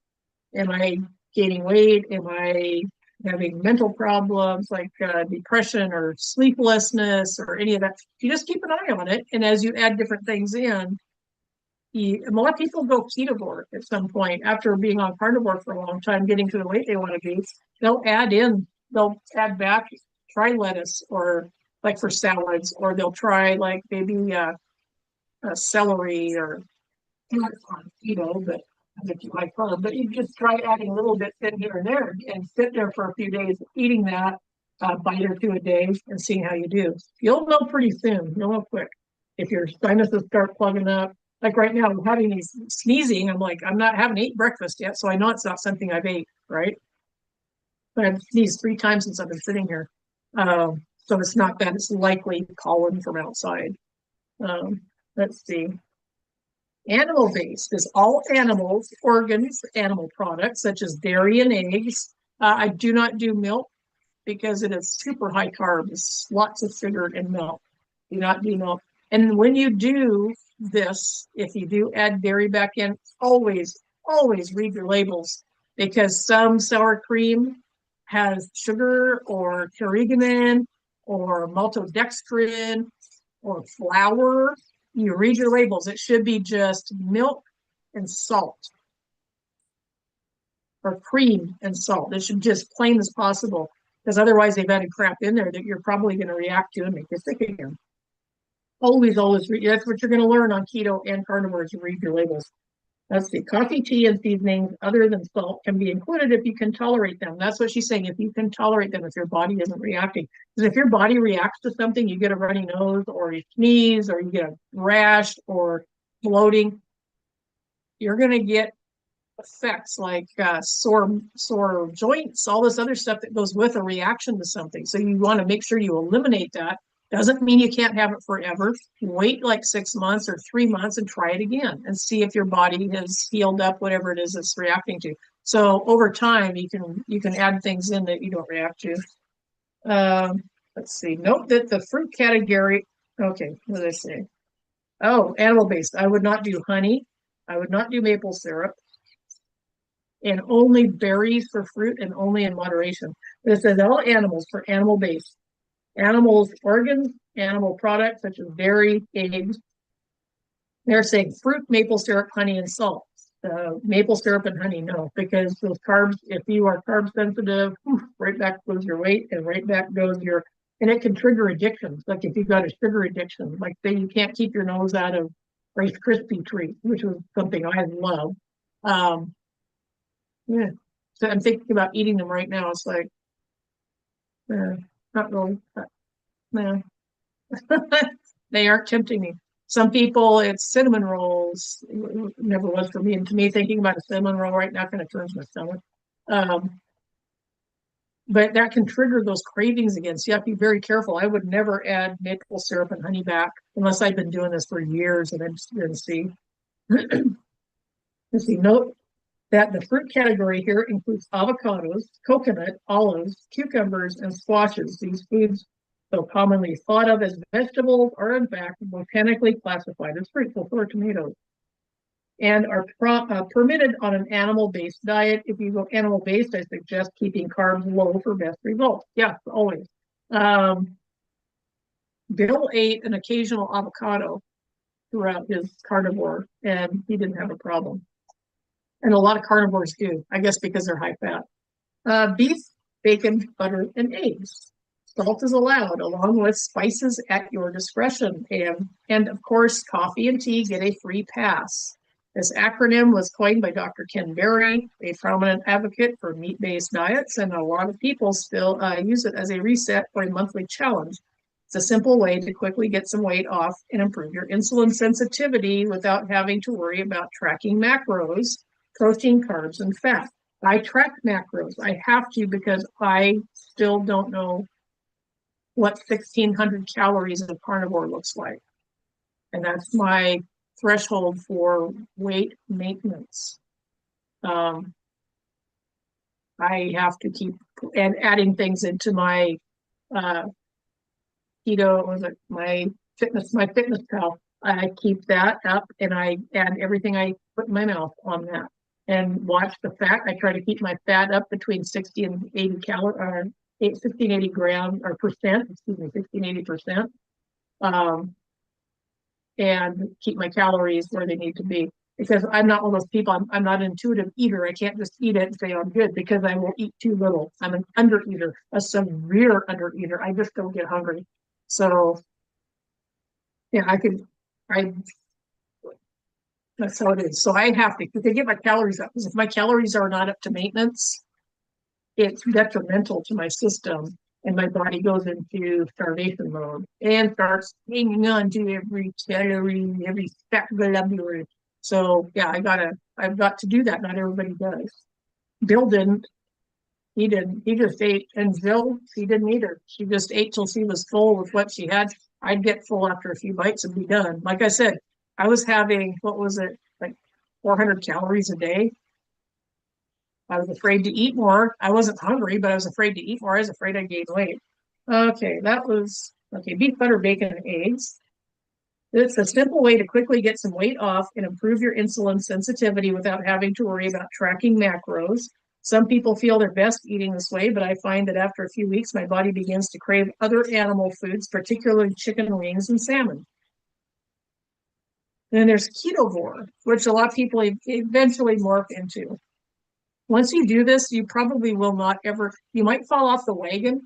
I gaining weight? Am I having mental problems like depression or sleeplessness or any of that? You just keep an eye on it. And as you add different things in, a lot of people go ketovore at some point after being on carnivore for a long time, getting to the weight they want to be. They'll add back, try lettuce or like for salads, or they'll try like maybe celery or not on keto, but if you like carb, but you just try adding little bits in here and there and sit there for a few days eating that bite or two a day and seeing how you do. You'll know pretty soon. You'll know quick. If your sinuses start plugging up, like right now, I'm having these sneezing. I'm like, I haven't eaten breakfast yet, so I know it's not something I've ate, right? But I've sneezed 3 times since I've been sitting here. So it's not that, it's likely pollen from outside. Let's see. Animal-based is all animals, organs, animal products, such as dairy and eggs. I do not do milk because it is super high carbs, lots of sugar in milk. Do not do milk. And when you do this, if you do add dairy back in, always read your labels, because some sour cream has sugar or carrageenan or maltodextrin or flour. You read your labels. It should be just milk and salt or cream and salt. It should just plain as possible, because otherwise they've added crap in there that you're probably going to react to and make you sick again. Always read. That's what you're going to learn on keto and carnivore, is you read your labels. Let's see. Coffee, tea, and seasonings other than salt can be included if you can tolerate them. That's what she's saying. If you can tolerate them, if your body isn't reacting. Because if your body reacts to something, you get a runny nose or you sneeze or you get a rash or bloating, you're going to get effects like sore joints, all this other stuff that goes with a reaction to something. So you want to make sure you eliminate that. Doesn't mean you can't have it forever. Wait like 6 months or 3 months and try it again and see if your body has healed up whatever it is it's reacting to. So over time, you can add things in that you don't react to. Let's see. Note that the fruit category. Okay, what did I say? Oh, animal-based. I would not do honey. I would not do maple syrup. And only berries for fruit, and only in moderation. This says all animals for animal-based. Animals, organs, animal products such as dairy, eggs. They're saying fruit, maple syrup, honey, and salt. Maple syrup and honey, no, because those carbs, if you are carb sensitive, right back goes your weight, and right back goes and it can trigger addictions. Like if you've got a sugar addiction, like say you can't keep your nose out of Rice Krispie treats, which was something I love. Yeah, so I'm thinking about eating them right now. It's like, not really. No, they aren't tempting me. Some people, it's cinnamon rolls. It never was for me. And to me, thinking about a cinnamon roll right now kind of turns my stomach. Um, but that can trigger those cravings again. So you have to be very careful. I would never add maple syrup and honey back unless I've been doing this for years and I'm going to see. You see, note that the fruit category here includes avocados, coconut, olives, cucumbers, and squashes. These foods, so commonly thought of as vegetables, are in fact botanically classified as fruit, so are tomatoes, and are permitted on an animal-based diet. If you go animal-based, I suggest keeping carbs low for best results. Yes, always. Um, Bill ate an occasional avocado throughout his carnivore, and he didn't have a problem. And a lot of carnivores do, I guess because they're high fat. Beef, bacon, butter, and eggs. Salt is allowed, along with spices at your discretion. And of course, coffee and tea get a free pass. This acronym was coined by Dr. Ken Berry, a prominent advocate for meat-based diets, and a lot of people still use it as a reset for a monthly challenge. It's a simple way to quickly get some weight off and improve your insulin sensitivity without having to worry about tracking macros, protein, carbs, and fat. I track macros. I have to because I still don't know what 1,600 calories of carnivore looks like. And that's my threshold for weight maintenance. I have to keep and adding things into my keto, was it my fitness pal. I keep that up and I add everything I put in my mouth on that and watch the fat. I try to keep my fat up between 60 and 80 calories, 60 and 80 grams or percent, excuse me, 60 and 80%. And keep my calories where they need to be. Because I'm not one of those people, I'm not an intuitive eater. I can't just eat it and say I'm good because I will eat too little. I'm an undereater, a severe undereater. I just don't get hungry. So yeah, that's how it is. So I have to get my calories up because if my calories are not up to maintenance, it's detrimental to my system and my body goes into starvation mode and starts hanging on to every calorie, every fat globule. So yeah, I've got to do that. Not everybody does. Bill didn't. He didn't. He just ate. And Jill, she didn't either. She just ate till she was full with what she had. I'd get full after a few bites and be done. Like I said, I was having, what was it, like 400 calories a day. I was afraid to eat more. I wasn't hungry, but I was afraid to eat more. I was afraid I'd gain weight. Okay, that was, okay, beef, butter, bacon, and eggs. It's a simple way to quickly get some weight off and improve your insulin sensitivity without having to worry about tracking macros. Some people feel they're best eating this way, but I find that after a few weeks, my body begins to crave other animal foods, particularly chicken wings and salmon. And then there's ketovore, which a lot of people eventually morph into. Once you do this, you probably will not ever, you might fall off the wagon.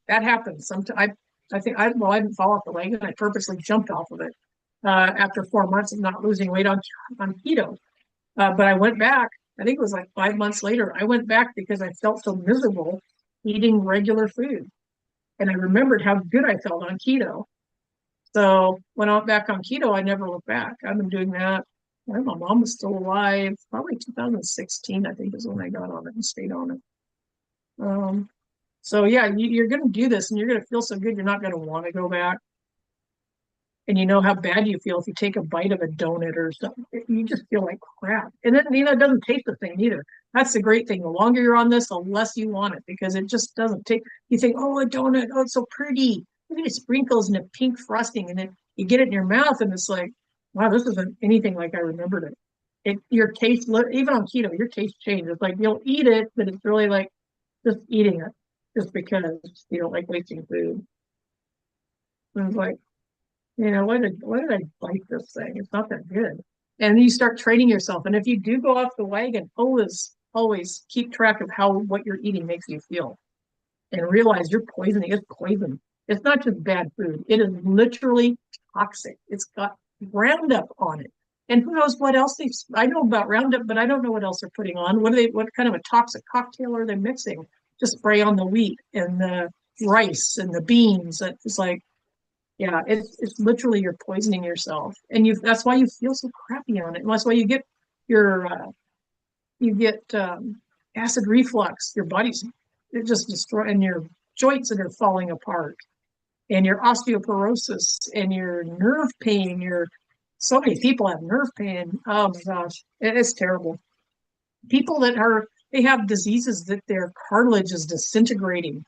That happens. Sometimes I didn't fall off the wagon. I purposely jumped off of it after 4 months of not losing weight on keto. But I went back, I think it was like 5 months later. I went back because I felt so miserable eating regular food. And I remembered how good I felt on keto. So when I went back on keto, I never looked back. I've been doing that. My mom was still alive. Probably 2016, I think, is when I got on it and stayed on it. So yeah, you're going to do this and you're going to feel so good, you're not going to want to go back. And you know how bad you feel if you take a bite of a donut or something. You just feel like crap. And then, it doesn't taste the same either. That's the great thing. The longer you're on this, the less you want it because it just doesn't take, you think, oh, a donut, oh, it's so pretty. Look at the sprinkles and the pink frosting. And then you get it in your mouth and it's like, wow, this isn't anything like I remembered it. Your taste, even on keto, your taste changes. Like you'll eat it, but it's really like just eating it just because you don't like wasting food. And it's like, why did I bite this thing? It's not that good. And you start training yourself. And if you do go off the wagon, always keep track of what you're eating makes you feel. And realize you're poisoning. It's poison. It's not just bad food. It is literally toxic. It's got Roundup on it. And who knows what else I know about Roundup, but I don't know what else they're putting on. What kind of a toxic cocktail are they mixing to spray on the wheat and the rice and the beans? It's like, Yeah, it's literally you're poisoning yourself, and you that's why you feel so crappy on it. And that's why your you get acid reflux. Your body's it just destroy and your joints that are falling apart, and your osteoporosis and your nerve pain. Your so many people have nerve pain. Oh my gosh, it's terrible. People that are they have diseases that their cartilage is disintegrating.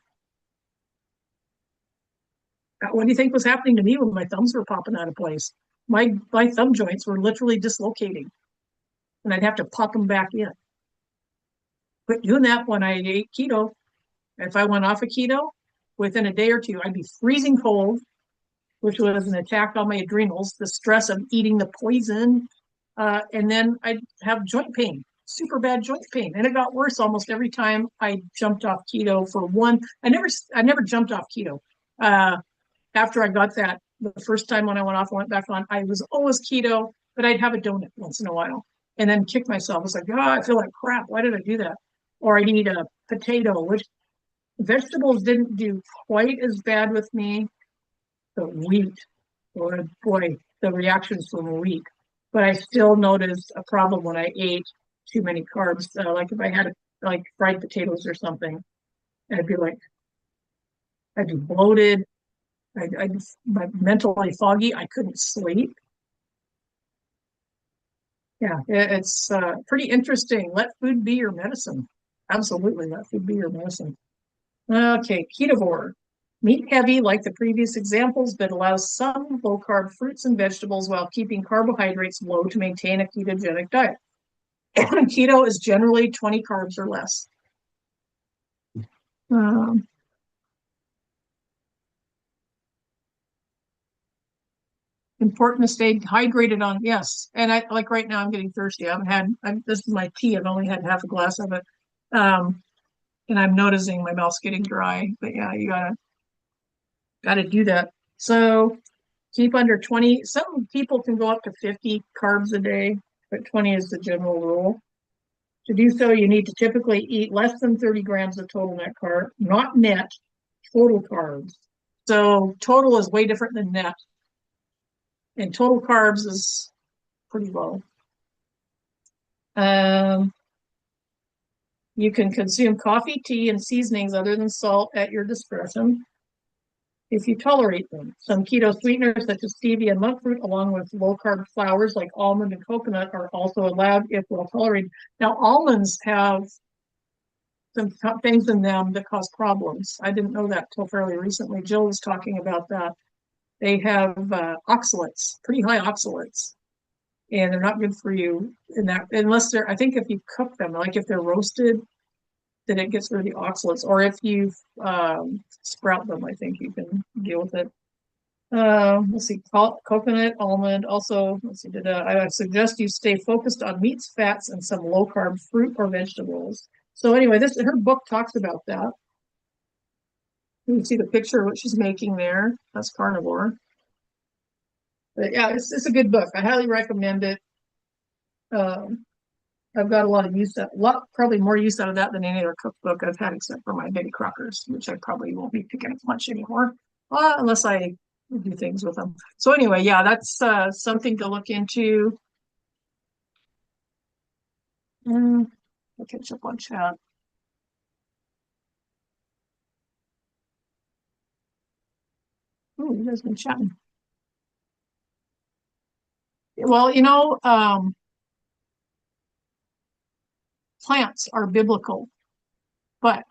What do you think was happening to me when my thumbs were popping out of place? My thumb joints were literally dislocating, and I'd have to pop them back in. But doing that when I ate keto, if I went off of keto, within a day or two, I'd be freezing cold, which was an attack on my adrenals, the stress of eating the poison, and then I'd have joint pain, super bad joint pain, and it got worse almost every time I jumped off keto. For one, I never jumped off keto. Uh, After I got that, the first time when I went off, I went back on, I was always keto, but I'd have a donut once in a while and then kick myself. I was like, oh, I feel like crap. Why did I do that? Or I'd eat a potato, which vegetables didn't do quite as bad with me. The wheat, or boy, the reactions from wheat. But I still noticed a problem when I ate too many carbs. Like if I had like fried potatoes or something, I'd be like, I'd be bloated. I mentally foggy. I couldn't sleep. Yeah, it's pretty interesting. Let food be your medicine. Absolutely, let food be your medicine. Okay, ketovore. Meat heavy like the previous examples, but allows some low carb fruits and vegetables while keeping carbohydrates low to maintain a ketogenic diet. Keto is generally 20 carbs or less. Um, Important to stay hydrated on, yes. And I like right now I'm getting thirsty. This is my tea. I've only had half a glass of it. Um, and I'm noticing my mouth's getting dry. But yeah, you gotta do that. So keep under 20. Some people can go up to 50 carbs a day, but 20 is the general rule. To do so, you need to typically eat less than 30 grams of total net carb, not net, total carbs. So total is way different than net. And total carbs is pretty low. Um, you can consume coffee, tea, and seasonings other than salt at your discretion if you tolerate them. Some keto sweeteners such as stevia and monk fruit, along with low-carb flours like almond and coconut, are also allowed if well tolerated. Now, almonds have some things in them that cause problems. I didn't know that till fairly recently. Jill was talking about that. They have oxalates, pretty high oxalates, and they're not good for you in that unless they're. I think if you cook them, like if they're roasted, then it gets rid of the oxalates. Or if you sprout them, I think you can deal with it. Let's see, coconut, almond. Also, let's see. I suggest you stay focused on meats, fats, and some low carb fruit or vegetables. So anyway, this her book talks about that. You can see the picture of what she's making there. That's Carnivore. But yeah, it's a good book. I highly recommend it. Um, I've got a lot of use out, probably more use out of that than any other cookbook I've had, except for my Betty Crockers, which I probably won't be picking up much anymore, unless I do things with them. So anyway, yeah, that's something to look into. I'll catch up on chat. Ooh, you guys been chatting. Well, plants are biblical, but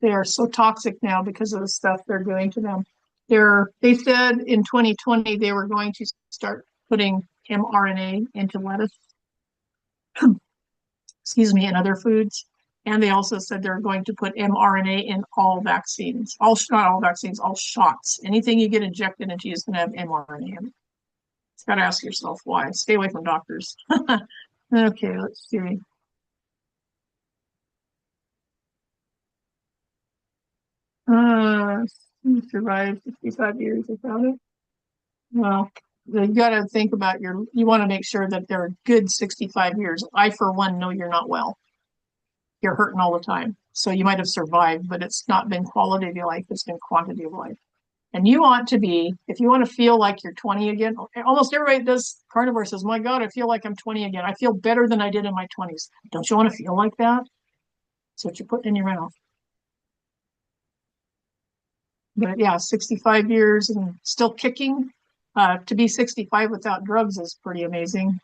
they are so toxic now because of the stuff they're doing to them. They said in 2020 they were going to start putting mRNA into lettuce, excuse me, and other foods. And they also said they're going to put mRNA in all vaccines, not all vaccines, all shots. Anything you get injected into is going to have mRNA in it. You've got to ask yourself why. Stay away from doctors. Okay, let's see. He survived 65 years without it. Well, you got to think about you want to make sure that they're a good 65 years. I, for one, know you're not well. You're hurting all the time. So you might have survived, but it's not been quality of your life, it's been quantity of life. And you want to be, if you want to feel like you're 20 again, almost everybody that does carnivore says, my God, I feel like I'm 20 again. I feel better than I did in my 20s. Don't you want to feel like that? That's what you're putting in your mouth. But yeah, 65 years and still kicking. To be 65 without drugs is pretty amazing.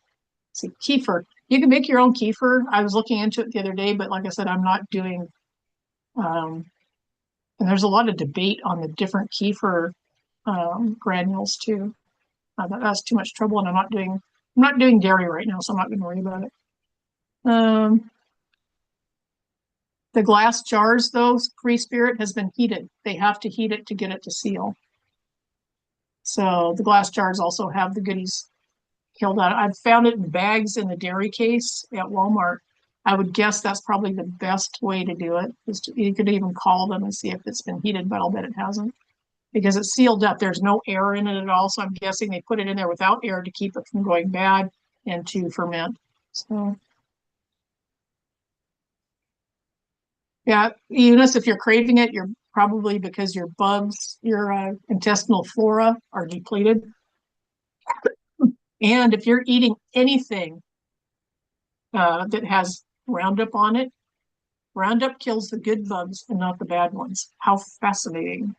See, kefir. You can make your own kefir. I was looking into it the other day, but like I said, I'm not doing, and there's a lot of debate on the different kefir granules too. That's too much trouble, and I'm not doing dairy right now, so I'm not going to worry about it. The glass jars, though, pre-spirit has been heated. They have to heat it to get it to seal. So the glass jars also have the goodies killed out. I've found it in bags in the dairy case at Walmart. I would guess that's probably the best way to do it. You could even call them and see if it's been heated, but I'll bet it hasn't because it's sealed up. There's no air in it at all. So I'm guessing they put it in there without air to keep it from going bad and to ferment. So yeah, Eunice, if you're craving it, you're probably because your bugs, your intestinal flora are depleted. And if you're eating anything that has Roundup on it, Roundup kills the good bugs and not the bad ones. How fascinating.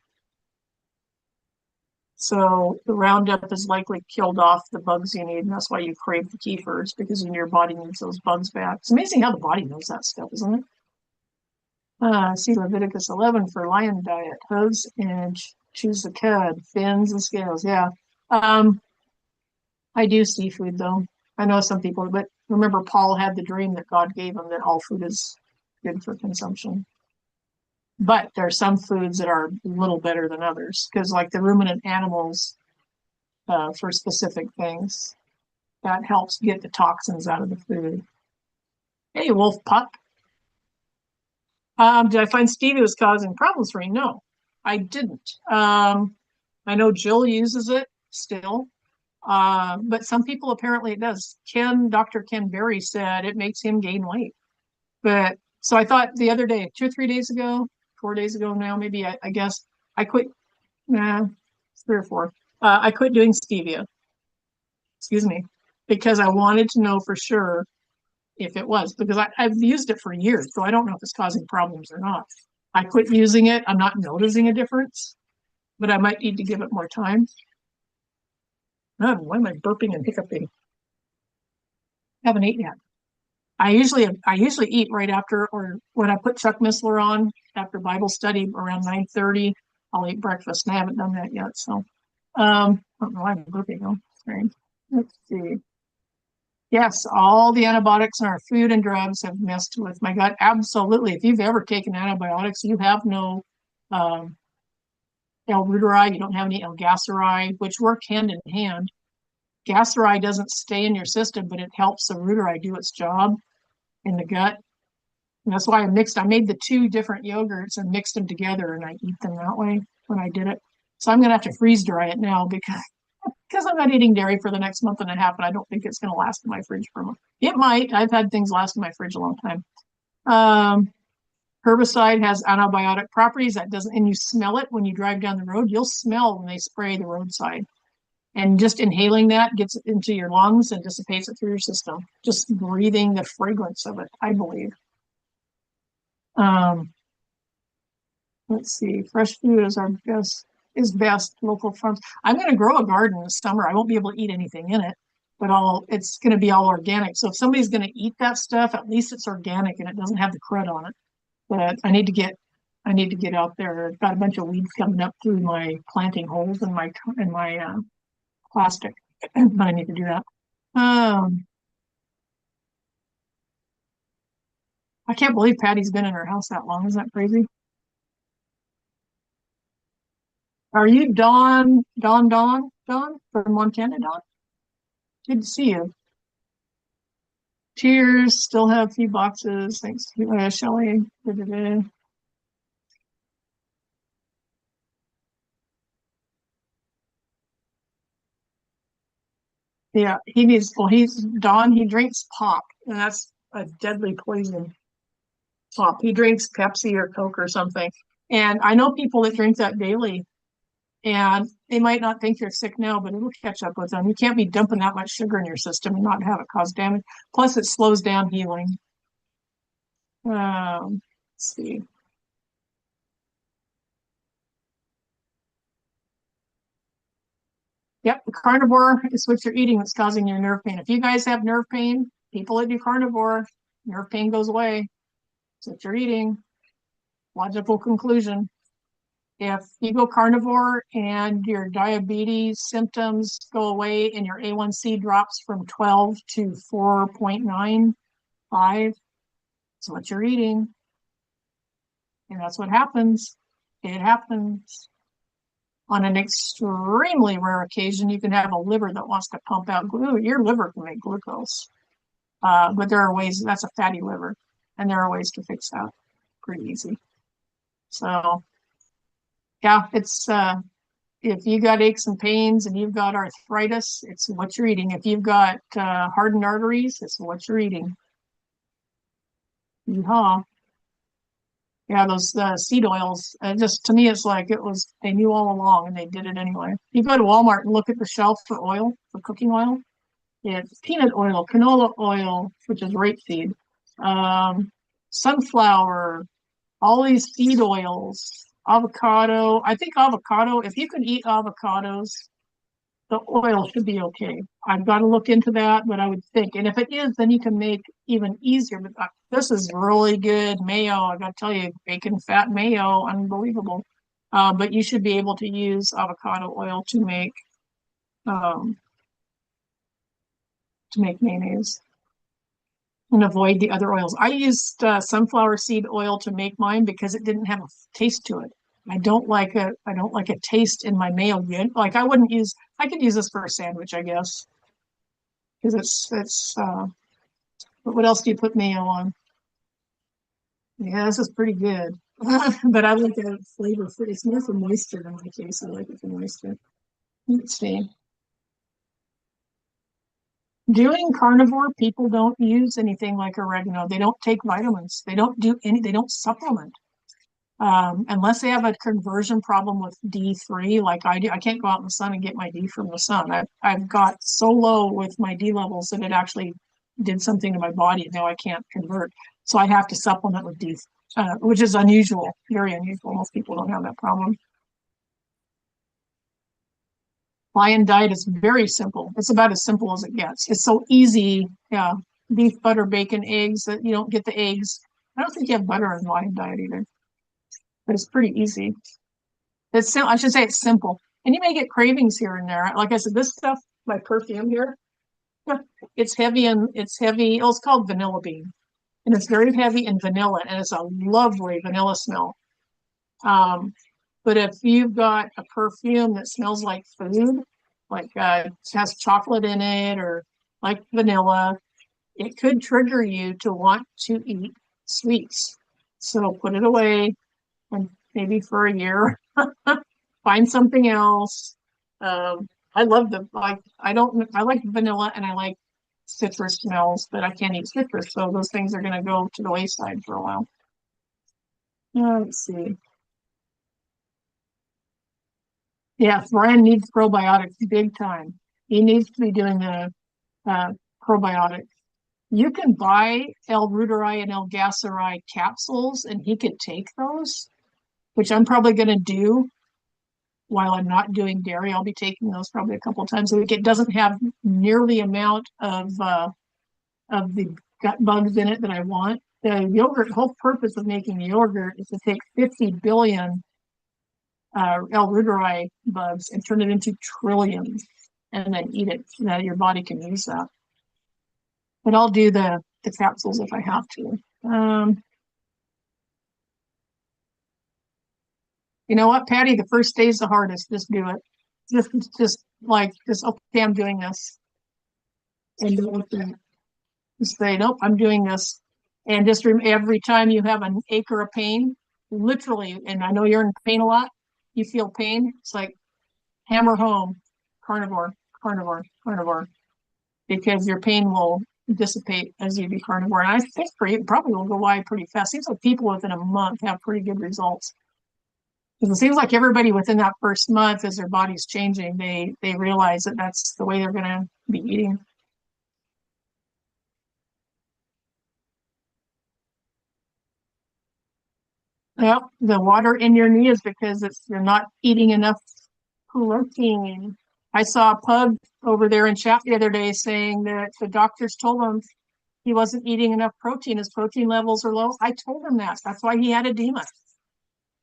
So the Roundup has likely killed off the bugs you need, and that's why you crave the kefirs, because your body needs those bugs back. It's amazing how the body knows that stuff, isn't it? See Leviticus 11 for lion diet, hooves and choose the cud, fins and scales. Yeah. I do seafood though. I know some people, but remember Paul had the dream that God gave him that all food is good for consumption. But there are some foods that are a little better than others because like the ruminant animals for specific things, that helps get the toxins out of the food. Hey, wolf pup. Did I find stevia was causing problems for me? No, I didn't. I know Jill uses it still, but some people apparently it does. Dr. Ken Berry said it makes him gain weight. But so I thought the other day, 2 or 3 days ago, 4 days ago now, maybe I guess I quit. Nah, 3 or 4. I quit doing stevia. Excuse me, because I wanted to know for sure if it was, because I've used it for years, so I don't know if it's causing problems or not. I quit using it. I'm not noticing a difference, but I might need to give it more time. Oh, why am I burping and hiccuping? Haven't eaten yet. I usually eat right after, or when I put Chuck Missler on after Bible study around 9:30. I'll eat breakfast, and I haven't done that yet. So, I don't know why I'm burping. Oh, strange. Let's see. Yes, all the antibiotics in our food and drugs have messed with my gut. Absolutely. If you've ever taken antibiotics, you have no um, L. reuteri, you don't have any L. gasseri, which work hand in hand. Gasseri doesn't stay in your system, but it helps the reuteri do its job in the gut. And that's why I made the 2 different yogurts and mixed them together and I eat them that way when I did it. So I'm going to have to freeze dry it now because I'm not eating dairy for the next month and a half, and I don't think it's going to last in my fridge for a month. It might. I've had things last in my fridge a long time. Herbicide has antibiotic properties that doesn't, and you smell it when you drive down the road. You'll smell when they spray the roadside. And just inhaling that gets it into your lungs and dissipates it through your system. Just breathing the fragrance of it, I believe. Let's see. Fresh food is best. Local farms. I'm going to grow a garden this summer. I won't be able to eat anything in it, but it's going to be all organic. So if somebody's going to eat that stuff, at least it's organic and it doesn't have the crud on it. But I need to get out there. I've got a bunch of weeds coming up through my planting holes in my plastic, but I need to do that. I can't believe Patty's been in her house that long. Isn't that crazy? Are you Dawn from Montana, Dawn? Good to see you. Cheers. Still have a few boxes. Thanks to Shelly. Yeah, he's Don, he drinks pop, and that's a deadly poison. Pop. He drinks Pepsi or Coke or something. And I know people that drink that daily. And they might not think you're sick now, but it'll catch up with them. You can't be dumping that much sugar in your system and not have it cause damage. Plus, it slows down healing. Let's see. Yep, the carnivore is what you're eating that's causing your nerve pain. If you guys have nerve pain, people that do carnivore, nerve pain goes away. That's what you're eating. Logical conclusion. If you go carnivore and your diabetes symptoms go away and your A1C drops from 12 to 4.95, that's what you're eating. And that's what happens. It happens. On an extremely rare occasion, you can have a liver that wants to pump out glue. Your liver can make glucose. But there are ways, that's a fatty liver. And there are ways to fix that. Pretty easy. So, yeah, it's if you got aches and pains and you've got arthritis, it's what you're eating. If you've got hardened arteries, it's what you're eating. Yeehaw. Yeah, those seed oils, just to me, it's like it was, they knew all along and they did it anyway. You go to Walmart and look at the shelf for oil, for cooking oil. It's peanut oil, canola oil, which is rapeseed, sunflower, all these seed oils, avocado. I think avocado, if you can eat avocados, the oil should be okay. I've got to look into that, but I would think, and if it is, then you can make even easier. But this is really good mayo. I got to tell you, bacon fat mayo, unbelievable. But you should be able to use avocado oil um, to make mayonnaise and avoid the other oils. I used sunflower seed oil to make mine because it didn't have a taste to it. I don't like a taste in my mayo. Like I could use this for a sandwich, I guess, because but what else do you put mayo on? Yeah, this is pretty good. But I like a flavor for it's more for moisture in my case. I like it for moisture. Let's see. Doing carnivore, people don't use anything like oregano. They don't take vitamins. They don't supplement. Unless they have a conversion problem with D3, like I do. I can't go out in the sun and get my D from the sun. I've got so low with my D levels that it actually did something to my body. Now I can't convert. So I have to supplement with D, which is unusual, very unusual. Most people don't have that problem. Lion diet is very simple. It's about as simple as it gets. It's so easy. Yeah. Beef, butter, bacon, eggs. That you don't get the eggs. I don't think you have butter in lion diet either, but it's pretty easy. I should say it's simple. And you may get cravings here and there. Like I said, this stuff, my perfume here, it's heavy and it's heavy. Oh, it's called vanilla bean. And it's very heavy in vanilla and it's a lovely vanilla smell. Um, but if you've got a perfume that smells like food, like has chocolate in it or like vanilla, it could trigger you to want to eat sweets. So put it away and maybe for a year, find something else. I love I like vanilla and I like citrus smells, but I can't eat citrus, so those things are going to go to the wayside for a while. Let's see. Yeah, Brian needs probiotics big time. He needs to be doing the probiotics. You can buy L-reuteri and L-gaceri capsules, and he could take those, which I'm probably going to do while I'm not doing dairy. I'll be taking those probably a couple of times a week. It doesn't have near the amount of the gut bugs in it that I want. The yogurt, whole purpose of making yogurt is to take 50 billion L-reuteri bugs and turn it into trillions and then eat it so that your body can use that. But I'll do the capsules if I have to. You know what, Patty? The first day is the hardest. Just do it. Just okay, I'm doing this. And don't look at it. Just say, nope, I'm doing this. And just every time you have an ache or a pain, literally, and I know you're in pain a lot, you feel pain, it's like hammer home, carnivore, carnivore, carnivore, because your pain will dissipate as you do carnivore. And I think for you, probably will go away pretty fast. Seems like people within a month have pretty good results. Because it seems like everybody within that first month, as their body's changing, they realize that that's the way they're going to be eating. Yep, the water in your knee is because you're not eating enough protein. I saw a pug over there in chat the other day saying that the doctors told him he wasn't eating enough protein. His protein levels are low. I told him that. That's why he had edema.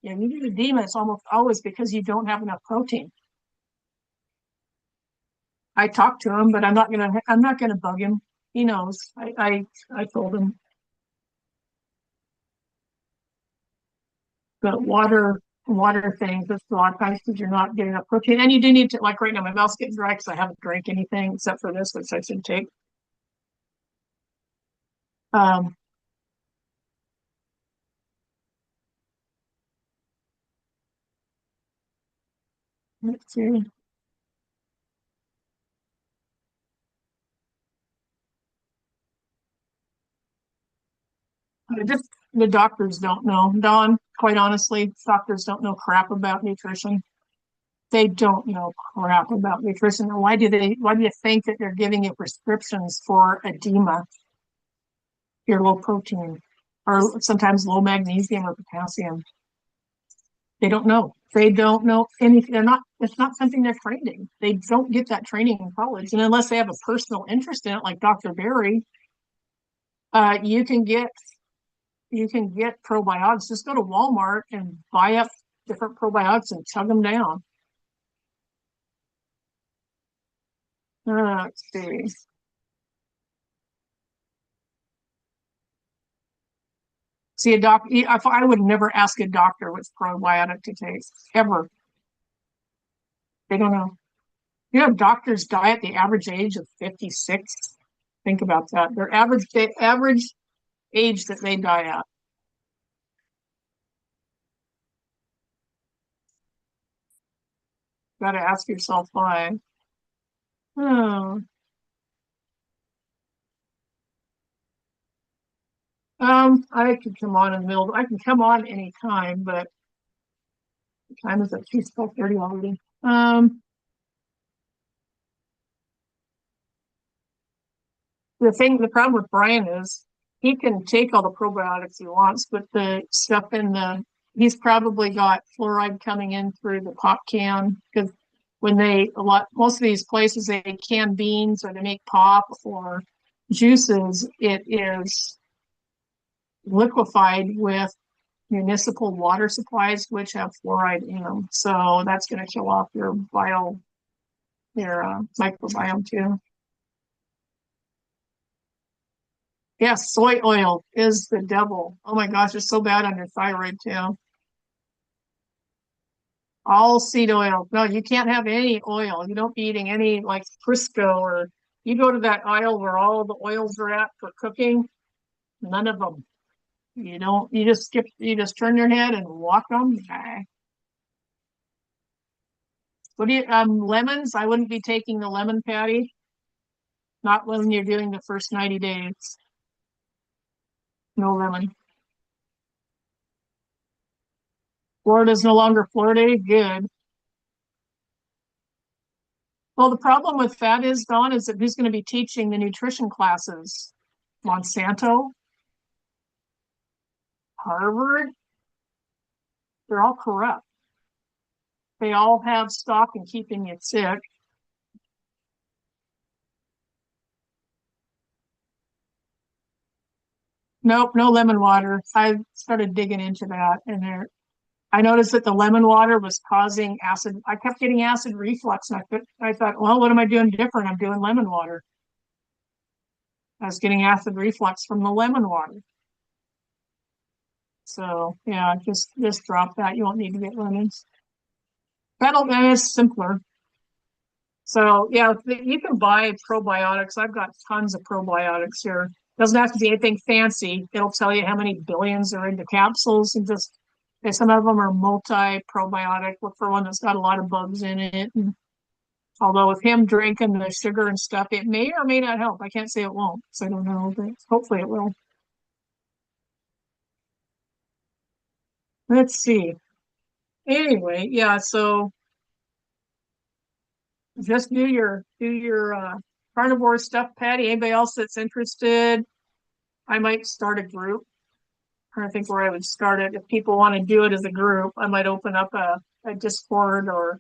Yeah, you get edema, it's almost always because you don't have enough protein. I talked to him, but I'm not gonna bug him. He knows. I told him. But water things, it's a lot of times because you're not getting enough protein. And you do need to, like right now, my mouth's getting dry because I haven't drank anything except for this, which I should take. Um, let's see. Just the doctors don't know. Don, quite honestly, doctors don't know crap about nutrition. They don't know crap about nutrition. And why do you think that they're giving you prescriptions for edema, your low protein, or sometimes low magnesium or potassium? They don't know. They don't know anything. It's not something they're trained in. They don't get that training in college. And unless they have a personal interest in it, like Dr. Berry, uh, you can get you can get probiotics. Just go to Walmart and buy up different probiotics and chug them down. Let's see. See a doc. I would never ask a doctor which probiotic to take ever. They don't know. You know, doctors die at the average age of 56. Think about that. The average age that they die at. Got to ask yourself why. Hmm. I can come on in the middle. I can come on anytime, but the time is at 12:30 already. The problem with Brian is he can take all the probiotics he wants, but the stuff he's probably got fluoride coming in through the pop can because most of these places they can beans or they make pop or juices, it is liquefied with municipal water supplies which have fluoride in them. So that's going to kill off your microbiome too. Yes, soy oil is the devil. Oh my gosh, it's so bad on your thyroid too. All seed oil. No, you can't have any oil. You don't be eating any like Crisco or you go to that aisle where all the oils are at for cooking. None of them. You don't, you just turn your head and walk on by. Lemons? I wouldn't be taking the lemon patty, not when you're doing the first 90 days. No lemon. Florida's no longer Florida. Good. Well, the problem with that is, Don, is that who's going to be teaching the nutrition classes? Monsanto, Harvard, they're all corrupt. They all have stock in keeping you sick. Nope, no lemon water. I started digging into that and I noticed that the lemon water was causing acid. I kept getting acid reflux. And I thought, well, what am I doing different? I'm doing lemon water. I was getting acid reflux from the lemon water. So yeah, just drop that. You won't need to get lemons. That is simpler. So yeah, you can buy probiotics. I've got tons of probiotics here. Doesn't have to be anything fancy. It'll tell you how many billions are in the capsules and some of them are multi-probiotic. Look for one that's got a lot of bugs in it. And although with him drinking the sugar and stuff, it may or may not help. I can't say it won't, so I don't know, but hopefully it will. Let's see. Anyway, yeah, so just do your carnivore stuff, Patty. Anybody else that's interested, I might start a group. Trying to think where I would start it. If people want to do it as a group, I might open up a Discord or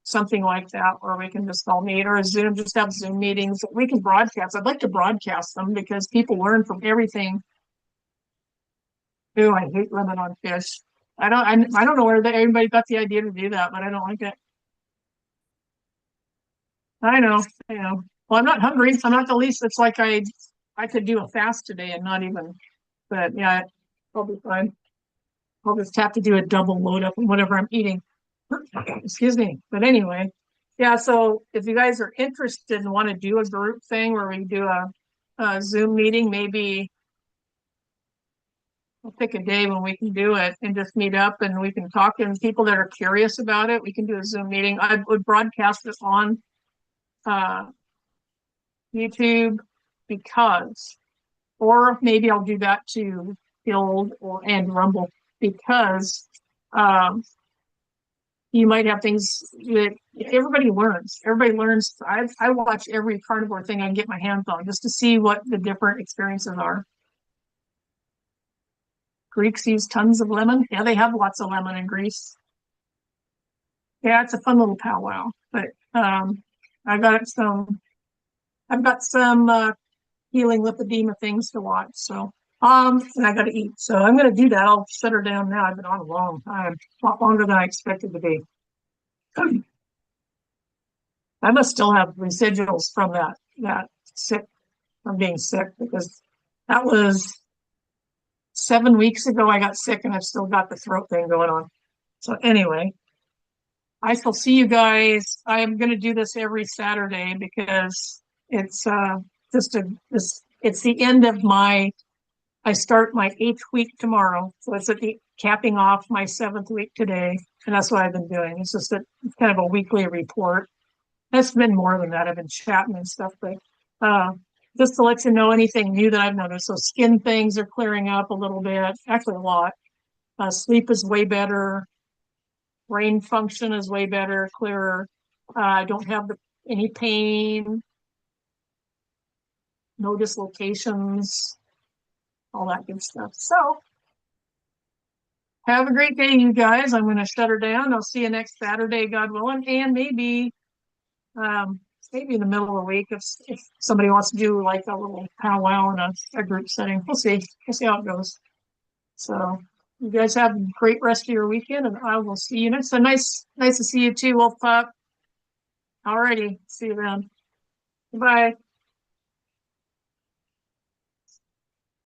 something like that, where we can just all meet, or a Zoom, just have Zoom meetings. We can broadcast. I'd like to broadcast them because people learn from everything. Ooh, I hate lemon on fish. I don't know where everybody got the idea to do that, but I don't like it. I know, I know. Well, I'm not hungry. I'm not the least. It's like I could do a fast today and not even, but yeah, I'll be fine. I'll just have to do a double load up on whatever I'm eating. Excuse me. But anyway, yeah. So if you guys are interested and want to do a group thing where we do a Zoom meeting, maybe we'll pick a day when we can do it and just meet up and we can talk. And people that are curious about it, we can do a Zoom meeting. I would broadcast it on uh, YouTube because, or maybe I'll do that to Guild or and Rumble because um, you might have things that everybody learns. Everybody learns. I watch every carnivore thing I can get my hands on just to see what the different experiences are. Greeks use tons of lemon. Yeah, they have lots of lemon in Greece. Yeah, it's a fun little powwow. But I got some. I've got some healing lipedema things to watch. So and I got to eat. So I'm going to do that. I'll shut her down now. I've been on a long time, a lot longer than I expected to be. I must still have residuals from that sick from being sick because that was 7 weeks ago. I got sick and I've still got the throat thing going on. So anyway, I shall see you guys. I'm going to do this every Saturday because it's just a this. It's the end of my. I start my 8th week tomorrow, so it's at the capping off my 7th week today, and that's what I've been doing. It's just it's kind of a weekly report. It's been more than that. I've been chatting and stuff, but uh, just to let you know anything new that I've noticed. So skin things are clearing up a little bit, actually a lot. Sleep is way better. Brain function is way better, clearer. I don't have any pain, no dislocations, all that good stuff. So have a great day, you guys. I'm going to shut her down. I'll see you next Saturday, God willing, and um, maybe in the middle of the week if somebody wants to do like a little powwow in a group setting. We'll see. We'll see how it goes. So you guys have a great rest of your weekend, and I will see you next. So nice to see you too, Wolf Pup. Alrighty, see you then. Bye.